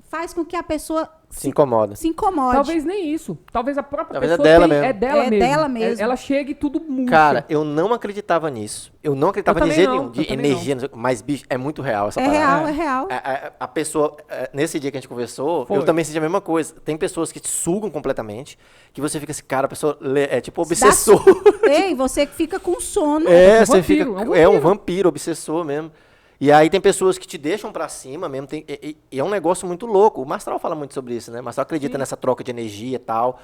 faz com que a pessoa Se incomoda. se incomode. Talvez nem isso. Talvez a própria Talvez é pessoa dela tenha- mesmo. É dela É mesmo. dela mesmo. Ela chega e tudo murcha. Cara, eu não acreditava nisso. Eu não acreditava Eu de também jeito não, nenhum. De eu também energia, não sei- mas, bicho, é muito real essa É parada. real, é real. A pessoa, nesse dia que a gente conversou, Foi. eu também senti a mesma coisa. Tem pessoas que te sugam completamente, que você fica assim, cara, a pessoa é tipo Dá obsessor. Ei, você que fica com sono. É, um você vampiro, fica. é um É um vampiro. vampiro, obsessor mesmo. E aí tem pessoas que te deixam pra cima mesmo. E é um negócio muito louco. O Mastral fala muito sobre isso, né? O Mastral acredita nessa troca de energia e tal.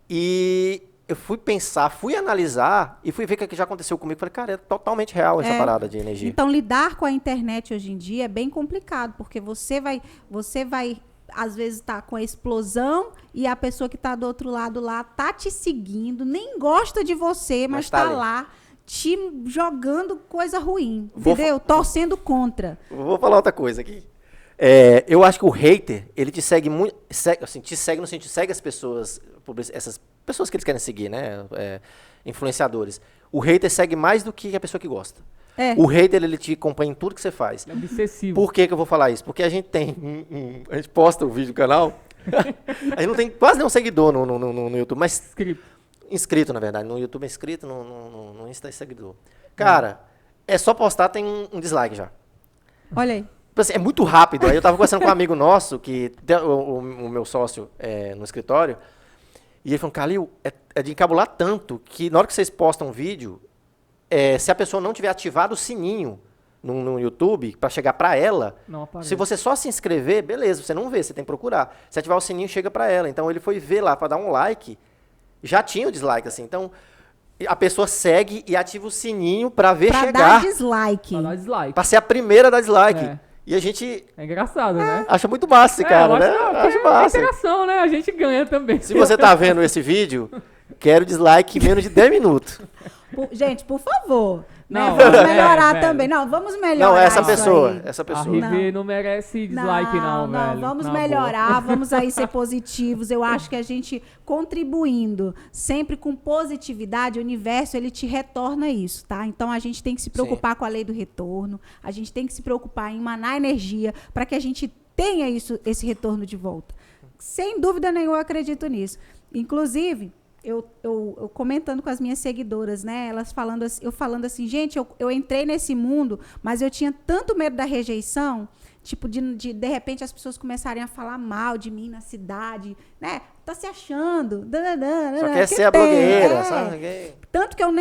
E eu fui pensar, fui analisar e fui ver o que já aconteceu comigo. Falei, cara, é totalmente real essa parada de energia. Então, lidar com a internet hoje em dia é bem complicado, porque você vai às vezes, tá com a explosão e a pessoa que tá do outro lado lá tá te seguindo, nem gosta de você, mas tá tá ali. lá te jogando coisa ruim, Vou entendeu? Torcendo contra. Vou falar outra coisa aqui. Eu acho que o hater, ele te segue muito. Assim, te segue no sentido, segue as pessoas, essas pessoas que eles querem seguir, né? Influenciadores. O hater segue mais do que a pessoa que gosta. É. O hater, ele te acompanha em tudo que você faz. É obsessivo. Por que eu vou falar isso? Porque a gente tem. A gente posta o vídeo do canal. A gente não tem quase nenhum seguidor no YouTube, mas Script. inscrito, na verdade. No YouTube é inscrito, no Insta é seguidor. Cara, é só postar, tem um dislike já. Olha aí. Tipo assim, é muito rápido. Aí eu tava conversando com um amigo nosso, que o meu sócio no escritório, e ele falou, Calil, é de encabular tanto que na hora que vocês postam um vídeo, se a pessoa não tiver ativado o sininho no YouTube, para chegar para ela, Não aparece. se você só se inscrever, beleza, você não vê, você tem que procurar. Se ativar o sininho, chega para ela. Então ele foi ver lá para dar um like, já tinha o dislike, assim. Então, a pessoa segue e ativa o sininho pra ver Pra chegar. dar dislike. Pra dar dislike. Pra ser a primeira a dar dislike. É. E a gente É engraçado, né? acha muito massa esse cara, né? Acho É massa. interação, né? A gente ganha também. Se você tá vendo esse vídeo, quero dislike em menos de 10 minutos. Gente, por favor. Não, né? Vamos é, melhorar velho. também. Não, vamos melhorar. Não, essa isso pessoa. aí. Essa A pessoa. River não merece dislike, não, velho. Vamos Na melhorar, boa. vamos aí ser positivos. Eu acho que a gente contribuindo sempre com positividade, o universo ele te retorna isso, tá? Então a gente tem que se preocupar com a lei do retorno, a gente tem que se preocupar em emanar energia para que a gente tenha isso, esse retorno de volta. Sem dúvida nenhuma eu acredito nisso. Inclusive, eu comentando com as minhas seguidoras, né? Elas falando assim, eu falando assim, gente, eu entrei nesse mundo, mas eu tinha tanto medo da rejeição, tipo, de repente as pessoas começarem a falar mal de mim na cidade, né? Tá se achando. Só quer ser a blogueira, sabe? Tanto que eu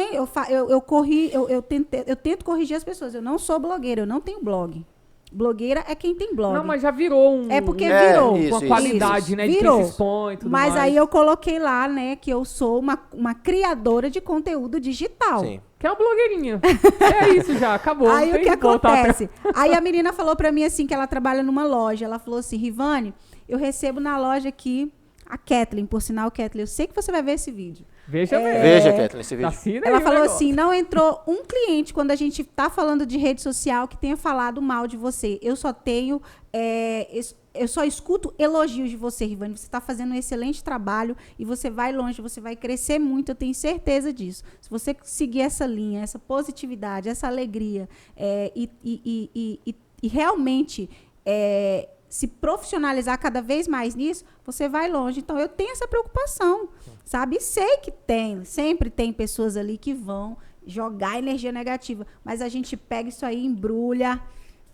tento corrigir as pessoas. Eu não sou blogueira, eu não tenho blog. Blogueira é quem tem blog. Não, mas já virou um... É porque É, virou. isso, uma qualidade, isso. né? Virou. De quem se expõe e tudo Mas mais. aí eu coloquei lá, né, que eu sou uma criadora de conteúdo digital. Sim. Que é uma blogueirinha. É isso já, acabou. Aí não o tem que voltar atrás. acontece? Aí a menina falou pra mim assim, que ela trabalha numa loja. Ela falou assim, Rivane, eu recebo na loja aqui a Kathleen. Por sinal, Kathleen, eu sei que você vai ver esse vídeo. Veja mesmo. Veja, Kathleen, esse vídeo. Assina Ela aí o falou negócio. assim, não entrou um cliente quando a gente tá falando de rede social que tenha falado mal de você. Eu só tenho... eu só escuto elogios de você, Rivane. Você está fazendo um excelente trabalho e você vai longe, você vai crescer muito, eu tenho certeza disso. Se você seguir essa linha, essa positividade, essa alegria e realmente se profissionalizar cada vez mais nisso, você vai longe. Então, eu tenho essa preocupação, sabe? E sei que sempre tem pessoas ali que vão jogar energia negativa, mas a gente pega isso aí, embrulha,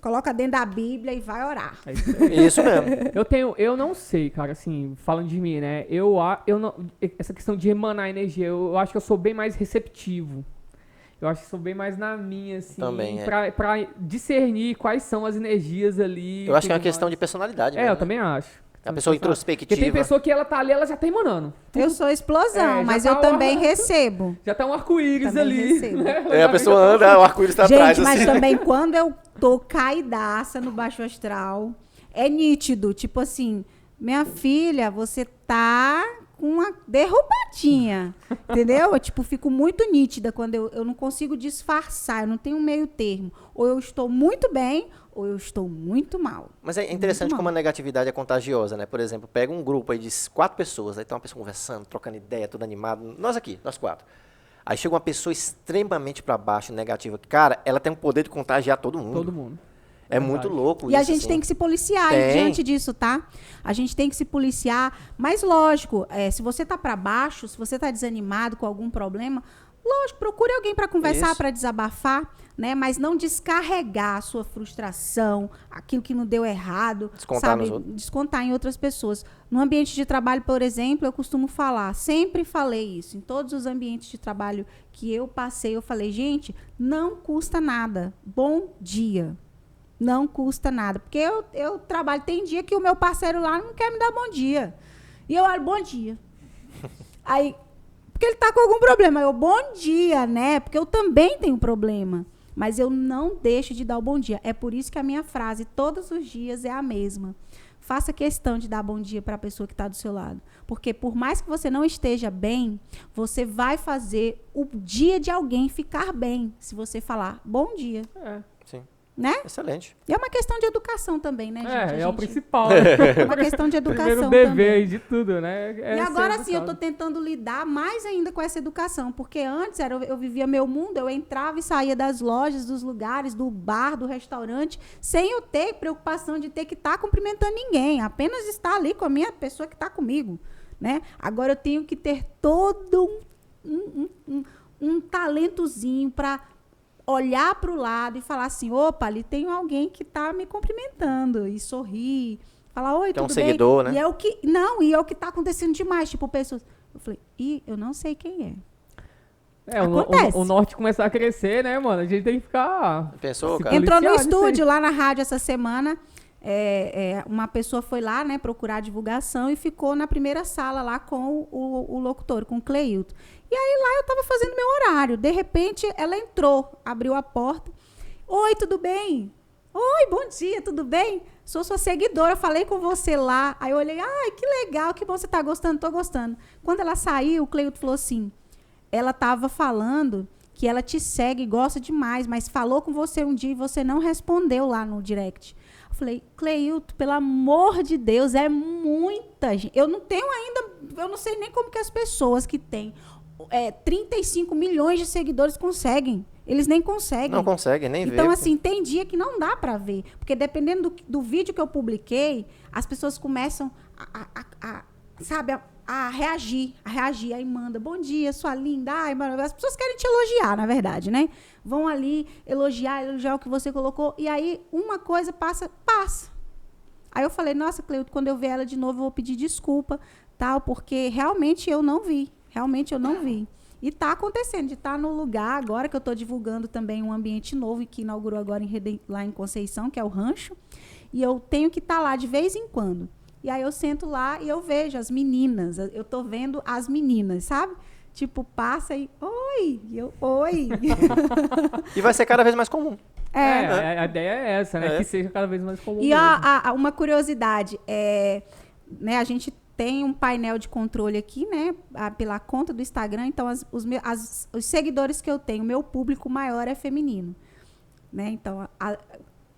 coloca dentro da Bíblia e vai orar. É isso aí. Isso mesmo. Eu não sei, cara, assim, falando de mim, né? Eu não, essa questão de emanar energia, eu acho que eu sou bem mais receptivo. Eu acho que sou bem mais na minha, assim, Também, pra discernir quais são as energias ali. Eu acho que é uma tudo questão mais. de personalidade. Eu mesmo, né? também acho. É uma pessoa Porque introspectiva. tem pessoa que ela tá ali, ela já tá emanando. Eu sou explosão, já mas tá eu também uma- recebo. Já tá um arco-íris Também ali. recebo. Né? É, a pessoa anda, o arco-íris tá atrás. Gente, mas assim. também quando eu tô caidaça no baixo astral, é nítido. Tipo assim, minha filha, você tá com uma derrubadinha. Entendeu? Eu, tipo, fico muito nítida quando eu não consigo disfarçar, eu não tenho um meio termo. Ou eu estou muito bem, ou eu estou muito mal. Mas é interessante Muito como a negatividade é contagiosa, né? Por exemplo, pega um grupo aí de 4 pessoas, aí tem uma pessoa conversando, trocando ideia, tudo animado. Nós aqui, nós 4. Aí chega uma pessoa extremamente pra baixo, negativa. Cara, ela tem o poder de contagiar todo mundo. Todo mundo. É muito louco E isso. a gente assim. tem que se policiar Tem. diante disso, tá? A gente tem que se policiar. Mas, lógico, se você tá para baixo, se você tá desanimado com algum problema, lógico, procure alguém para conversar, Isso. para desabafar, né? Mas não descarregar a sua frustração, aquilo que não deu errado, Descontar sabe? nos outros. Descontar em outras pessoas. No ambiente de trabalho, por exemplo, eu costumo falar, sempre falei isso, em todos os ambientes de trabalho que eu passei, eu falei, gente, não custa nada. Bom dia. Não custa nada. Porque eu trabalho, tem dia que o meu parceiro lá não quer me dar bom dia. E eu olho, bom dia. Aí, porque ele tá com algum problema. Eu, bom dia, né? Porque eu também tenho problema. Mas eu não deixo de dar o bom dia. É por isso que a minha frase todos os dias é a mesma. Faça questão de dar bom dia para a pessoa que está do seu lado. Porque por mais que você não esteja bem, você vai fazer o dia de alguém ficar bem. Se você falar bom dia, Sim. né? Excelente. E é uma questão de educação também, né, gente? É A o gente- principal. É uma questão de educação Primeiro dever também. aí de tudo, né? E agora sim, eu tô tentando lidar mais ainda com essa educação, porque antes eu vivia meu mundo, eu entrava e saía das lojas, dos lugares, do bar, do restaurante, sem eu ter preocupação de ter que estar cumprimentando ninguém, apenas estar ali com a minha pessoa que está comigo, né? Agora eu tenho que ter todo um talentozinho para olhar para o lado e falar assim, opa, ali tem alguém que está me cumprimentando, e sorrir, falar, oi, Tem um tudo bem? seguidor, né? E é o que tá acontecendo demais, tipo, pessoas... Eu falei, eu não sei quem é. Acontece. O norte começar a crescer, né, mano? A gente tem que ficar... Pensou, se cara? Entrou no policiar nisso aí. estúdio lá na rádio essa semana, uma pessoa foi lá, né, procurar divulgação e ficou na primeira sala lá com o locutor, com o Cleilton. E aí lá eu estava fazendo meu horário. De repente, ela entrou, abriu a porta. Oi, tudo bem? Oi, bom dia, tudo bem? Sou sua seguidora, falei com você lá. Aí eu olhei, ai, que legal, que bom você tá gostando, tô gostando. Quando ela saiu, o Cleilton falou assim, ela estava falando que ela te segue, gosta demais, mas falou com você um dia e você não respondeu lá no direct. Eu falei, Cleilton, pelo amor de Deus, é muita gente. Eu não tenho ainda, eu não sei nem como que as pessoas que têm 35 milhões de seguidores conseguem. Eles nem conseguem. Não conseguem, nem ver. Então, assim, tem dia que não dá pra ver. Porque dependendo do vídeo que eu publiquei, as pessoas começam a reagir. Aí manda, bom dia, sua linda. Ai, mano, as pessoas querem te elogiar, na verdade, né? Vão ali elogiar o que você colocou. E aí, uma coisa passa. Aí eu falei, nossa, Cleilton, quando eu ver ela de novo, eu vou pedir desculpa, tal, porque realmente eu não vi. E está acontecendo, de estar no lugar, agora que eu estou divulgando também um ambiente novo, que inaugurou agora lá em Conceição, que é o Rancho, e eu tenho que estar lá de vez em quando. E aí eu sento lá e eu vejo as meninas, eu estou vendo as meninas, sabe? Tipo, passa e, oi, oi. E vai ser cada vez mais comum. A ideia é essa, né? Que seja cada vez mais comum. E uma curiosidade, né, a gente tem um painel de controle aqui, né, pela conta do Instagram, então os seguidores que eu tenho, meu público maior é feminino, né, então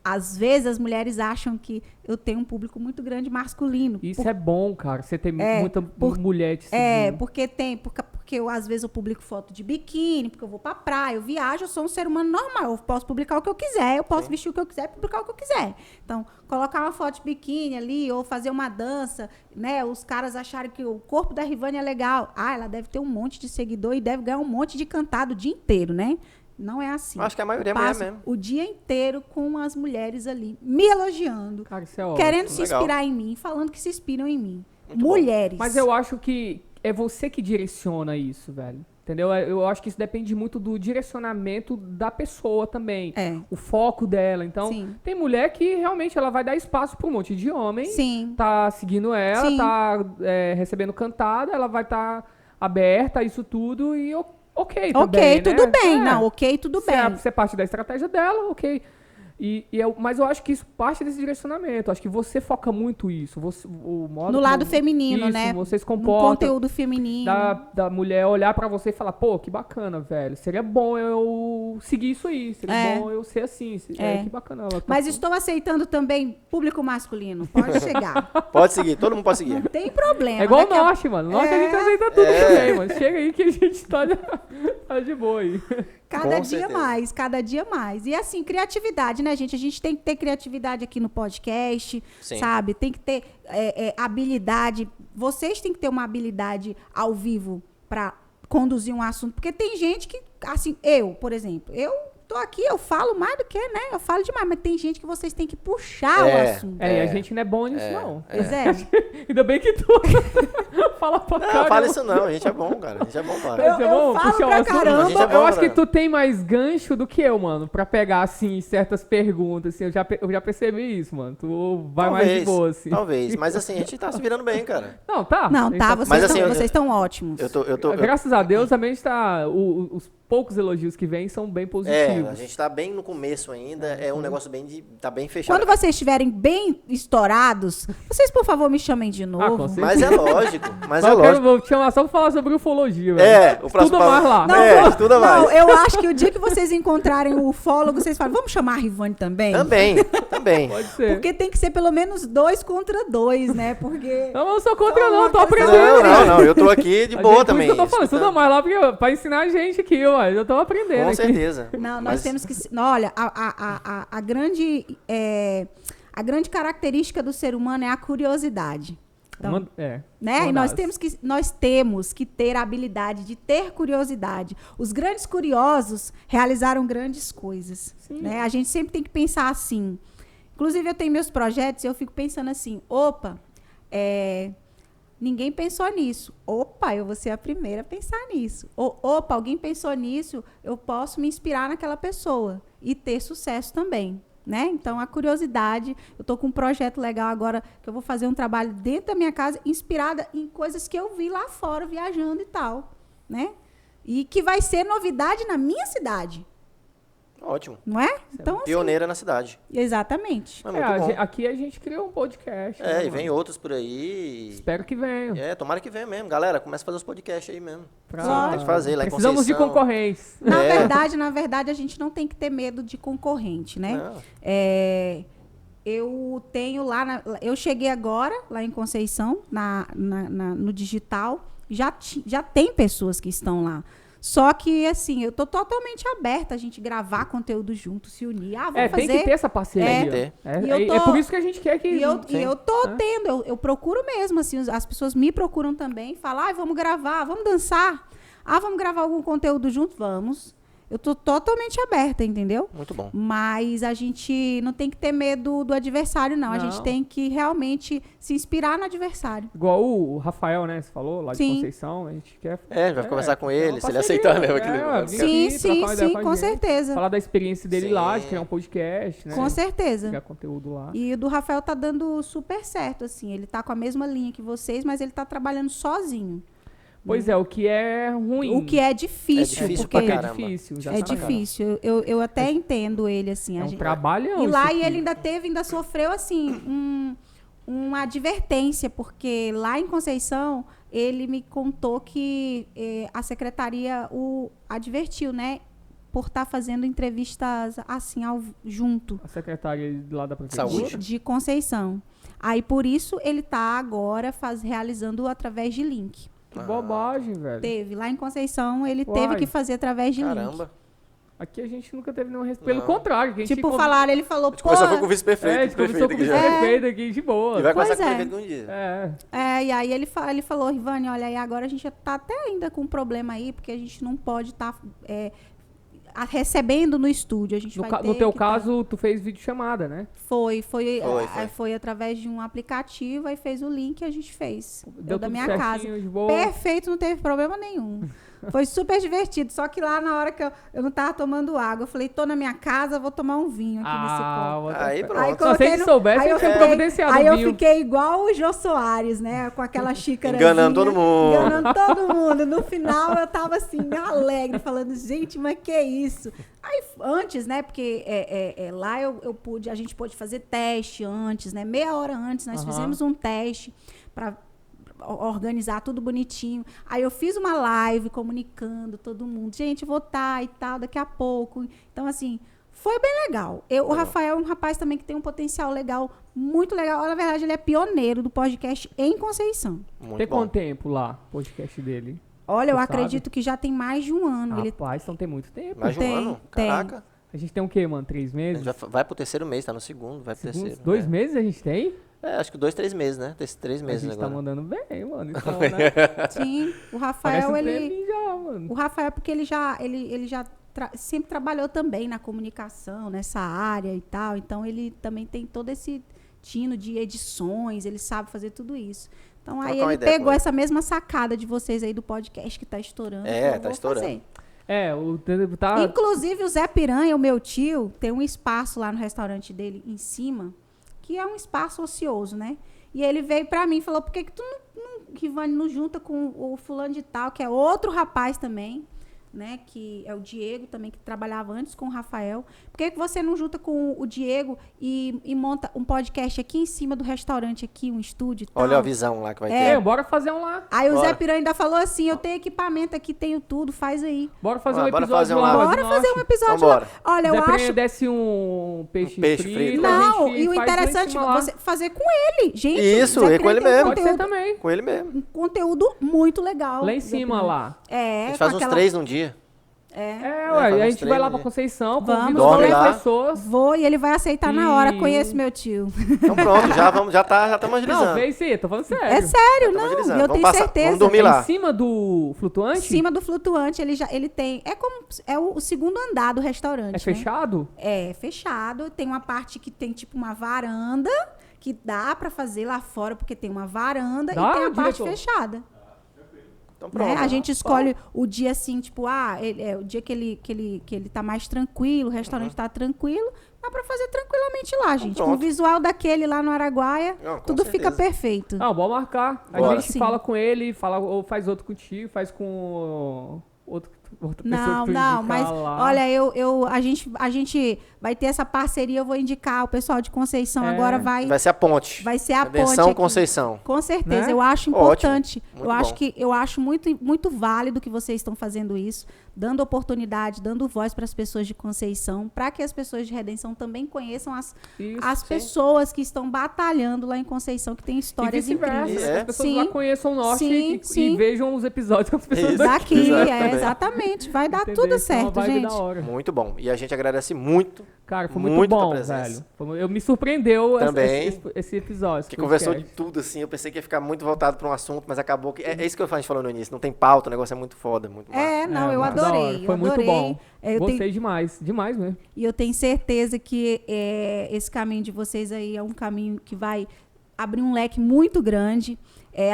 às vezes as mulheres acham que eu tenho um público muito grande masculino. Isso é bom, cara, você tem muita mulher te seguindo. Porque eu, às vezes eu publico foto de biquíni, porque eu vou pra praia, eu viajo, eu sou um ser humano normal, eu posso publicar o que eu quiser, eu posso vestir o que eu quiser, publicar o que eu quiser. Então, colocar uma foto de biquíni ali, ou fazer uma dança, né, os caras acharem que o corpo da Rivane é legal. Ah, ela deve ter um monte de seguidor e deve ganhar um monte de cantado o dia inteiro, né? Não é assim. Acho que a maioria é mulher mesmo. O dia inteiro com as mulheres ali, me elogiando, cara, isso é ótimo. querendo se inspirar em mim, falando que se inspiram em mim. Muito mulheres. Mas eu acho que é você que direciona isso, velho. Entendeu? Eu acho que isso depende muito do direcionamento da pessoa também. O foco dela. Então, tem mulher que realmente ela vai dar espaço para um monte de homem. Sim. Tá seguindo ela, tá recebendo cantada, ela vai estar aberta a isso tudo e ok, também, tudo né? bem. Não, ok, tudo bem. Se é parte da estratégia dela, ok. Mas eu acho que isso parte desse direcionamento. Acho que você foca muito isso. O modo no lado feminino, isso, né? Você se no comporta. Conteúdo feminino. Da mulher olhar pra você e falar, pô, que bacana, velho. Seria bom eu seguir isso aí. Seria bom eu ser assim. Que bacana. Mas estou aceitando também público masculino. Pode chegar. Pode seguir, todo mundo pode seguir. Não tem problema. É igual o Norte, mano. O Norte a gente aceita tudo também, mano. Chega aí que a gente tá de boa aí. Cada dia mais. E assim, criatividade, né, gente? A gente tem que ter criatividade aqui no podcast, sabe? Tem que ter habilidade. Vocês têm que ter uma habilidade ao vivo para conduzir um assunto. Porque tem gente que, assim, por exemplo, eu tô aqui, eu falo mais do que, né? Eu falo demais, mas tem gente que vocês têm que puxar o assunto. E a gente não é bom nisso, não. Pois é. Ainda bem que tu fala pra caramba. Não, fala isso não, a gente é bom, cara. A gente é bom, cara. Eu falo pra caramba. Eu acho que tu tem mais gancho do que eu, mano, pra pegar, assim, certas perguntas, assim, eu já percebi isso, mano. Tu vai mais de boa, assim. Talvez, mas assim, a gente tá se virando bem, cara. Não, tá. Vocês estão ótimos. Graças a Deus, também está, os poucos elogios que vêm são bem positivos. A gente tá bem no começo ainda, é um negócio tá bem fechado. Quando vocês estiverem bem estourados, vocês, por favor, me chamem de novo. Mas é lógico, Vou te chamar só pra falar sobre ufologia, velho. O próximo Estuda mais lá. Estuda mais. Não, eu acho que o dia que vocês encontrarem o ufólogo, vocês falam, vamos chamar a Rivane também? Também. Pode ser. Porque tem que ser pelo menos 2 contra 2, né? Porque... Não, eu sou contra não, tô aprendendo. Não, eu tô aqui de boa também. Por isso que eu tô falando, estuda mais lá pra ensinar a gente aqui, ó. Eu tô aprendendo. Com certeza. Não, nós temos que... Olha, a grande característica do ser humano é a curiosidade. Então, né? E nós temos que ter a habilidade de ter curiosidade. Os grandes curiosos realizaram grandes coisas. Né? A gente sempre tem que pensar assim. Inclusive, eu tenho meus projetos e eu fico pensando assim, ninguém pensou nisso. Opa, eu vou ser a primeira a pensar nisso. Opa, alguém pensou nisso, eu posso me inspirar naquela pessoa e ter sucesso também. né? Então, a curiosidade, eu tô com um projeto legal agora, que eu vou fazer um trabalho dentro da minha casa, inspirada em coisas que eu vi lá fora, viajando e tal, né? E que vai ser novidade na minha cidade, Ótimo. não é? Então, assim, Pioneira na cidade. exatamente. É muito bom. Aqui a gente criou um podcast. né, E vem mano? outros por aí. Espero que venham. Tomara que venha mesmo. Galera, começa a fazer os podcasts aí mesmo. Pra- Pode fazer lá em Precisamos de Conceição. concorrentes. Na verdade, a gente não tem que ter medo de concorrente, né? Não. Eu tenho lá, eu cheguei agora, lá em Conceição, no digital, já tem pessoas que estão lá. Só que, assim, eu tô totalmente aberta a gente gravar conteúdo junto, se unir. Vamos fazer. Tem que ter essa parceria. Tem que E eu tô- É por isso que a gente quer que... E eu tô É. tendo, eu procuro mesmo, assim, as pessoas me procuram também, falam, vamos gravar, vamos dançar. Vamos gravar algum conteúdo junto? Vamos. Eu tô totalmente aberta, entendeu? Muito bom. Mas a gente não tem que ter medo do adversário, não. A Não. gente tem que realmente se inspirar no adversário. Igual o Rafael, né? Você falou, lá de Sim. Conceição. A gente quer... A gente vai conversar com é uma ele, se ele parceria. aceitar mesmo É, aquele vir negócio. Sim, aqui, trocar uma ideia sim, com a com gente. certeza. Falar da experiência dele lá, de Sim. criar um podcast, né? Com certeza. Criar conteúdo lá. E o do Rafael tá dando super certo, assim. Ele tá com a mesma linha que vocês, mas ele tá trabalhando sozinho. Pois é, o que é ruim. O que é difícil, É difícil porque pra é caramba. difícil. é exatamente. difícil. Eu até entendo ele, assim. É a um gente- trabalhão. E lá isso aqui. ele ainda sofreu, assim, uma advertência, porque lá em Conceição, ele me contou que a secretaria o advertiu, né? Por estar fazendo entrevistas, assim, junto. A secretária lá da prefeitura. Saúde. De Conceição. Aí, por isso, ele está agora realizando através de link. Que bobagem, velho. Teve. Lá em Conceição, ele Uai. teve que fazer através de link. Caramba. Aqui a gente nunca teve nenhum respeito. Pelo Não. contrário, que a gente Tipo, conver- ele falou, A gente pô... conversou foi com o É, a vice-prefeito. gente conversou com o aqui já. vice-prefeito aqui de boa. E vai Pois conversar com o é. prefeito um dia. É. E aí ele falou, Rivane, olha, aí agora a gente tá até ainda com um problema aí, porque a gente não pode estar recebendo no estúdio. A gente vai ter No teu que caso, tu fez videochamada, né? Foi Foi. através de um aplicativo, aí fez o link e a gente fez. Deu Da tudo minha certinho, casa. de boa. Perfeito, não teve problema nenhum. Foi super divertido. Só que lá na hora que eu não tava tomando água, eu falei, tô na minha casa, vou tomar um vinho aqui nesse copo. Aí Aí pronto. Aí Só se coloquei ele no- soubesse, aí eu ele tinha fiquei- providenciado Aí o eu vinho. fiquei igual o Jô Soares, né? Com aquela xícara. Enganando todo mundo. Enganando todo mundo. No final eu tava assim, alegre, falando, gente, mas que isso? Aí antes, né? Porque lá a gente pôde fazer teste antes, né? Meia hora antes, nós fizemos um teste para organizar tudo bonitinho. Aí eu fiz uma live comunicando todo mundo. Gente, vou estar e tal, daqui a pouco. Então, assim, foi bem legal. O Rafael é um rapaz também que tem um potencial legal, muito legal. Na verdade, ele é pioneiro do podcast em Conceição. Muito Tem bom. quanto tempo lá, o podcast dele? Olha, eu Você acredito que já tem mais de um ano. Ele Rapaz, então tem muito tempo. Mais de um Tem, ano? tem. Caraca. A gente tem o quê, mano? 3 A meses? gente vai pro terceiro mês, tá no segundo, vai pro Segundos? terceiro. 2 meses a gente tem? Acho que 2, 3 meses, né? Tem 3 A meses gente tá agora. mandando bem, mano. Então, né? Sim, o Parece Rafael, um ele. treininho já, mano. O Rafael, porque ele já sempre trabalhou também na comunicação, nessa área e tal. Então, ele também tem todo esse tino de edições, ele sabe fazer tudo isso. Então, aí Trocar uma ele ideia com pegou ele. essa mesma sacada de vocês aí do podcast que tá estourando. É, falou, tá "Vou estourando." fazer." Tá... Inclusive, o Zé Piranha, o meu tio, tem um espaço lá no restaurante dele, em cima, que é um espaço ocioso, né? E ele veio pra mim e falou, por que tu Rivane, não junta com o fulano de tal, que é outro rapaz também, né? Que é o Diego também, que trabalhava antes com o Rafael. Por que você não junta com o Diego e monta um podcast aqui em cima do restaurante aqui, um estúdio e tal? Olha a visão lá que vai É, ter. bora fazer um lá. Aí o Bora. Zé Piranha ainda falou assim, eu tenho equipamento aqui, tenho tudo, faz aí. Bora fazer um Bora episódio fazer um lá. lá. mas Bora não fazer acho. um episódio Vambora. lá. Olha, Zé eu Piranha acho... desce um peixe, Um peixe frito. frito. a Não, gente e o faz lá em interessante cima lá. é você fazer com ele. Gente, Isso, o Zé é com ele Piranha tem mesmo. Pode ser também. Com ele mesmo. um conteúdo muito legal. Lá em Zé cima, Piranha. lá. É, A gente com faz uns aquela- 3 num dia. É, faz ué, a uns gente vai treinos, lá pra né? Conceição, Vamos, convida dorme 10 lá. pessoas. Vou e ele vai aceitar na hora. E- Conheço meu tio. Então pronto, já estamos agilizando. Não, vem sim, tô falando sério. É sério, Tamo não. agilizando. Eu Vamos tenho passar- certeza. vamos dormir É lá. em cima do flutuante? Em cima do flutuante, ele tem. É o segundo andar do restaurante. É né? fechado? É fechado. Tem uma parte que tem tipo uma varanda que dá pra fazer lá fora, porque tem uma varanda Dá, e tem a parte diretor? fechada. Então Né? pronto. A gente escolhe o dia assim, tipo, o dia que ele tá mais tranquilo, o restaurante tá tranquilo, dá pra fazer tranquilamente lá, gente. Com o pronto. visual daquele lá no Araguaia, Não, com tudo fica certeza. perfeito. Não, bora marcar. A Bora. gente Sim. fala com ele, ou faz outro contigo, faz com outra pessoa Não, que tu não, indicar mas lá. olha, a gente vai ter essa parceria, eu vou indicar o pessoal de Conceição agora Vai ser a ponte. vai ser a Redenção ponte aqui. Conceição. Com certeza, Né? eu acho Ótimo, importante. muito bom. Eu acho muito válido que vocês estão fazendo isso, dando oportunidade, dando voz para as pessoas de Conceição, para que as pessoas de Redenção também conheçam Isso, as sim. pessoas que estão batalhando lá em Conceição, que tem E histórias vice-versa, incríveis. né? Que as pessoas Sim, lá conheçam o norte sim, e sim. vejam os episódios com as pessoas Isso. daqui. Daqui, Exatamente. exatamente. Vai dar Entendeu? tudo Isso é uma certo, vibe gente. da hora. Muito bom. E a gente agradece muito Cara, foi muito Muito tua bom, presença. velho. Eu me surpreendeu Também. esse episódio. esse que conversou de podcast. tudo, assim. Eu pensei que ia ficar muito voltado para um assunto, mas acabou que... É isso que a gente falou no início. Não tem pauta, o negócio é muito foda, muito massa. Não, eu muito da hora. adorei. Foi eu muito adorei. bom. Eu Gostei tenho- demais. Demais mesmo. E eu tenho certeza que esse caminho de vocês aí é um caminho que vai abrir um leque muito grande.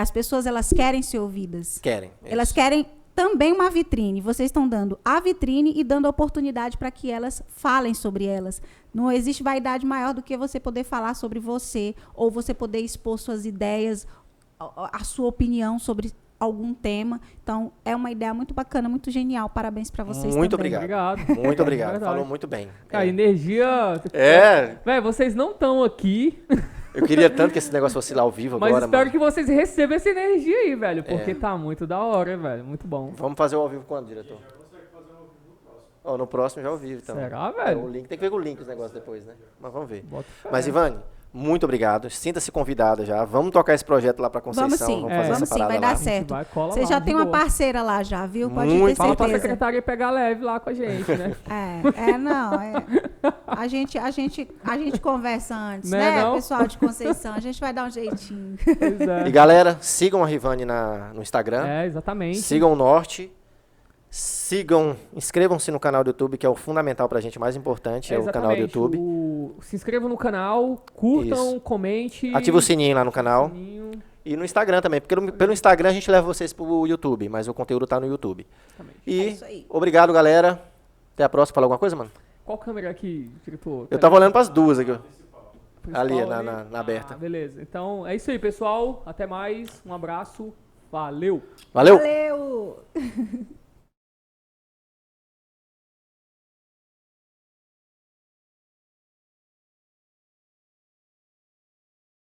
As pessoas, elas querem ser ouvidas. Querem. Elas isso. querem também uma vitrine. Vocês estão dando a vitrine e dando a oportunidade para que elas falem sobre elas. Não existe vaidade maior do que você poder falar sobre você, ou você poder expor suas ideias, a sua opinião sobre algum tema. Então, é uma ideia muito bacana, muito genial. Parabéns para vocês Muito também. obrigado. Obrigado. Muito obrigado. verdade. Falou muito bem. Cara, energia... É, Velho, vocês não estão aqui, eu queria tanto que esse negócio fosse lá ao vivo mas agora, espero mano. que vocês recebam essa energia aí, velho. Porque tá muito da hora, velho. Muito bom. Vamos fazer o ao vivo quando, diretor? Ó, no próximo já ao vivo, então. Será, É, velho? o link, tem que ver com o link os negócios depois, né? Mas vamos ver. Bota fé. Mas, Ivane, muito obrigado. Sinta-se convidada já. Vamos tocar esse projeto lá pra Conceição. Vamos sim, Vamos fazer essa vamos sim, parada vai lá. dar A gente certo. vai, cola Você lá, já de tem uma boa. parceira lá já, viu? Pode Muito. ter Fala pra certeza. secretária pegar leve lá com a gente, né? A gente conversa antes, Né, né, não? pessoal de Conceição? A gente vai dar um jeitinho. Pois é. E galera, sigam a Rivane no Instagram. É, exatamente. Sigam o Norte. Inscrevam-se no canal do YouTube, que é o fundamental pra gente, o mais importante, é o canal do Exatamente. YouTube. Se inscrevam no canal, curtam, comente. Ativa o sininho lá no canal. sininho. E no Instagram também, porque pelo Instagram a gente leva vocês pro YouTube, mas o conteúdo tá no YouTube. Exatamente. E É isso aí. obrigado, galera. Até a próxima. Fala alguma coisa, mano? Qual câmera aqui, diretor? Eu tava olhando pras duas aqui, ó. Principal ali, ali? na aberta. Beleza. Então, é isso aí, pessoal. Até mais. Um abraço. Valeu. Valeu! Valeu!